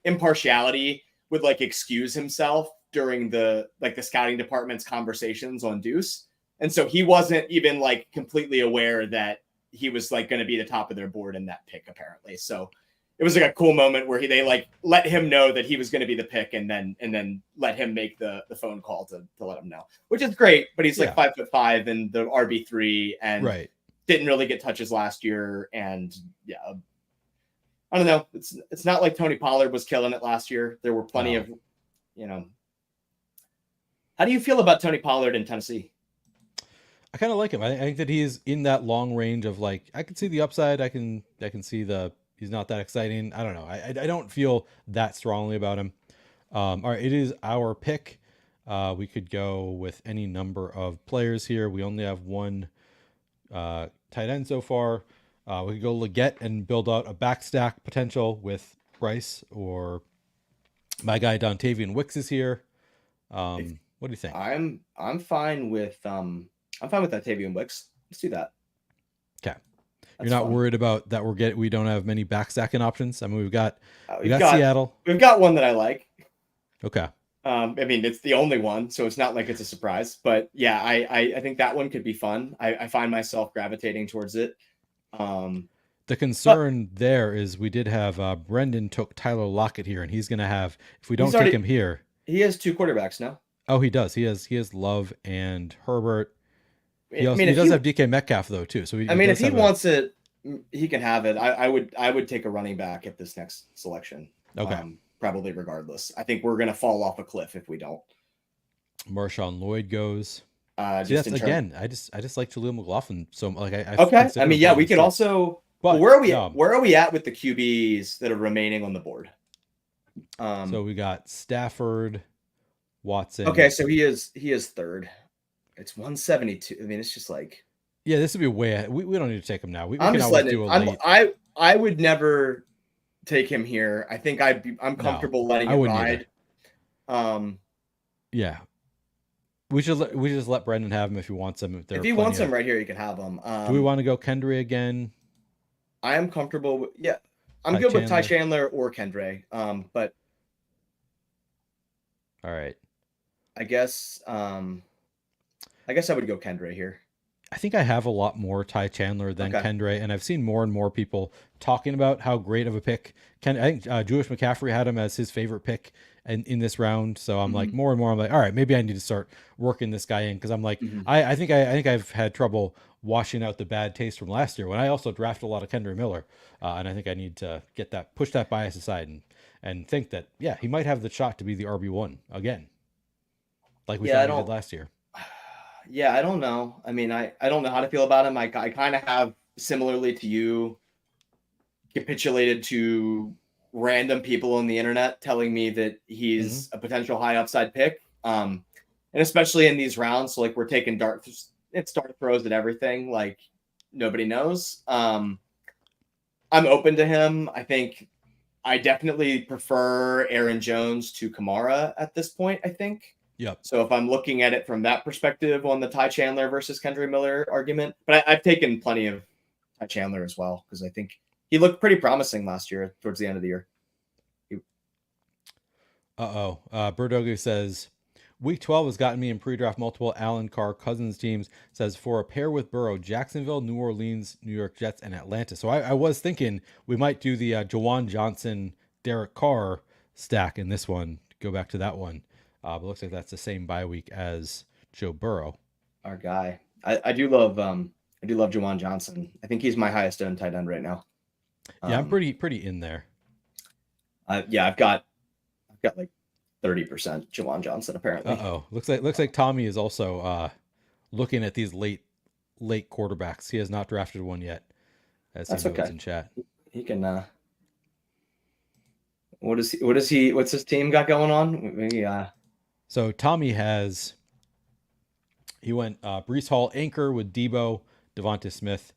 impartiality, would like excuse himself during the scouting department's conversations on Deuce. And so he wasn't even like completely aware that he was like going to be the top of their board in that pick, apparently. So it was like a cool moment where they like let him know that he was going to be the pick, and then let him make the phone call to let him know, which is great. But he's like Yeah. 5'5" and the RB3 and Right. didn't really get touches last year. And yeah, I don't know. It's not like Tony Pollard was killing it last year. There were plenty No. of, you know. How do you feel about Tony Pollard in Tennessee? I kind of like him. I think that he's in that long range of like I can see the upside. I can see the he's not that exciting. I don't know. I don't feel that strongly about him. All right, it is our pick. We could go with any number of players here. We only have one tight end so far. We could go Leggett and build out a back stack potential with Bryce, or my guy Dontavian Wicks is here. What do you think? I'm fine with Octavian Wicks. Let's do that. Okay. You're That's not fun. worried about that we don't have many back stacking options. I mean, we We've got got Seattle. one that I like. Okay. I mean, it's the only one, so it's not like it's a surprise. But yeah, I think that one could be fun. I find myself gravitating towards it. Um, The But concern there is we did have Brendan took Tyler Lockett here, and he's going to have, if we he's don't take already him here. he has two quarterbacks now. Oh, he does. He has Love and Herbert. I mean, He if does he have DK Metcalf though too, so I he mean, if does he have a wants it, he can have it. I would take a running back at this next selection. okay. Probably regardless. I think we're gonna fall off a cliff if we don't. Marshawn Lloyd goes. See, Just that's in term. again. I just like Jaleel McLaughlin, so like I Okay. I consider him mean, part yeah, of we the could start. also. Well, But where are we? no, Where are we at with the QBs that are remaining on the board? so we got Stafford, Okay, Watson. so he is third. It's 172. I mean, it's just like Yeah, this would be way. We don't need to take him now. We I'm can just always letting it. do a late. I would never take him here. I think I'm No, comfortable letting I it wouldn't either. ride. Um, Yeah, we just let Brendan have him if he wants him. There if are he plenty wants him of. right here, you can have him. Do we want to go Kendry again? I am comfortable with yeah. I'm Ty good with Ty Chandler. Chandler or Kendre. But All right. I guess I guess I would go Kendre here. I think I have a lot more Ty Chandler than Okay. Kendra, and I've seen more and more people talking about how great of a pick. I think Jewish McCaffrey had him as his favorite pick in this round. So I'm like Hmm. more and more. I'm like, all right, maybe I need to start working this guy in because I'm like, Hmm. I think I've had trouble washing out the bad taste from last year when I also drafted a lot of Kendra Miller, and I think I need to push that bias aside and think that yeah, he might have the shot to be the RB1 again, like we Yeah, I thought he did don't. last year. Yeah, I don't know. I mean, I don't know how to feel about him. I kind of have similarly to you capitulated to random people on the internet telling me that Hmm. he's a potential high upside pick. And especially in these rounds, so like we're taking it's dart throws at everything. Like nobody knows. I'm open to him. I think I definitely prefer Aaron Jones to Kamara at this point, I think. Yep. So if I'm looking at it from that perspective on the Ty Chandler versus Kendry Miller argument, but I've taken plenty of Ty Chandler as well because I think he looked pretty promising last year towards the end of the year. Uh-oh. Birdogu says, Week 12 has gotten me in pre-draft multiple Allen Carr Cousins teams. Says, for a pair with Burrow, Jacksonville, New Orleans, New York Jets, and Atlanta. So I was thinking we might do the Jawan Johnson, Derek Carr stack in this one. Go back to that one. But looks like that's the same bye week as Joe Burrow. Our guy, I do love Jawan Johnson. I think he's my highest owned tight end right now. Yeah, I'm Um, pretty in there. yeah, I've got like 30% Jawan Johnson apparently. Uh-oh. Looks like Tommy is also looking at these late quarterbacks. He has not drafted one yet, as he That's notes okay. in chat. He can. What's his team got going on? Maybe, So Tommy he went Brees Hall anchor with Debo, Devonta Smith,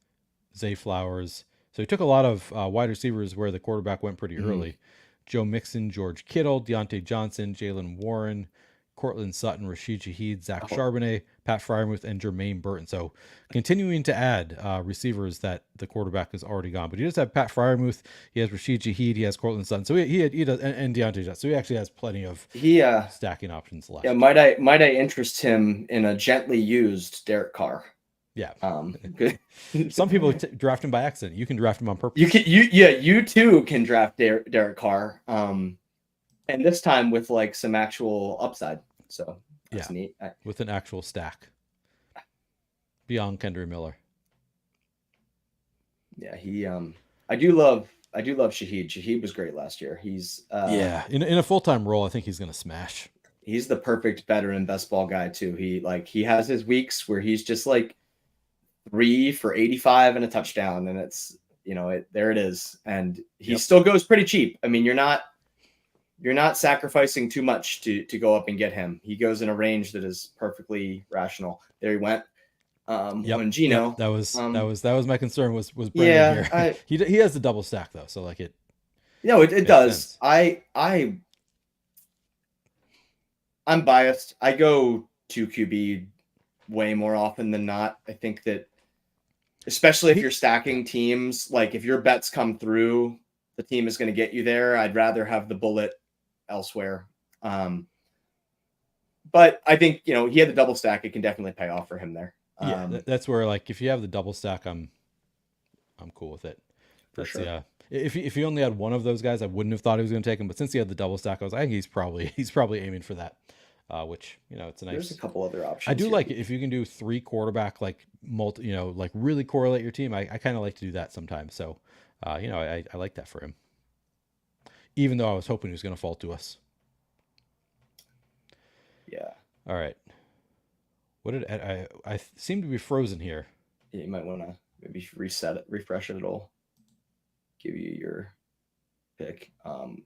Zay Flowers. So he took a lot of wide receivers where the quarterback went pretty mhm. early. Joe Mixon, George Kittle, Deontay Johnson, Jalen Warren, Cortland Sutton, Rashid Shaheed, Zach Oh, Charbonnet, Pat Fryermuth, and Jermaine Burton. So continuing to add receivers that the quarterback has already gone. But he does have Pat Fryermuth, he has Rashid Shaheed, he has Cortland Sutton. So he does, and Deontay Johnson. So he actually has plenty of he stacking options yeah. left. Might I interest him in a gently used Derek Carr? Yeah. Good. Some people draft him by accident. You can draft him on You purpose. can you too can draft Derek Carr. And this time with like some actual upside. So Yeah, that's neat. with an actual stack beyond Kendra Miller. Yeah, I do love Shaheed. Shaheed was great last year. Yeah, in a full time role, I think he's gonna smash. He's the perfect veteran best ball guy too. He has his weeks where he's just like 3 for 85 and a touchdown, and it's there it is, and he Yep. still goes pretty cheap. I mean, you're not sacrificing too much to go up and get him. He goes in a range that is perfectly rational. There he went. Yep. When Yep. Gino, That was my concern was Brendan yeah, here. He has the double stack though, so like it it makes does. sense. I'm biased. I go to QB way more often than not. I think that especially if He, you're stacking teams, like if your bets come through, the team is going to get you there. I'd rather have the bullet elsewhere. But I think he had the double stack. It can definitely pay off for him there. yeah, that's where like if you have the double stack, I'm cool with it. for That's sure. yeah. If he only had one of those guys, I wouldn't have thought he was going to take him. But since he had the double stack, I was like, I think he's probably aiming for that. Which it's a There's a nice. couple other I options do here. like it if you can do 3 quarterback like multi, like really correlate your team. I kind of like to do that sometimes. So, I like that for him. Even though I was hoping he was going to fall to us. Yeah. All right. What did I seem to be frozen here? Yeah, you might want to maybe reset it, refresh it. It'll give you your pick. All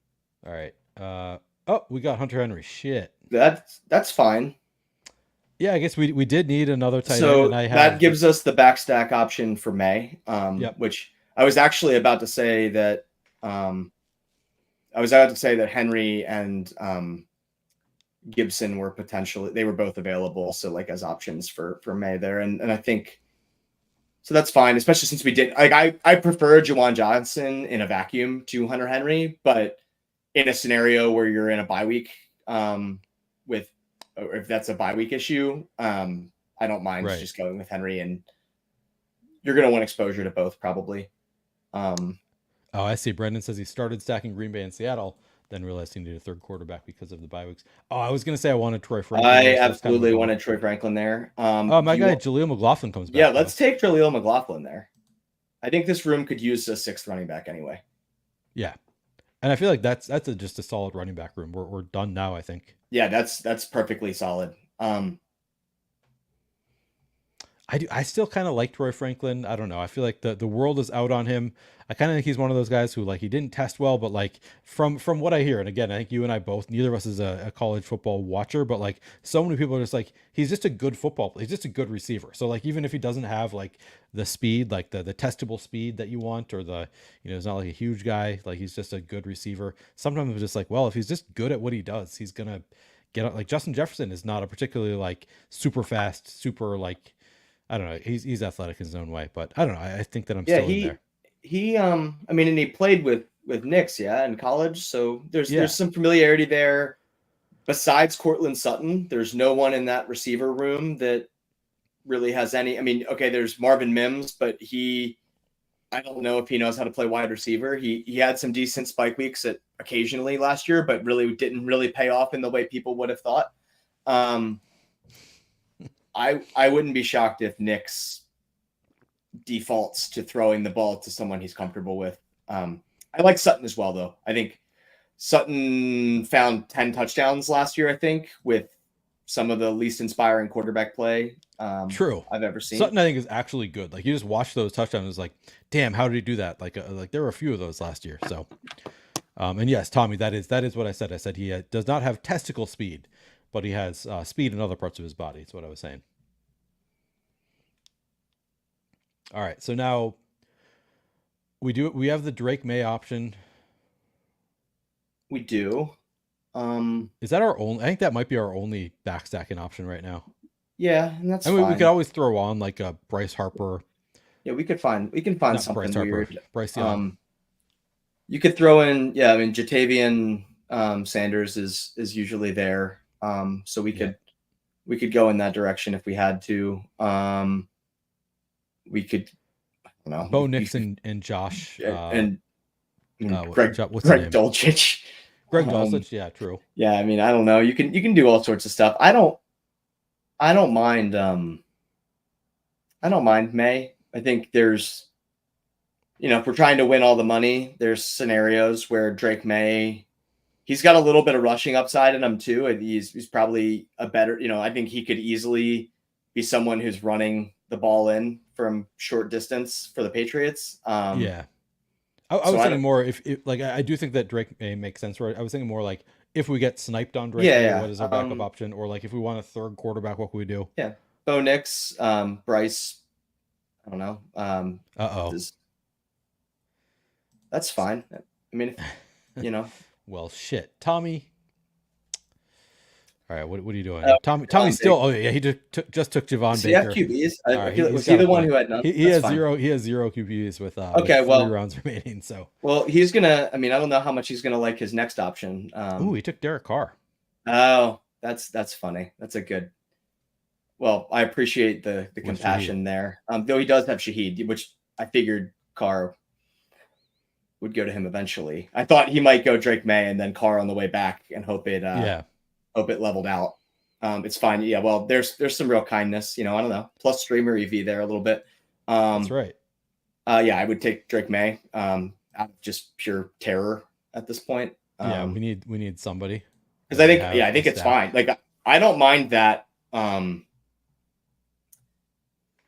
right. Oh, we got Hunter Henry. Shit. That's fine. Yeah, I guess we did need another tight end, and So I that have the. gives us the backstack option for May, Yep. which I was actually about to say that Henry and Gibson were they were both available, so like as options for May there, and I think so that's fine, especially since we did like I prefer Juwan Johnson in a vacuum to Hunter Henry, but in a scenario where you're in a bye week, with or if that's a bye week issue, I don't mind Right. just going with Henry, and you're going to want exposure to both probably. Oh, I see. Brendan says he started stacking Green Bay and Seattle, then realized he needed a third quarterback because of the bye weeks. Oh, I was gonna say I wanted Troy Franklin I there, so that's kind of a absolutely bummer. wanted Troy Franklin there. Oh, Do my you guy want? Jaleel McLaughlin comes Yeah, back to let's us. take Jaleel McLaughlin there. I think this room could use a sixth running back anyway. Yeah, and I feel like that's just a solid running back room. We're done now, I think. Yeah, that's perfectly solid. I still kind of like Troy Franklin. I don't know. I feel like the world is out on him. I kind of think he's one of those guys who like he didn't test well, but like from what I hear, and again, I think you and I both, neither of us is a college football watcher, but like so many people are just like he's just a good football player. He's just a good receiver. So like even if he doesn't have like the speed, like the testable speed that you want, or he's not like a huge guy, like he's just a good receiver. Sometimes it's just like, well, if he's just good at what he does, he's gonna get out. Like Justin Jefferson is not a particularly like super fast, super like I don't know. He's athletic in his own way, but I don't know. I think that I'm Yeah, still in there. he I mean, and he played with Knicks, yeah, in college, so Yeah, there's some familiarity there. Besides Cortland Sutton, there's no one in that receiver room that really has any. I mean, okay, there's Marvin Mims, but I don't know if he knows how to play wide receiver. He had some decent spike weeks occasionally last year, but really didn't really pay off in the way people would have thought. I wouldn't be shocked if Knicks defaults to throwing the ball to someone he's comfortable with. I like Sutton as well, though. I think Sutton found 10 touchdowns last year, I think, with some of the least inspiring quarterback play true. I've ever seen. Sutton, I think, is actually good. Like you just watch those touchdowns, it's like, damn, how did he do that? Like there were a few of those last year. So, and yes, Tommy, that is what I said. I said he does not have testicle speed, but he has speed in other parts of his body. That's what I was saying. All right, so now we have the Drake May option. We do. Is that our only? I think that might be our only backstacking option right now. Yeah, and that's I mean, we fine. could always throw on like a Bryce Harper. Yeah, we can find Not something Bryce Harper. weird. Bryce Young. You could throw in, yeah, I mean, Jatavian Sanders is usually there. So we could go in that direction if we had to. We could, I don't know, Bo Nix and Josh. and What's the Greg name? Dulcich. Greg Dulcich. Yeah, true. Yeah, I mean, I don't know. You can do all sorts of stuff. I don't mind. I don't mind May. I think there's, if we're trying to win all the money, there's scenarios where Drake May, he's got a little bit of rushing upside in him too. And he's probably a better, I think he could easily be someone who's running the ball in from short distance for the Patriots. Yeah. I was thinking more if like I do think that Drake May makes sense, right? I was thinking more like if we get sniped on Drake May, what is our backup option? Or like if we want a third quarterback, what can we do? Yeah. Bo Nix, Bryce, I don't know. That's fine. I mean, Well, shit. Tommy. All right, what are you doing? Tommy's still. Oh yeah, he just took Javon Baker. QBs? Right, Was he the one who had none? He has zero. He has zero QBs with with 3 rounds remaining. So he's gonna. I mean, I don't know how much he's gonna like his next option. He took Derek Carr. Oh, that's funny. That's a good. Well, I appreciate the compassion there. Though he does have Shaheed, which I figured Carr would go to him eventually. I thought he might go Drake May and then Carr on the way back and hope it leveled out. It's fine. Yeah, well, there's some real kindness, I don't know. Plus streamer EV there a little bit. That's right. Yeah, I would take Drake May out of just pure terror at this point. Yeah, we need somebody. Because I think it's fine. Like I don't mind that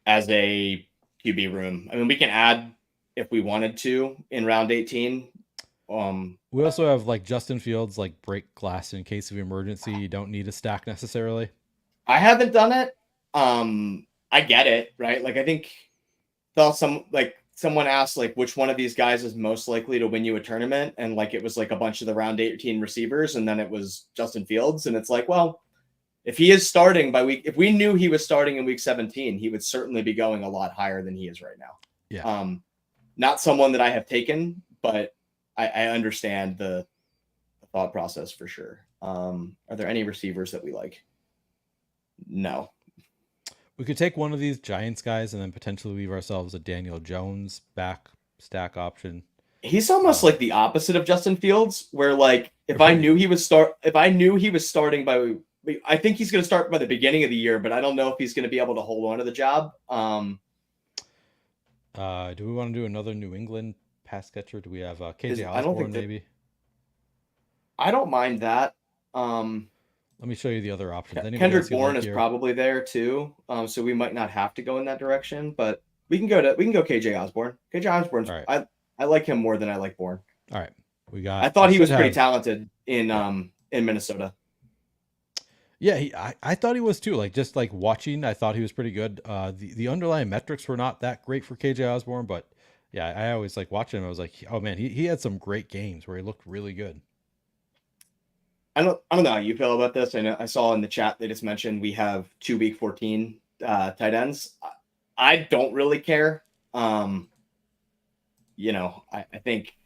as a QB room. I mean, we can add if we wanted to in round 18. We also have like Justin Fields, like break glass in case of emergency. You don't need a stack necessarily. I haven't done it. I get it, right? Like I think someone asked like which one of these guys is most likely to win you a tournament, and like it was like a bunch of the round 18 receivers, and then it was Justin Fields, and it's like, well, if he is starting if we knew he was starting in week 17, he would certainly be going a lot higher than he is right now. Yeah. Not someone that I have taken, but I understand the thought process for sure. Are there any receivers that we like? No. We could take one of these Giants guys and then potentially leave ourselves a Daniel Jones back stack option. He's almost like the opposite of Justin Fields, where like if I knew he was starting by, I think he's going to start by the beginning of the year, but I don't know if he's going to be able to hold on to the job. Do we want to do another New England pass catcher? Do we have KJ Osborne maybe? I don't mind that. Let me show you the other options. Kendrick Bourne is probably there too, so we might not have to go in that direction, but we can go KJ Osborne. KJ Osborne's right. I like him more than I like Bourne. All right, I thought he was pretty talented in Minnesota. Yeah, I thought he was too. Like just like watching, I thought he was pretty good. The underlying metrics were not that great for KJ Osborne, but yeah, I always like watching him. I was like, oh man, he had some great games where he looked really good. I don't know how you feel about this. I saw in the chat they just mentioned we have 2 week 14 tight ends. I don't really care. I think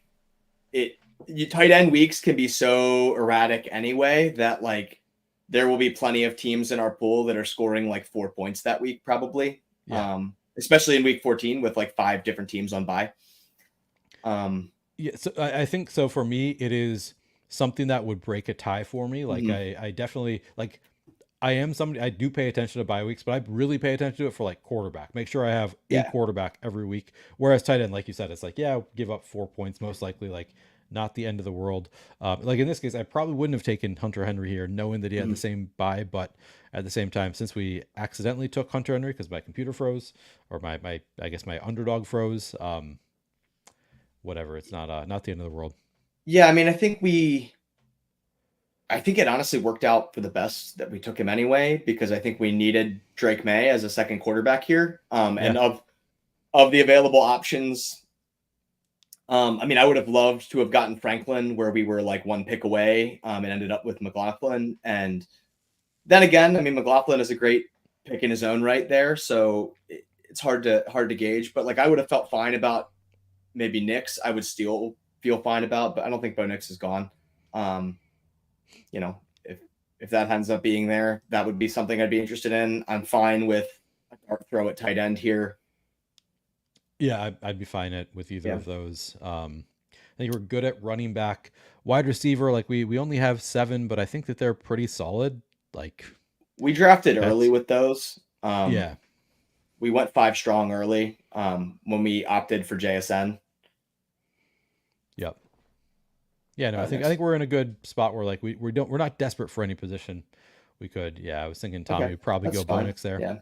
tight end weeks can be so erratic anyway that like there will be plenty of teams in our pool that are scoring like 4 points that week probably. Yeah. Especially in week 14 with like 5 different teams on bye. Yeah, so I think so for me it is something that would break a tie for me. Like I definitely like I am somebody, I do pay attention to bye weeks, but I really pay attention to it for like quarterback. Make sure I have a quarterback every week. Whereas tight end, like you said, it's like, yeah, give up 4 points, most likely, like not the end of the world. Like in this case, I probably wouldn't have taken Hunter Henry here, knowing that he had the same bye, but at the same time, since we accidentally took Hunter Henry because my computer froze, or my I guess my Underdog froze, whatever, it's not the end of the world. Yeah, I mean, I think it honestly worked out for the best that we took him anyway, because I think we needed Drake May as a second quarterback here. And of the available options, I mean, I would have loved to have gotten Franklin where we were like 1 pick away and ended up with McLaughlin. And then again, I mean, McLaughlin is a great pick in his own right there. So it's hard to gauge, but like I would have felt fine about maybe Nix. I would still feel fine about, but I don't think Bo Nix is gone. If that ends up being there, that would be something I'd be interested in. I'm fine with a throw at tight end here. Yeah, I'd be fine with either of those. I think we're good at running back. Wide receiver, like we only have 7, but I think that they're pretty solid. Like we drafted early with those. We went 5 strong early when we opted for JSN. Yep. Yeah, no, I think we're in a good spot where like we're not desperate for any position. We could, I was thinking Tommy would probably go Bo Nix there. Yeah,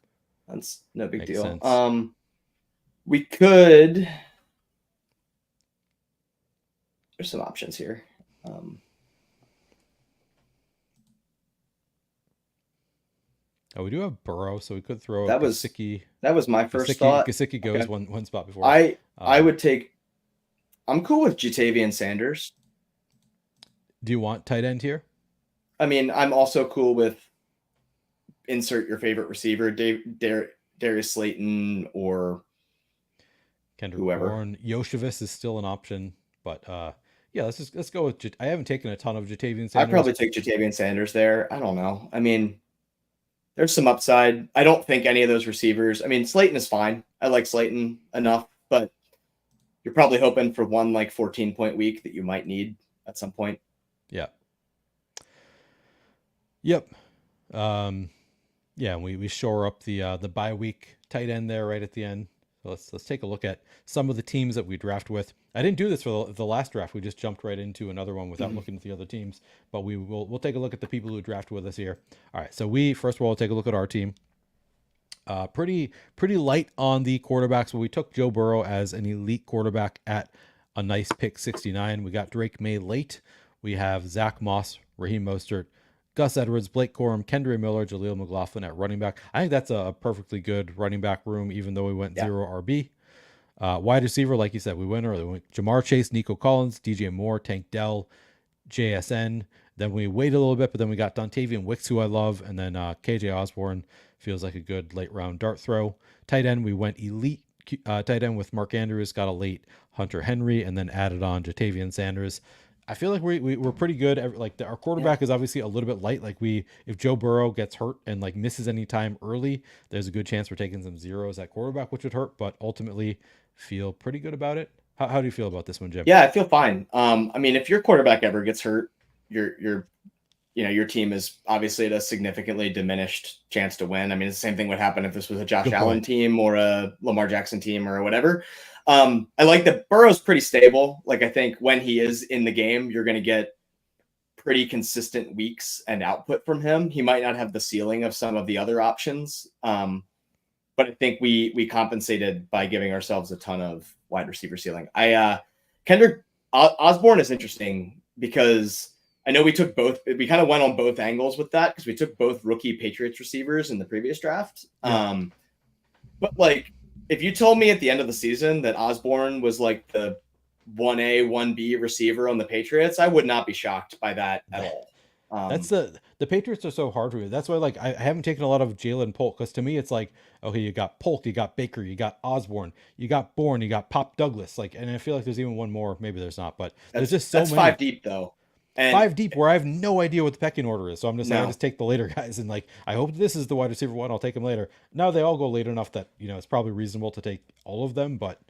that's no big deal. Sense. We could. There's some options here. We do have Burrow, so we could throw Gesicki. That was my first thought. Gesicki goes one spot before. I would take. I'm cool with Jatavian Sanders. Do you want tight end here? I mean, I'm also cool with insert your favorite receiver, Darius Slayton or Kendrick whoever. Bourne. Yoshevich is still an option, but let's go with. I haven't taken a ton of Jatavian Sanders. I'd probably take Jatavian Sanders there. I don't know. I mean, there's some upside. I don't think any of those receivers. I mean, Slayton is fine. I like Slayton enough, but you're probably hoping for one like 14-point week that you might need at some point. Yeah. Yep. Yeah, we shore up the bye week tight end there right at the end. So let's take a look at some of the teams that we draft with. I didn't do this for the last draft. We just jumped right into another one without looking at the other teams. But we'll take a look at the people who draft with us here. All right, so we first of all take a look at our team. Pretty light on the quarterbacks, but we took Joe Burrow as an elite quarterback at a nice pick 69. We got Drake May late. We have Zach Moss, Raheem Mostert, Gus Edwards, Blake Corum, Kendra Miller, Jaleel McLaughlin at running back. I think that's a perfectly good running back room, even though we went zero RB. Wide receiver, like you said, we went early. We went Jamar Chase, Nico Collins, DJ Moore, Tank Dell, JSN. Then we waited a little bit, but then we got Dontavian Wicks, who I love, and then KJ Osborne feels like a good late round dart throw. Tight end, we went elite tight end with Mark Andrews, got a late Hunter Henry, and then added on Jatavian Sanders. I feel like we're pretty good. Like our quarterback is obviously a little bit light. Like if Joe Burrow gets hurt and like misses any time early, there's a good chance we're taking some zeros at quarterback, which would hurt. But ultimately, feel pretty good about it. How do you feel about this one, Jim? Yeah, I feel fine. I mean, if your quarterback ever gets hurt, your team is obviously at a significantly diminished chance to win. I mean, the same thing would happen if this was a Josh Allen team or a Lamar Jackson team or whatever. I like that Burrow's pretty stable. Like, I think when he is in the game, you're going to get pretty consistent weeks and output from him. He might not have the ceiling of some of the other options. But I think we compensated by giving ourselves a ton of wide receiver ceiling. Kendrick Osborne is interesting because I know we took both. We kind of went on both angles with that because we took both rookie Patriots receivers in the previous draft. Yeah. But like, if you told me at the end of the season that Osborne was like the 1A, 1B receiver on the Patriots, I would not be shocked by that at all. That's the Patriots are so hard for me. That's why like I haven't taken a lot of Jalen Polk because to me it's like, okay, you got Polk, you got Baker, you got Osborne, you got Bourne, you got Pop Douglas. Like, and I feel like there's even one more. Maybe there's not, but there's just so that's many. 5 deep though. And 5 deep where I have no idea what the pecking order is. So I'm just saying I just take the later guys and like I hope this is the wide receiver one. I'll take him later. Now they all go late enough that it's probably reasonable to take all of them, but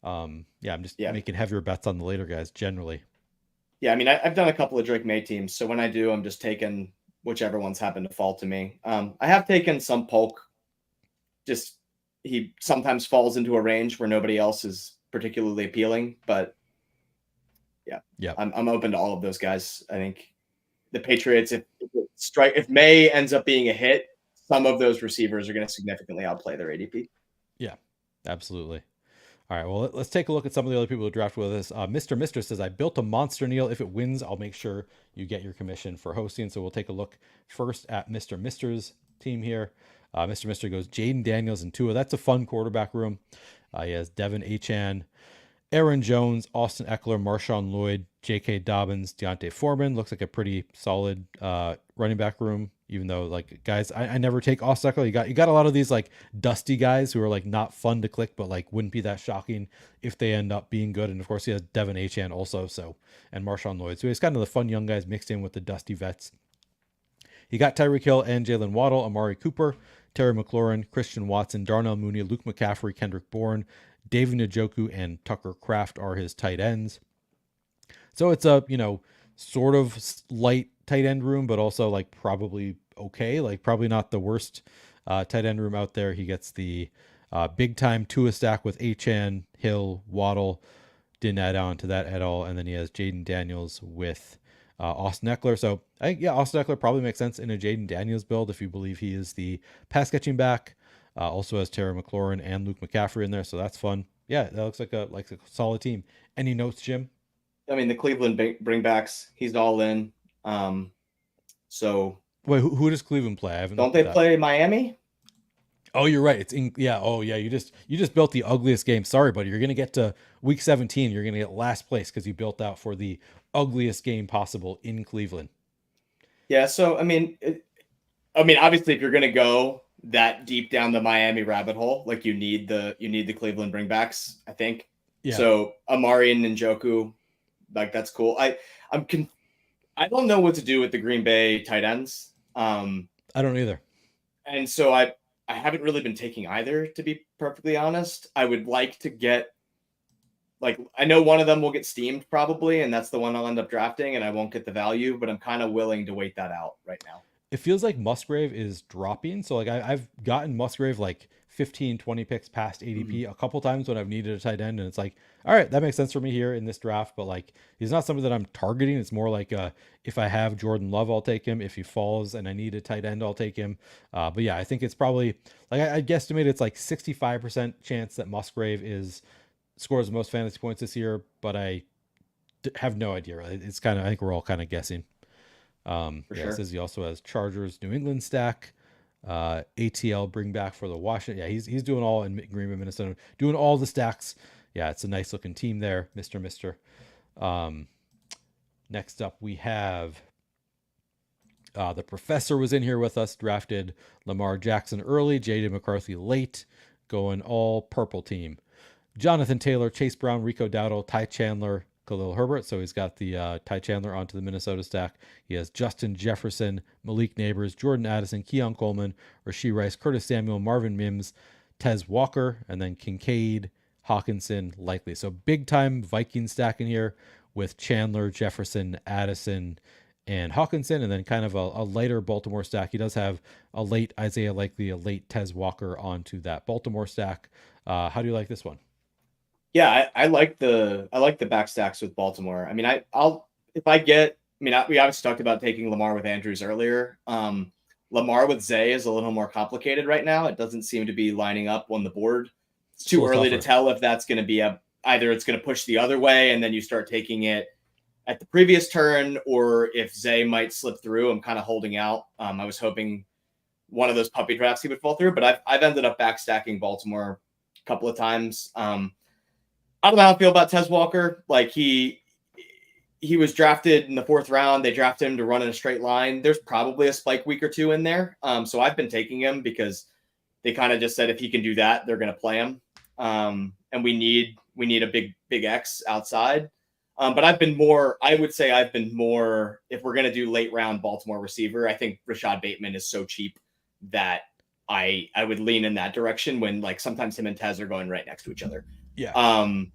I'm just making heavier bets on the later guys generally. Yeah, I mean, I've done a couple of Drake May teams, so when I do, I'm just taking whichever ones happen to fall to me. I have taken some Polk. Just he sometimes falls into a range where nobody else is particularly appealing, but yeah, I'm open to all of those guys. I think the Patriots, if May ends up being a hit, some of those receivers are going to significantly outplay their ADP. Yeah, absolutely. All right, well, let's take a look at some of the other people who draft with us. Mr. Mistress says, I built a monster Neil. If it wins, I'll make sure you get your commission for hosting. So we'll take a look first at Mr. Mister's team here. Mr. Mister goes Jaden Daniels and Tua. That's a fun quarterback room. He has Devin Achane, Aaron Jones, Austin Eckler, Marshawn Lloyd, J.K. Dobbins, Deontay Foreman. Looks like a pretty solid running back room, even though, like, guys, I never take Austin Eckler. You got a lot of these, like, dusty guys who are, like, not fun to click, but, like, wouldn't be that shocking if they end up being good. And, of course, he has Devin Achane also, and Marshawn Lloyd. So he's kind of the fun young guys mixed in with the dusty vets. He got Tyreek Hill and Jalen Waddle, Amari Cooper, Terry McLaurin, Christian Watson, Darnell Mooney, Luke McCaffrey, Kendrick Bourne, David Njoku, and Tucker Kraft are his tight ends. So it's a, sort of light tight end room, but also like probably okay, like probably not the worst tight end room out there. He gets the big time Tua stack with Achane, Hill, Waddle. Didn't add on to that at all. And then he has Jaden Daniels with Austin Eckler. So I think, Austin Eckler probably makes sense in a Jaden Daniels build if you believe he is the pass catching back. Also has Terry McLaurin and Luke McCaffrey in there, so that's fun. Yeah, that looks like a solid team. Any notes, Jim? I mean, the Cleveland bringbacks, he's all in. So wait, who does Cleveland play? I haven't. Don't they play Miami? Oh, you're right. It's in. Yeah. Oh, yeah. You just built the ugliest game. Sorry, buddy. You're gonna get to week 17. You're gonna get last place because you built out for the ugliest game possible in Cleveland. Yeah. So I mean, obviously, if you're gonna go that deep down the Miami rabbit hole, like you need the Cleveland bringbacks, I think. Yeah. So Amari and Njoku, like that's cool. I don't know what to do with the Green Bay tight ends. I don't either. And so I haven't really been taking either, to be perfectly honest. I would like to get like I know one of them will get steamed probably, and that's the one I'll end up drafting, and I won't get the value, but I'm kind of willing to wait that out right now. It feels like Musgrave is dropping. So like I've gotten Musgrave like 15, 20 picks past ADP Mhm. a couple times when I've needed a tight end, and it's like, all right, that makes sense for me here in this draft. But like he's not something that I'm targeting. It's more like if I have Jordan Love, I'll take him. If he falls and I need a tight end, I'll take him. But yeah, I think it's probably like I guesstimate it's like 65% chance that Musgrave is scores the most fantasy points this year, but have no idea. Right? It's kind of I think we're all kind of guessing. For Yeah, it sure. says he also has Chargers, New England stack, ATL bring back for the Washington. Yeah, he's doing all in Green Bay, Minnesota, doing all the stacks. Yeah, it's a nice looking team there, Mister Mister. Um, Next up, we have the professor was in here with us, drafted Lamar Jackson early, J.D. McCarthy late, going all purple team. Jonathan Taylor, Chase Brown, Rico Dowdle, Ty Chandler, Khalil Herbert. So he's got the Ty Chandler onto the Minnesota stack. He has Justin Jefferson, Malik Neighbors, Jordan Addison, Keon Coleman, Rasheed Rice, Curtis Samuel, Marvin Mims, Tez Walker, and then Kincaid, Hawkinson, likely. So big time Viking stack in here with Chandler, Jefferson, Addison, and Hawkinson, and then kind of a lighter Baltimore stack. He does have a late Isaiah Likely, a late Tez Walker onto that Baltimore stack. How do you like this one? Yeah, I like the back stacks with Baltimore. I mean, I'll if I get. I mean, we obviously talked about taking Lamar with Andrews earlier. Lamar with Zay is a little more complicated right now. It doesn't seem to be lining up on the board. It's It's a too little early to tougher. tell if that's going to be either it's going to push the other way and then you start taking it at the previous turn, or if Zay might slip through. I'm kind of holding out. I was hoping one of those puppy drafts he would fall through, but I've ended up backstacking Baltimore a couple of times. I don't know how I feel about Tez Walker. Like he was drafted in the fourth round. They drafted him to run in a straight line. There's probably a spike week or two in there. So I've been taking him because they kind of just said if he can do that, they're going to play him. And we need a big X outside. But I would say I've been more, if we're going to do late round Baltimore receiver, I think Rashad Bateman is so cheap that I would lean in that direction when like sometimes him and Tez are going right next to each other. Yeah. Um,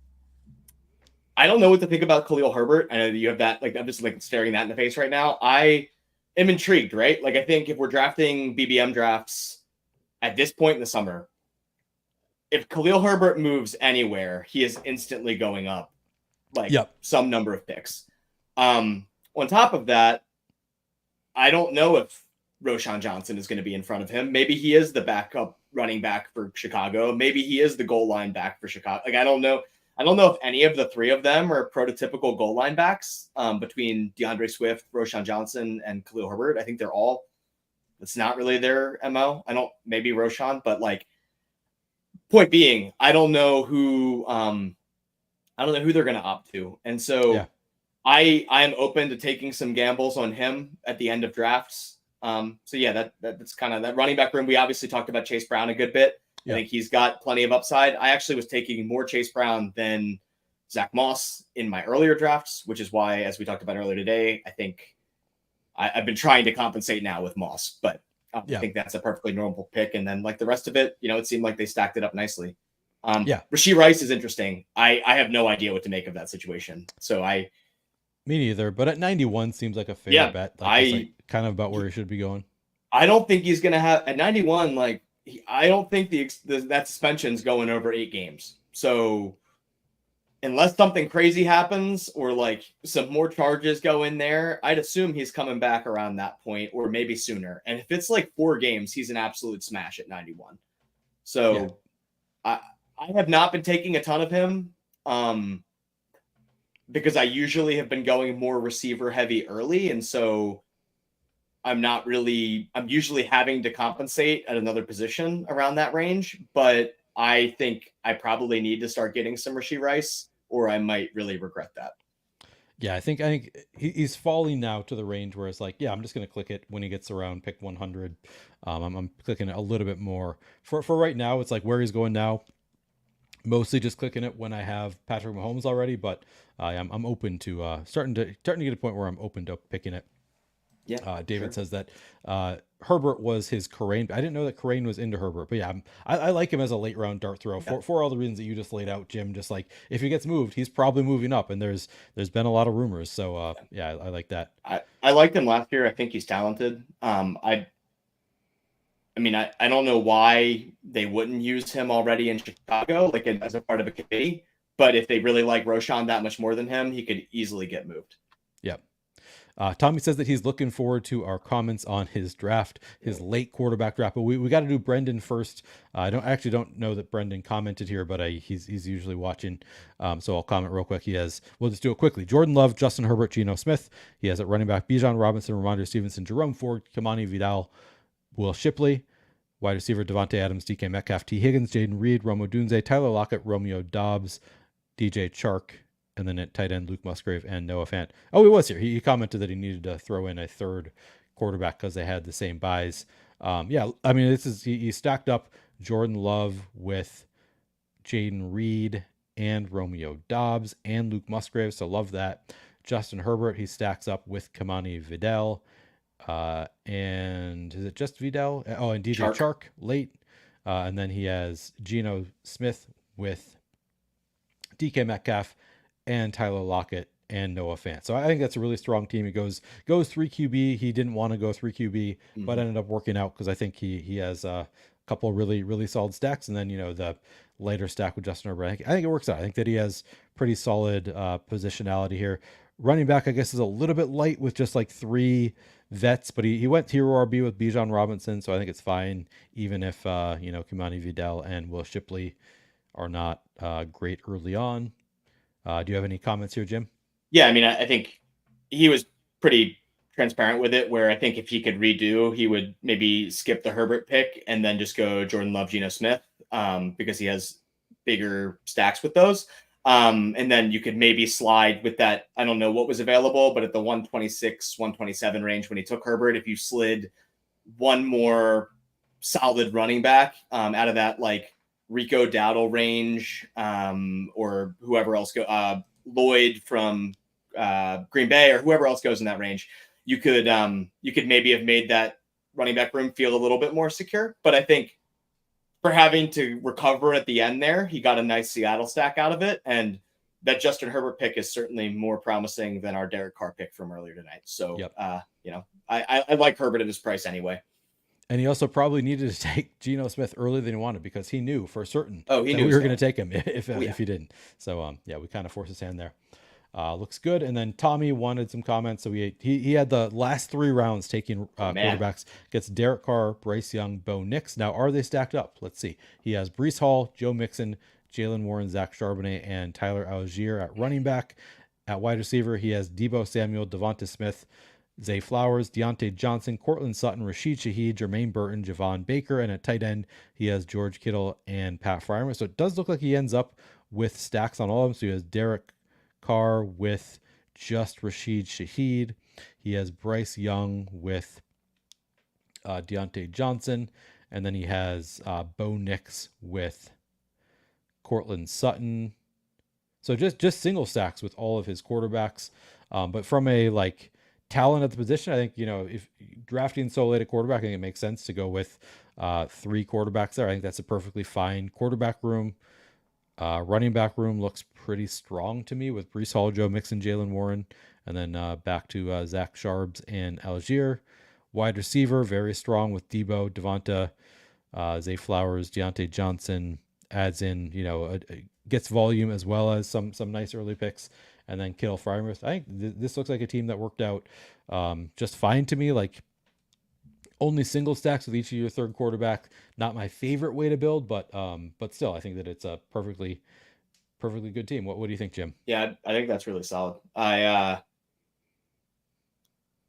I don't know what to think about Khalil Herbert. I know that you have that, like, I'm just like staring that in the face right now. I am intrigued, right? Like, I think if we're drafting BBM drafts at this point in the summer, if Khalil Herbert moves anywhere, he is instantly going up like Yep. some number of picks. On top of that, I don't know if Roshan Johnson is going to be in front of him. Maybe he is the backup running back for Chicago. Maybe he is the goal line back for Chicago. Like, I don't know. I don't know if any of the three of them are prototypical goal line backs between DeAndre Swift, Roshan Johnson, and Khalil Herbert. I think they're all. It's not really their MO. I don't. Maybe Roshan, but like, point being, I don't know who they're going to opt to, and Yeah. so I'm open to taking some gambles on him at the end of drafts. So yeah, that's kind of that running back room. We obviously talked about Chase Brown a good bit. I Yep. think he's got plenty of upside. I actually was taking more Chase Brown than Zach Moss in my earlier drafts, which is why, as we talked about earlier today, I think I've been trying to compensate now with Moss, but I Yeah. think that's a perfectly normal pick. And then like the rest of it, it seemed like they stacked it up nicely. Yeah. Rasheed Rice is interesting. I have no idea what to make of that situation. So Me neither. But at 91 seems like a fair yeah, bet. Like that's like kind of about where he should be going. I don't think he's going to have at 91. Like I don't think that suspension's going over 8 games. So unless something crazy happens or like some more charges go in there, I'd assume he's coming back around that point or maybe sooner. And if it's like 4 games, he's an absolute smash at 91. Yeah. So I I have not been taking a ton of him. Because I usually have been going more receiver heavy early. And so I'm usually having to compensate at another position around that range. But I think I probably need to start getting some Rasheed Rice or I might really regret that. Yeah. I think he's falling now to the range where it's like, yeah, I'm just gonna click it when he gets around pick 100. I'm clicking it a little bit more for right now. It's like where he's going now. Mostly just clicking it when I have Patrick Mahomes already, but I'm open to starting to get a point where I'm open to picking it. Yeah, David sure. says that Herbert was his Corain. I didn't know that Corain was into Herbert, but yeah, I like him as a late round dart throw Yeah. for all the reasons that you just laid out, Jim. Just like if he gets moved, he's probably moving up, and there's been a lot of rumors. So yeah, I like that. I liked him last year. I think he's talented. I mean, I don't know why they wouldn't use him already in Chicago, like as a part of a committee. But if they really like Roshan that much more than him, he could easily get moved. Yep. Tommy says that he's looking forward to our comments on his draft, his late quarterback draft. But we got to do Brendan first. I don't know that Brendan commented here, but he's usually watching. So I'll comment real quick. We'll just do it quickly. Jordan Love, Justin Herbert, Geno Smith. He has at running back Bijan Robinson, Ramondre Stevenson, Jerome Ford, Kamani Vidal, Will Shipley. Wide receiver Devontae Adams, DK Metcalf, T. Higgins, Jaden Reed, Romo Dunze, Tyler Lockett, Romeo Dobbs, DJ Chark, and then at tight end, Luke Musgrave and Noah Fant. Oh, he was here. He commented that he needed to throw in a third quarterback because they had the same buys. Yeah, I mean, he stacked up Jordan Love with Jaden Reed and Romeo Dobbs and Luke Musgrave, so love that. Justin Herbert, he stacks up with Kamani Vidal. And is it just Vidal? Oh, and DJ Chark late. And then he has Geno Smith with DK Metcalf and Tyler Lockett and Noah Fant. So I think that's a really strong team. He goes 3 QB. He didn't want to go 3 QB, but ended up working out because I think he has a couple of really solid stacks. And then the later stack with Justin Herbert. I think it works out. I think that he has pretty solid positionality here. Running back, I guess, is a little bit light with just like 3 vets, but he went hero RB with Bijan Robinson, so I think it's fine, even if Kimani Vidal and Will Shipley are not great early on. Do you have any comments here, Jim? Yeah, I mean, I think he was pretty transparent with it, where I think if he could redo, he would maybe skip the Herbert pick and then just go Jordan Love, Geno Smith, because he has bigger stacks with those. And then you could maybe slide with that. I don't know what was available, but at the 126, 127 range when he took Herbert, if you slid one more solid running back out of that, like Rico Dowdle range, or whoever else Lloyd from Green Bay, or whoever else goes in that range, you could maybe have made that running back room feel a little bit more secure. But I think for having to recover at the end there, he got a nice Seattle stack out of it. And that Justin Herbert pick is certainly more promising than our Derek Carr pick from earlier tonight. So, Yep. I like Herbert at his price anyway. And he also probably needed to take Geno Smith earlier than he wanted because he knew for certain that we were going to take him if he didn't. So yeah, we kind of forced his hand there. Looks good. And then Tommy wanted some comments. So he had the last 3 rounds taking quarterbacks. Gets Derek Carr, Bryce Young, Bo Nix. Now, are they stacked up? Let's see. He has Breece Hall, Joe Mixon, Jalen Warren, Zach Charbonnet, and Tyler Algier at running back. At wide receiver, he has Deebo Samuel, Devonta Smith, Zay Flowers, Deontay Johnson, Cortland Sutton, Rashid Shaheed, Jermaine Burton, Javon Baker, and at tight end, he has George Kittle and Pat Fryermuth. So it does look like he ends up with stacks on all of them. So he has Derek Carr with just Rashid Shaheed. He has Bryce Young with Deontay Johnson. And then he has Bo Nix with Cortland Sutton. So just single stacks with all of his quarterbacks. But from a talent at the position, I think if drafting so late a quarterback, I think it makes sense to go with 3 quarterbacks there. I think that's a perfectly fine quarterback room. Running back room looks pretty strong to me with Breece Hall, Joe Mixon, Jalen Warren, and then back to Zach Charbs and Algier. Wide receiver, very strong with Deebo, Devonta, Zay Flowers, Deontay Johnson. Adds in, gets volume as well as some nice early picks. And then Kittle, Fryermuth. I think this looks like a team that worked out just fine to me. Only single stacks with each of your third quarterback. Not my favorite way to build, but still, I think that it's a perfectly good team. What do you think, Jim? Yeah, I think that's really solid. I've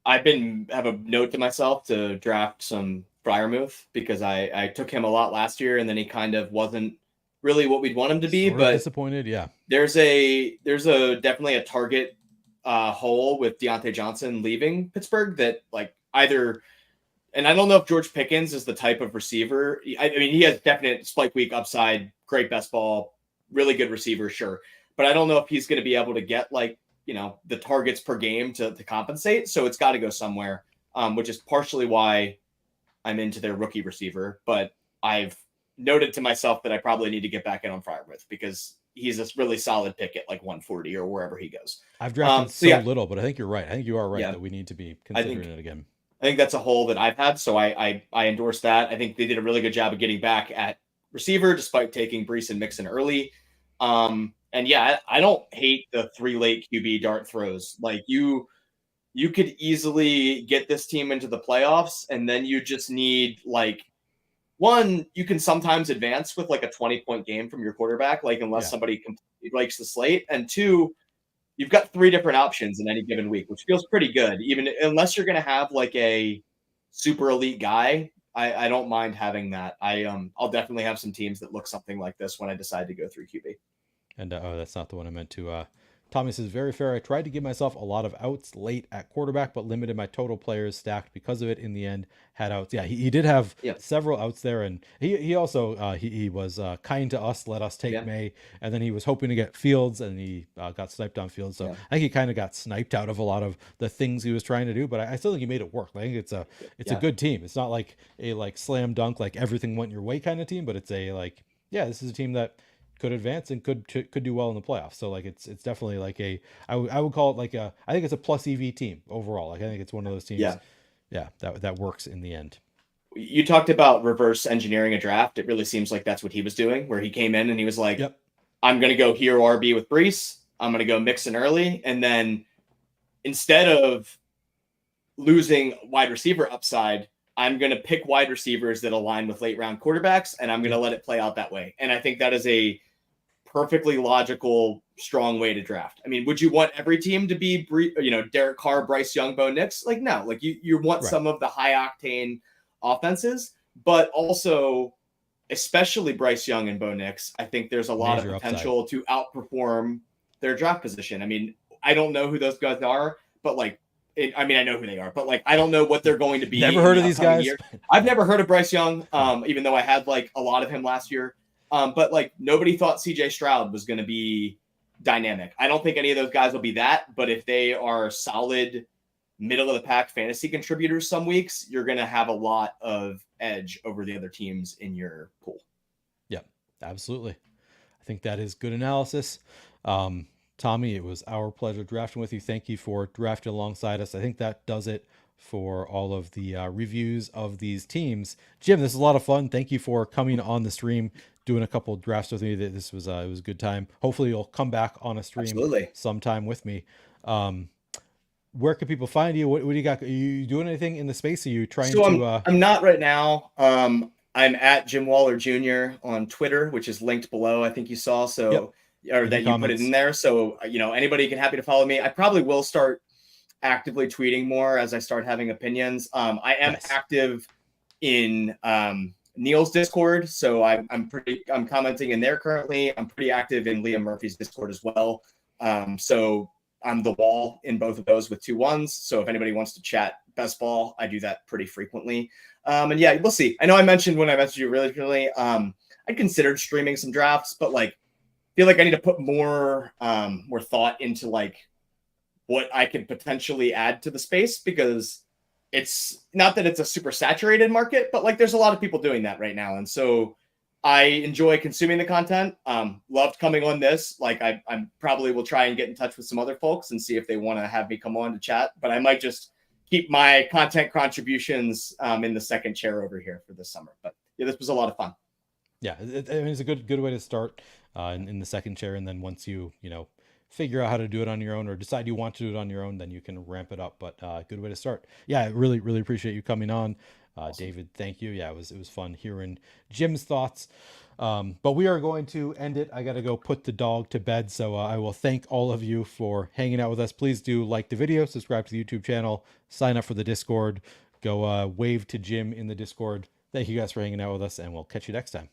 have a note to myself to draft some Fryermuth because I took him a lot last year, and then he kind of wasn't really what we'd want him to be. Sort of disappointed, yeah. There's a definitely a target hole with Deontay Johnson leaving Pittsburgh that either. And I don't know if George Pickens is the type of receiver. I mean, he has definite spike week upside, great best ball, really good receiver, sure. But I don't know if he's going to be able to get the targets per game to compensate. So it's got to go somewhere. which is partially why I'm into their rookie receiver. But I've noted to myself that I probably need to get back in on Fryermuth because he's a really solid pick at like 140 or wherever he goes. I've drafted So so yeah, little, but I think you're right. I think you are right yeah, that we need to be I considering think it again. I think that's a hole that I've had. So I endorse that. I think they did a really good job of getting back at receiver despite taking Brees and Mixon early. And yeah, I don't hate the 3 late QB dart throws. Like you could easily get this team into the playoffs, and then you just need like one, you can sometimes advance with like a 20-point game from your quarterback, like unless Yeah. somebody completely breaks the slate. And two, you've got 3 different options in any given week, which feels pretty good. Even unless you're gonna have like a super elite guy, I don't mind having that. I'll definitely have some teams that look something like this when I decide to go through QB. And oh, that's not the one I meant to. Tommy says, very fair. I tried to give myself a lot of outs late at quarterback, but limited my total players stacked because of it. In the end, had outs. Yeah, he did have Yeah, several outs there, and he also he was kind to us, let us take yeah, May, and then he was hoping to get Fields, and he got sniped on Fields. So yeah, I think he kind of got sniped out of a lot of the things he was trying to do, but I still think he made it work. I think it's a yeah, good team. It's not like a like slam dunk, like everything went your way kind of team, but it's a like yeah, this is a team that could advance and could do well in the playoffs. So like it's definitely like I would call it like a I think it's a plus EV team overall. Like I think it's one of those teams, yeah. yeah, that works in the end. You talked about reverse engineering a draft. It really seems like that's what he was doing, where he came in and he was like, Yep. I'm going to go hero RB with Brees. I'm going to go Mixon early. And then instead of losing wide receiver upside, I'm going to pick wide receivers that align with late round quarterbacks, and I'm going to Yep. let it play out that way. And I think that is a perfectly logical, strong way to draft. I mean, would you want every team to be, Derek Carr, Bryce Young, Bo Nix? Like, no, like you want Right. some of the high octane offenses, but also, especially Bryce Young and Bo Nix, I think there's a lot of Major upside. potential to outperform their draft position. I mean, I don't know who those guys are, but like, I mean, I know who they are, but like, I don't know what they're going to Never be in heard the of these upcoming guys. year. I've never heard of Bryce Young, Yeah. even though I had like a lot of him last year. But like nobody thought CJ Stroud was going to be dynamic. I don't think any of those guys will be that, but if they are solid middle of the pack fantasy contributors some weeks, you're going to have a lot of edge over the other teams in your pool. Yep. Absolutely. I think that is good analysis. Tommy, it was our pleasure drafting with you. Thank you for drafting alongside us. I think that does it for all of the reviews of these teams. Jim, this is a lot of fun. Thank you for coming on the stream, doing a couple of drafts with me. This was it was a good time. Hopefully, you'll come back on a stream Absolutely. sometime with me. Where can people find you? What do you got? Are you doing anything in the space? Are you trying So to? I'm not right now. I'm at Jim Waller Jr. on Twitter, which is linked below. I think you saw Yep, or in the that you put it in comments. there. So anybody can happy to follow me. I probably will start actively tweeting more as I start having opinions. I am Nice. active in Neil's Discord, so I'm commenting in there currently. I'm pretty active in Liam Murphy's Discord as well. So I'm the wall in both of those with 2 1s. So if anybody wants to chat best ball, I do that pretty frequently. And yeah, we'll see. I know I mentioned when I messaged you originally, I considered streaming some drafts, but like feel like I need to put more thought into like what I could potentially add to the space, because it's not that it's a super saturated market, but like there's a lot of people doing that right now. And so I enjoy consuming the content. Loved coming on this. Like I'm probably will try and get in touch with some other folks and see if they want to have me come on to chat, but I might just keep my content contributions in the second chair over here for this summer. But yeah, this was a lot of fun. Yeah, I mean, it's a good way to start in the second chair, and then once you figure out how to do it on your own or decide you want to do it on your own, then you can ramp it up. But good way to start. Yeah, I really appreciate you coming on, Awesome. David. Thank you. Yeah, it was fun hearing Jim's thoughts. But we are going to end it. I got to go put the dog to bed, so I will thank all of you for hanging out with us. Please do like the video, subscribe to the YouTube channel, sign up for the Discord, go wave to Jim in the Discord. Thank you guys for hanging out with us, and we'll catch you next time.